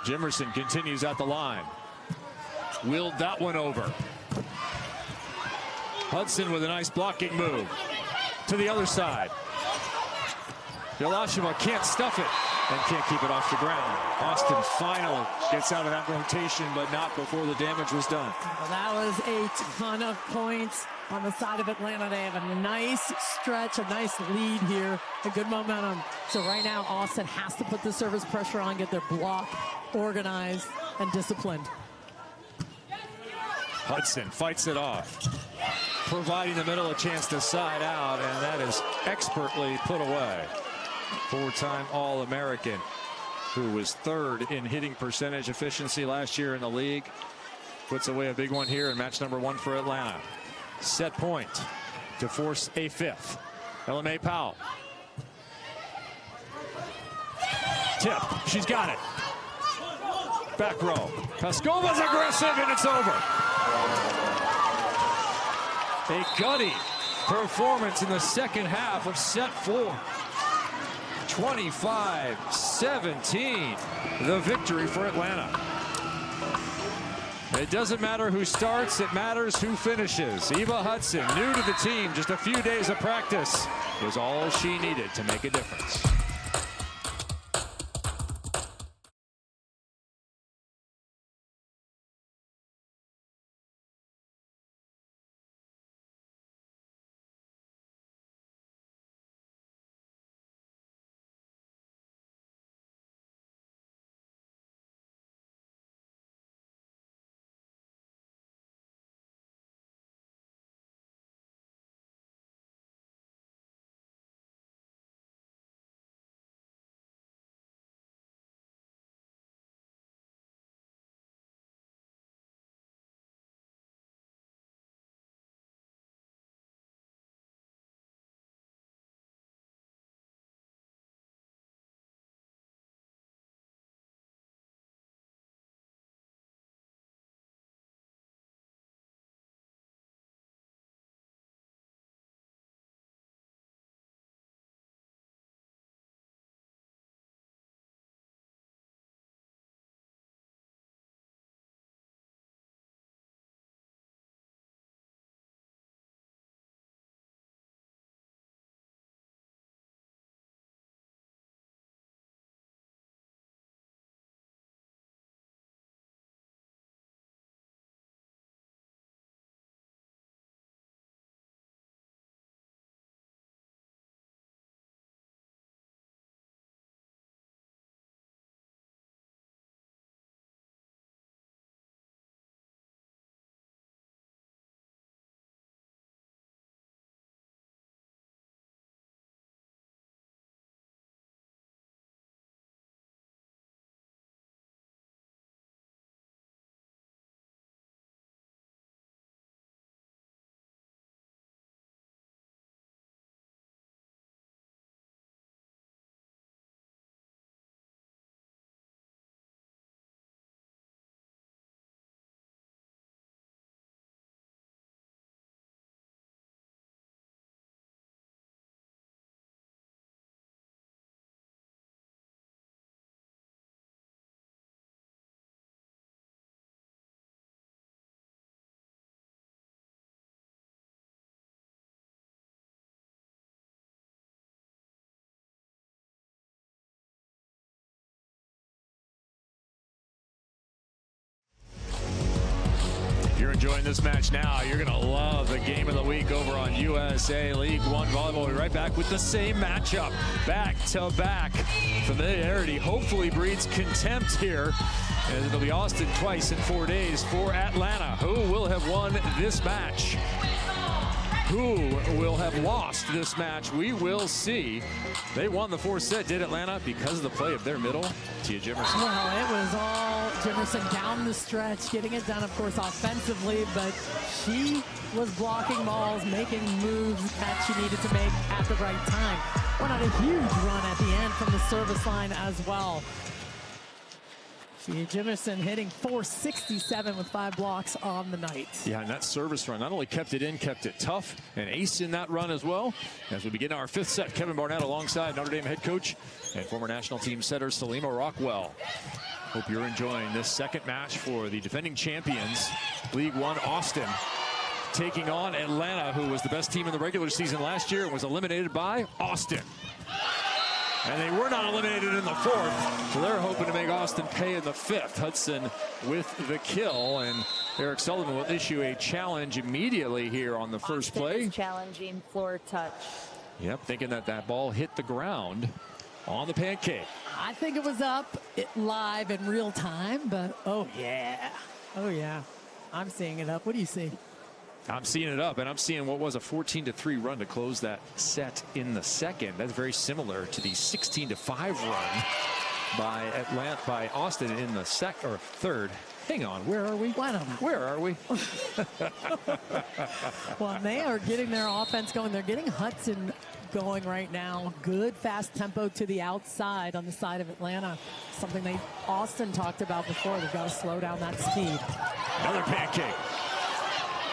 Speaker 4: Jimerson continues at the line. Willed that one over. Hudson with a nice blocking move to the other side. Milasheva can't stuff it and can't keep it off the ground. Austin finally gets out of that rotation, but not before the damage was done.
Speaker 5: Well, that was a ton of points on the side of Atlanta. They have a nice stretch, a nice lead here, a good momentum. So right now, Austin has to put the service pressure on, get their block organized and disciplined.
Speaker 4: Hudson fights it off, providing the middle a chance to side out, and that is expertly put away. Four-time All-American, who was third in hitting percentage efficiency last year in the league, puts away a big one here in match number 1 for Atlanta. Set point to force a fifth. LMA Powell. Tip, she's got it. Back row. Paskova's aggressive and it's over. A gutty performance in the second half of set 4. 25-17, the victory for Atlanta. It doesn't matter who starts, it matters who finishes. Eva Hudson, new to the team, just a few days of practice, was all she needed to make a difference. enjoying this match now, you're going to love the game of the week over on USA League One Volleyball. We'll be right back with the same matchup, back to back. Familiarity hopefully breeds contempt here, as it'll be Austin twice in 4 days for Atlanta. Who will have won this match? Who will have lost this match? We will see. They won the fourth set, did Atlanta, because of the play of their middle, Tia Jimerson.
Speaker 5: Well, it was all Jimerson down the stretch, getting it done, of course, offensively, but she was blocking balls, making moves that she needed to make at the right time. Went on a huge run at the end from the service line as well. Tia Jimerson hitting .467 with 5 blocks on the night.
Speaker 4: Yeah, and that service run not only kept it in, kept it tough. An ace in that run as well. As we begin our fifth set, Kevin Barnett alongside Notre Dame head coach and former national team setter Salima Rockwell. Hope you're enjoying this second match for the defending champions, League One Austin, taking on Atlanta, who was the best team in the regular season last year and was eliminated by Austin. And they were not eliminated in the fourth, so they're hoping to make Austin pay in the fifth. Hudson with the kill, and Eric Sullivan will issue a challenge immediately here on the first play.
Speaker 6: Challenging floor touch.
Speaker 4: Yep, thinking that that ball hit the ground on the pancake.
Speaker 5: I think it was up live in real time, but oh yeah, I'm seeing it up. What do you see?
Speaker 4: I'm seeing it up, and I'm seeing what was a 14-3 run to close that set in the second. That's very similar to the 16-5 run by Austin in the third. Hang on, where are we?
Speaker 5: Why not?
Speaker 4: Where are we?
Speaker 5: Well, they are getting their offense going. They're getting Hudson going right now. Good fast tempo to the outside on the side of Atlanta. Something Austin talked about before. They've got to slow down that speed.
Speaker 4: Another pancake.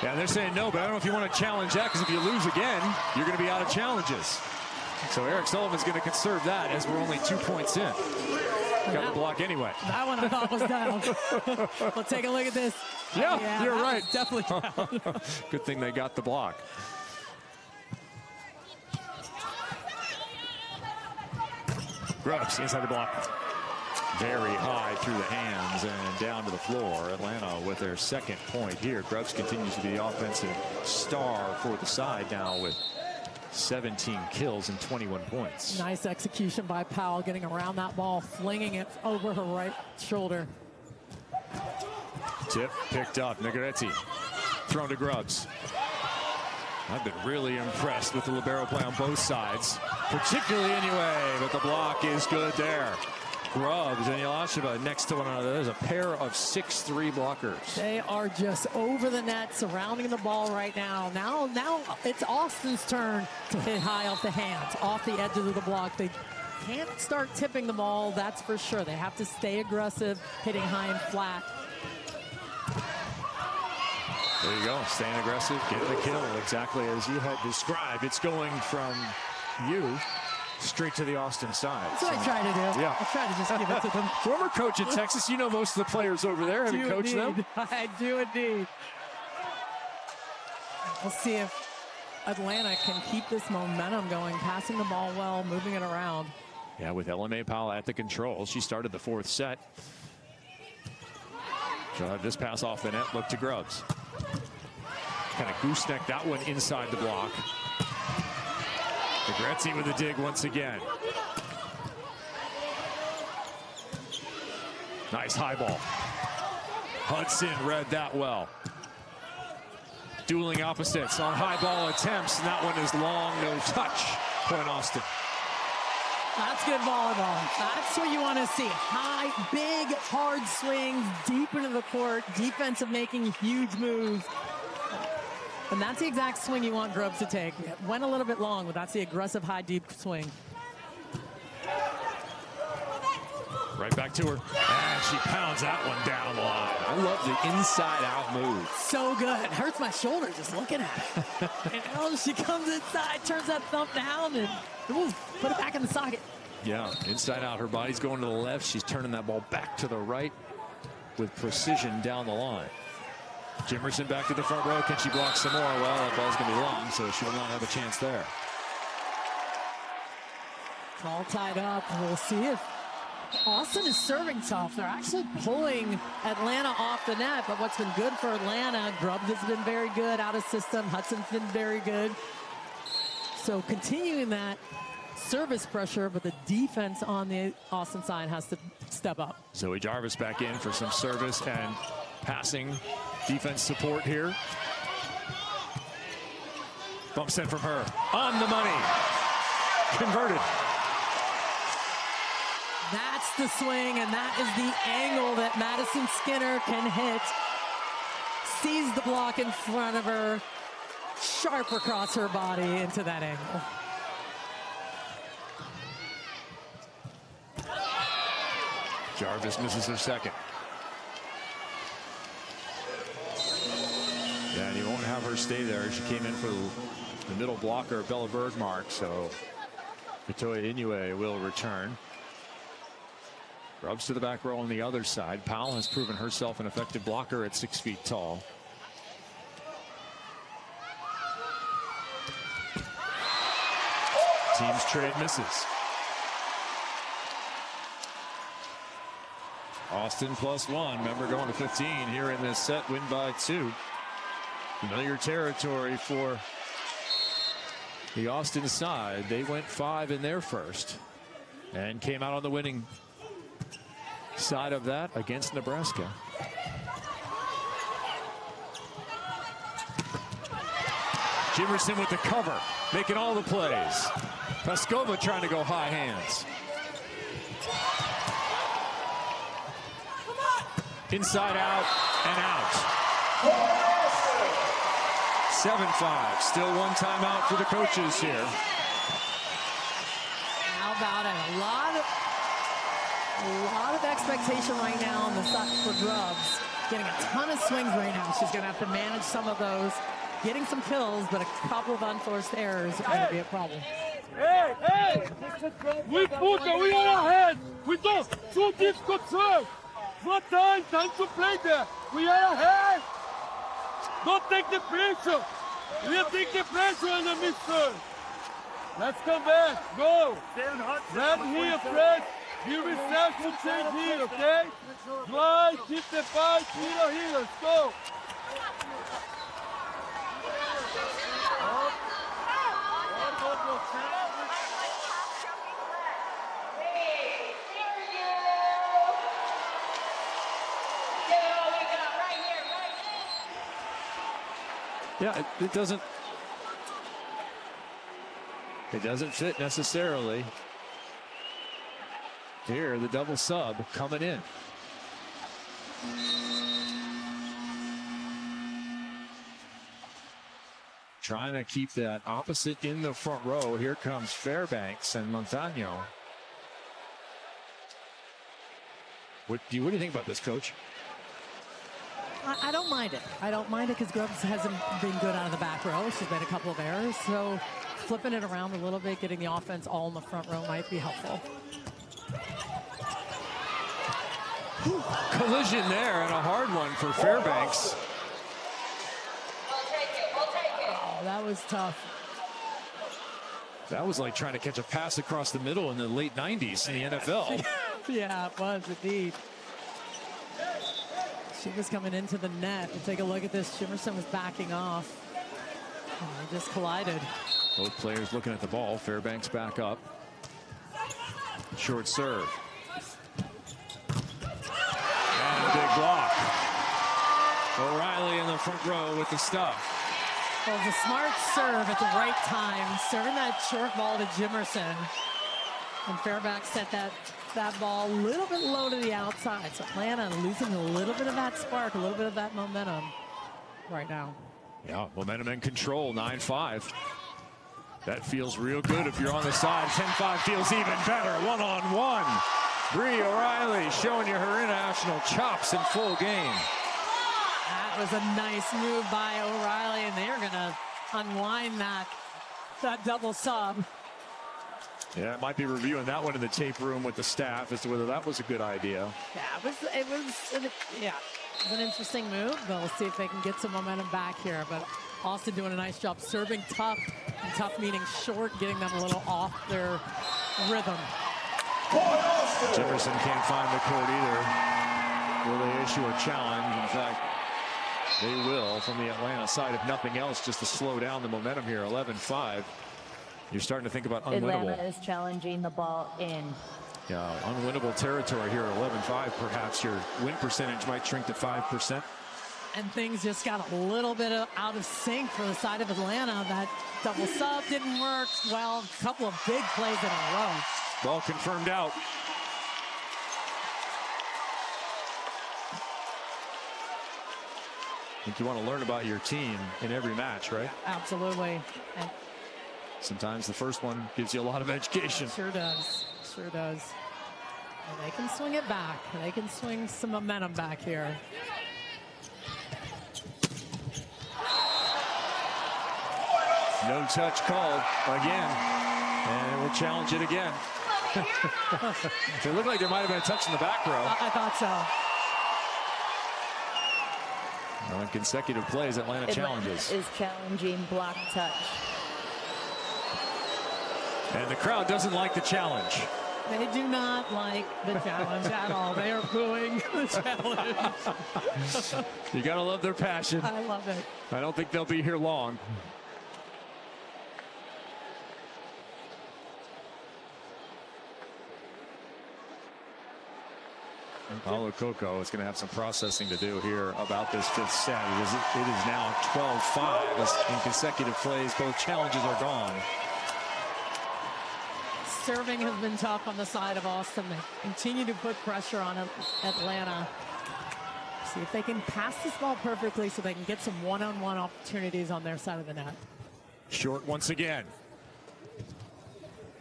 Speaker 4: Yeah, they're saying no, but I don't know if you want to challenge that, because if you lose again, you're going to be out of challenges. So Eric Sullivan's going to conserve that, as we're only 2 points in. Got the block anyway.
Speaker 5: That one I thought was down. Let's take a look at this.
Speaker 4: Yeah, you're right.
Speaker 5: Definitely down.
Speaker 4: Good thing they got the block. Grubbs inside the block. Very high through the hands and down to the floor. Atlanta with their second point here. Grubbs continues to be the offensive star for the side now with 17 kills and 21 points.
Speaker 5: Nice execution by Powell, getting around that ball, flinging it over her right shoulder.
Speaker 4: Tip picked up. Negretti thrown to Grubbs. I've been really impressed with the libero play on both sides, particularly anyway, but the block is good there. Grubbs and Yelasheva next to one another. There's a pair of 6'3" blockers.
Speaker 5: They are just over the net, surrounding the ball right now. Now it's Austin's turn to hit high off the hands, off the edges of the block. They can't start tipping the ball, that's for sure. They have to stay aggressive, hitting high and flat.
Speaker 4: There you go, staying aggressive, getting the kill exactly as you had described. It's going from you straight to the Austin side.
Speaker 5: That's what I try to do.
Speaker 4: Yeah.
Speaker 5: I try to just give it to them.
Speaker 4: Former coach in Texas, you know most of the players over there. Have you coached them?
Speaker 5: I do indeed. We'll see if Atlanta can keep this momentum going, passing the ball well, moving it around.
Speaker 4: Yeah, with LMA Powell at the controls. She started the fourth set. She'll have this pass off the net. Look to Grubbs. Kind of gooseneck that one inside the block. Negretti with a dig once again. Nice high ball. Hudson read that well. Dueling opposites on high ball attempts, and that one is long, no touch. Point Austin.
Speaker 5: That's good volleyball. That's what you want to see. High, big, hard swings, deep into the court, defensive making huge moves. And that's the exact swing you want Grubbs to take. It went a little bit long, but that's the aggressive, high, deep swing.
Speaker 4: Right back to her. And she pounds that one down the line. I love the inside-out move.
Speaker 5: So good. It hurts my shoulder just looking at it. And she comes inside, turns that thumb down, and ooh, put it back in the socket.
Speaker 4: Yeah, inside out. Her body's going to the left. She's turning that ball back to the right with precision down the line. Jimerson back to the front row. Can she block some more? Well, that ball's going to be long, so she will not have a chance there.
Speaker 5: It's all tied up. We'll see if Austin is serving tough. They're actually pulling Atlanta off the net, but what's been good for Atlanta, Grubbs has been very good out of system. Hudson's been very good. So continuing that service pressure, but the defense on the Austin side has to step up.
Speaker 4: Zoe Jarvis back in for some service and passing defense support here. Bump set from her. On the money. Converted.
Speaker 5: That's the swing, and that is the angle that Madison Skinner can hit. Sees the block in front of her. Sharp across her body into that angle.
Speaker 4: Jarvis misses her second. Yeah, and you won't have her stay there. She came in for the middle blocker, Bella Bergmark, so Katoya Inoue will return. Grubbs to the back row on the other side. Powell has proven herself an effective blocker at 6 feet tall. Team's trade misses. Austin +1. Remember, going to 15 here in this set, win by 2. Familiar territory for the Austin side. They went 5 in their first and came out on the winning side of that against Nebraska. Jimerson with the cover, making all the plays. Paskova trying to go high hands. Inside out and out. 7-5. Still one timeout for the coaches here.
Speaker 5: How about it? A lot of expectation right now on the side for Grubbs. Getting a ton of swings right now. She's going to have to manage some of those. Getting some kills, but a couple of unforced errors are going to be a problem.
Speaker 8: Hey, hey! We put it, we are ahead! We don't too difficult serve! No time to play there! We are ahead! Don't take the pressure! We take the pressure on the mid-serve! Let's come back, go! Red here, press! Be reset to change here, okay? Glide, keep the fight, here, let's go!
Speaker 4: Yeah, it doesn't fit necessarily. Here, the double sub coming in. Trying to keep that opposite in the front row. Here comes Fairbanks and Montano. What do you think about this, Coach?
Speaker 5: I don't mind it. I don't mind it because Grubbs hasn't been good out of the back row. She's made a couple of errors. So flipping it around a little bit, getting the offense all in the front row might be helpful.
Speaker 4: Collision there and a hard one for Fairbanks.
Speaker 5: Oh, that was tough.
Speaker 4: That was like trying to catch a pass across the middle in the late 90s in the NFL.
Speaker 5: Yeah, it was indeed. She was coming into the net. And take a look at this. Jimerson was backing off. And they just collided.
Speaker 4: Both players looking at the ball. Fairbanks back up. Short serve. And a big block. O'Reilly in the front row with the stuff.
Speaker 5: Well, it was a smart serve at the right time. Serving that short ball to Jimerson. And Fairbanks set that ball a little bit low to the outside. So Atlanta losing a little bit of that spark, a little bit of that momentum right now.
Speaker 4: Yeah, momentum and control, 9-5. That feels real good if you're on the side. 10-5 feels even better. One-on-one. Bree O'Reilly showing you her international chops in full game.
Speaker 5: That was a nice move by O'Reilly, and they're going to unwind that double sub.
Speaker 4: Yeah, might be reviewing that one in the tape room with the staff as to whether that was a good idea.
Speaker 5: Yeah, it was an interesting move, but we'll see if they can get some momentum back here. But Austin doing a nice job serving tough, and tough meaning short, getting them a little off their rhythm.
Speaker 4: Jefferson can't find the court either. Will they issue a challenge? In fact, they will from the Atlanta side, if nothing else, just to slow down the momentum here. 11-5. You're starting to think about unwinnable.
Speaker 6: Atlanta is challenging the ball in.
Speaker 4: Yeah, unwinnable territory here at 11-5. Perhaps your win percentage might shrink to 5%.
Speaker 5: And things just got a little bit out of sync for the side of Atlanta. That double sub didn't work well. A couple of big plays in a row.
Speaker 4: Ball confirmed out. I think you want to learn about your team in every match, right?
Speaker 5: Absolutely. And
Speaker 4: sometimes the first one gives you a lot of education.
Speaker 5: Sure does. Sure does. And they can swing it back. They can swing some momentum back here.
Speaker 4: No touch called again. And we'll challenge it again. It looked like there might have been a touch in the back row.
Speaker 5: I thought so.
Speaker 4: On consecutive plays, Atlanta challenges.
Speaker 6: Is challenging block touch.
Speaker 4: And the crowd doesn't like the challenge.
Speaker 5: They do not like the challenge at all. They are booing the challenge.
Speaker 4: You gotta love their passion.
Speaker 5: I love it.
Speaker 4: I don't think they'll be here long. Paulo Coco is going to have some processing to do here about this fifth set. It is now 12-5 as in consecutive plays. Both challenges are gone.
Speaker 5: Serving has been tough on the side of Austin. They continue to put pressure on Atlanta. See if they can pass this ball perfectly so they can get some one-on-one opportunities on their side of the net. Short
Speaker 4: once again.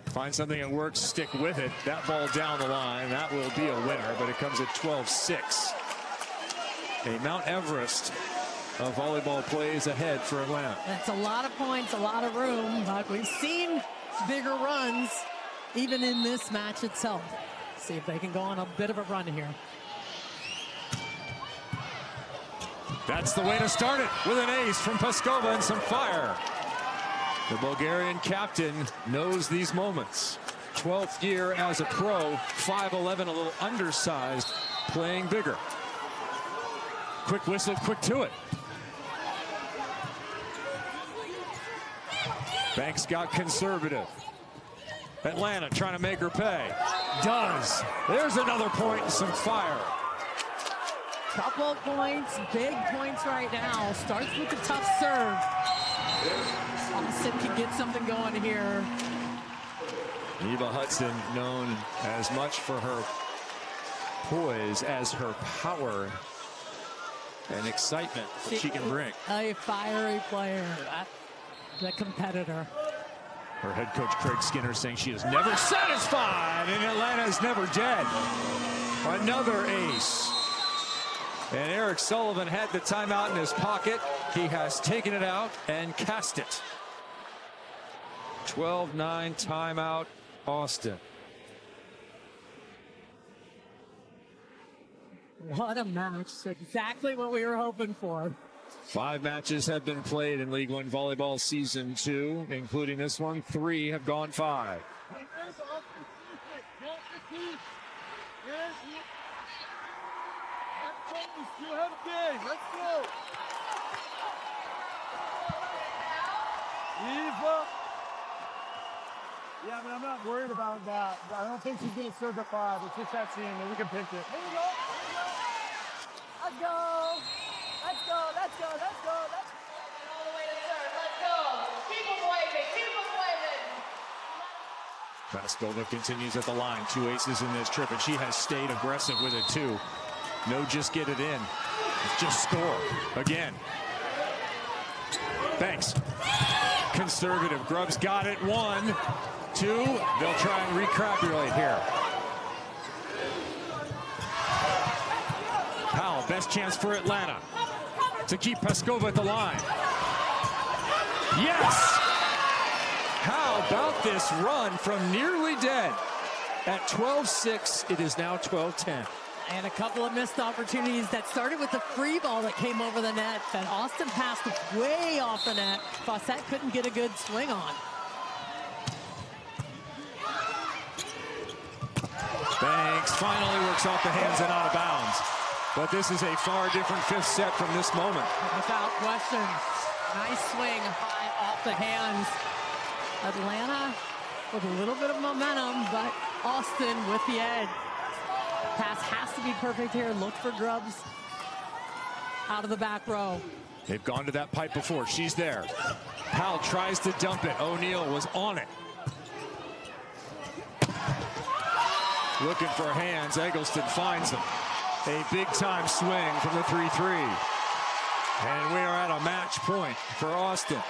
Speaker 4: Find something that works, stick with it. That ball down the line, that will be a winner, but it comes at 12-6. A Mount Everest of volleyball plays ahead for Atlanta.
Speaker 5: That's a lot of points, a lot of room, but we've seen bigger runs even in this match itself. See if they can go on a bit of a run here.
Speaker 4: That's the way to start it, with an ace from Peskova and some fire. The Bulgarian captain knows these moments. 12th year as a pro, 5'11", a little undersized, playing bigger. Quick whistle, quick to it. Banks got conservative. Atlanta trying to make her pay. Does. There's another point and some fire.
Speaker 5: Couple of points, big points right now. Starts with the tough serve. Austin can get something going here.
Speaker 4: Eva Hudson, known as much for her poise as her power and excitement that she can bring.
Speaker 5: A fiery player, the competitor.
Speaker 4: Her head coach Craig Skinner saying she is never satisfied and Atlanta is never dead. Another ace. And Eric Sullivan had the timeout in his pocket. He has taken it out and cast it. 12-9 timeout, Austin.
Speaker 5: What a match. Exactly what we were hoping for.
Speaker 4: 5 matches have been played in League One Volleyball Season 2, including this one. 3 have gone 5.
Speaker 8: Let's go. Eva. Yeah, but I'm not worried about that. I don't think she's going to serve the 5. It's just that scene that we can pinch it. Here we go.
Speaker 2: Let's go. Let's go. Let's go. Let's go. Let's go. All the way to serve. Let's go. Keep them waving. Keep them waving.
Speaker 4: Peskova continues at the line. 2 aces in this trip, and she has stayed aggressive with it too. No, just get it in. Just score again. Banks. Conservative. Grubbs got it. 1, 2. They'll try and recalculate here. Powell, best chance for Atlanta to keep Peskova at the line. Yes! How about this run from nearly dead? At 12-6, it is now 12-10.
Speaker 5: And a couple of missed opportunities that started with the free ball that came over the net that Austin passed way off the net. Fawcett couldn't get a good swing on.
Speaker 4: Banks finally works off the hands and out of bounds. But this is a far different fifth set from this moment.
Speaker 5: Without question. Nice swing high off the hands. Atlanta with a little bit of momentum, but Austin with the edge. Pass has to be perfect here. Look for Grubbs out of the back row.
Speaker 4: They've gone to that pipe before. She's there. Powell tries to dump it. O'Neal was on it. Looking for hands. Eggleston finds him. A big-time swing from the 3-3. And we are at a match point for Austin.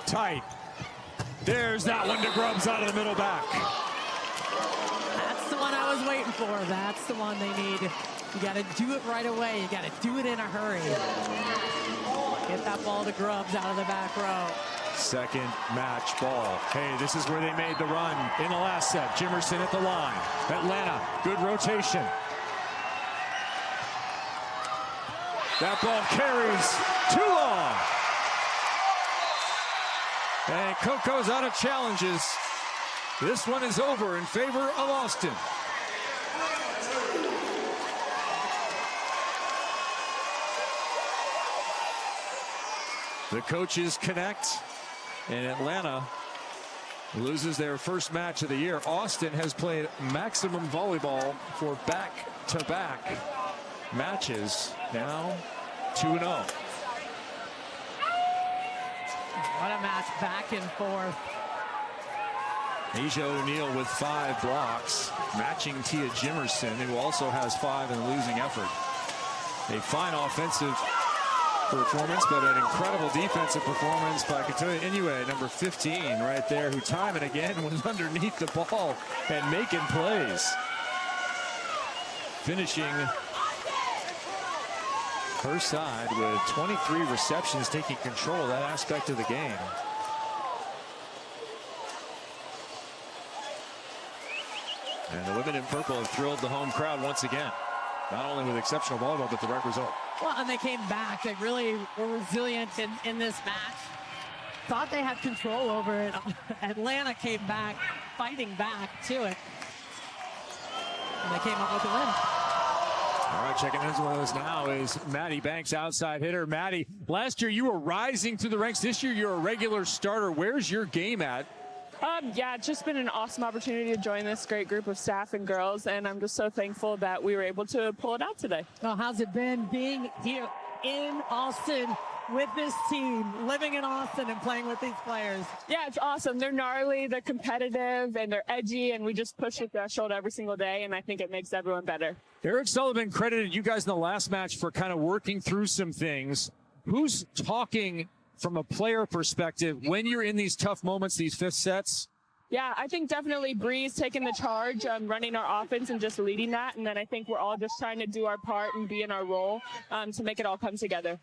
Speaker 4: Tight. There's that one to Grubbs out of the middle back.
Speaker 5: That's the one I was waiting for. That's the one they need. You got to do it right away. You got to do it in a hurry. Get that ball to Grubbs out of the back row.
Speaker 4: Second match ball. Hey, this is where they made the run in the last set. Jimerson at the line. Atlanta, good rotation. That ball carries too long. And Coco's out of challenges. This one is over in favor of Austin. The coaches connect, and Atlanta loses their first match of the year. Austin has played maximum volleyball for back-to-back matches. Now 2-0.
Speaker 5: What a match, back and forth.
Speaker 4: Asia O'Neal with 5 blocks, matching Tia Jimerson, who also has 5 in a losing effort. A fine offensive performance, but an incredible defensive performance by Katoya Inoue, number 15, right there, who time and again was underneath the ball and making plays. Finishing her side with 23 receptions, taking control of that aspect of the game. And the women in purple have thrilled the home crowd once again. Not only with exceptional volleyball, but the right result.
Speaker 5: Well, and they came back. They really were resilient in this match. Thought they had control over it. Atlanta came back, fighting back to it. And they came up with the win.
Speaker 4: All right, checking into one of those now is Maddie Banks, outside hitter. Maddie, last year you were rising through the ranks. This year you're a regular starter. Where's your game at?
Speaker 11: Yeah, it's just been an awesome opportunity to join this great group of staff and girls, and I'm just so thankful that we were able to pull it out today.
Speaker 5: Well, how's it been being here in Austin with this team, living in Austin and playing with these players?
Speaker 11: Yeah, it's awesome. They're gnarly, they're competitive, and they're edgy, and we just push the threshold every single day, and I think it makes everyone better.
Speaker 4: Eric Sullivan credited you guys in the last match for kind of working through some things. Who's talking from a player perspective when you're in these tough moments, these fifth sets?
Speaker 11: Yeah, I think definitely Bree's taking the charge, running our offense and just leading that. And then I think we're all just trying to do our part and be in our role to make it all come together.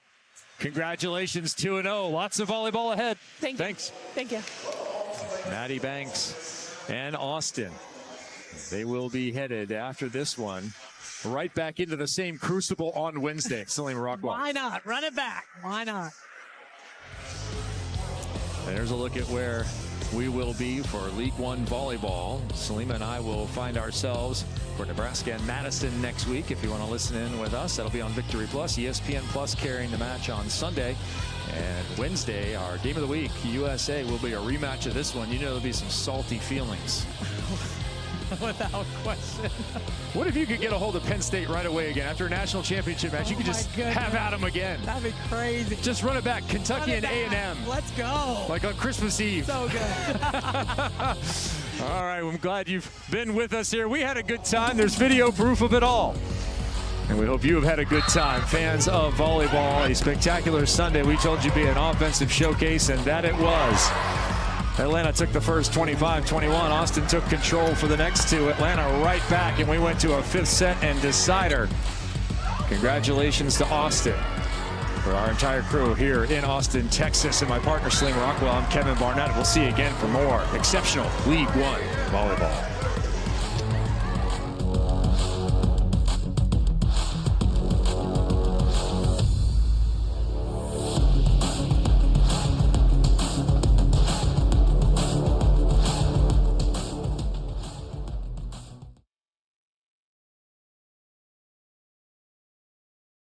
Speaker 4: Congratulations, 2-0. Lots of volleyball ahead.
Speaker 11: Thanks. Thank you.
Speaker 4: Maddie Banks and Austin. They will be headed after this one right back into the same crucible on Wednesday. Salim Rockwell.
Speaker 5: Why not? Run it back. Why not?
Speaker 4: There's a look at where we will be for League One Volleyball. Salima and I will find ourselves for Nebraska and Madison next week. If you want to listen in with us, that'll be on Victory Plus. ESPN Plus carrying the match on Sunday. And Wednesday, our game of the week, USA, will be a rematch of this one. You know there'll be some salty feelings.
Speaker 5: Without question.
Speaker 4: What if you could get a hold of Penn State right away again after a national championship match? You could just have at them again.
Speaker 5: That'd be crazy.
Speaker 4: Just run it back. Kentucky and A&M.
Speaker 5: Let's go.
Speaker 4: Like on Christmas Eve.
Speaker 5: So good.
Speaker 4: All right, I'm glad you've been with us here. We had a good time. There's video proof of it all. And we hope you have had a good time. Fans of volleyball, a spectacular Sunday. We told you to be an offensive showcase, and that it was. Atlanta took the first 25-21. Austin took control for the next two. Atlanta right back, and we went to a fifth set and decider. Congratulations to Austin. For our entire crew here in Austin, Texas, and my partner, Salim Rockwell, I'm Kevin Barnett. We'll see you again for more exceptional League One volleyball.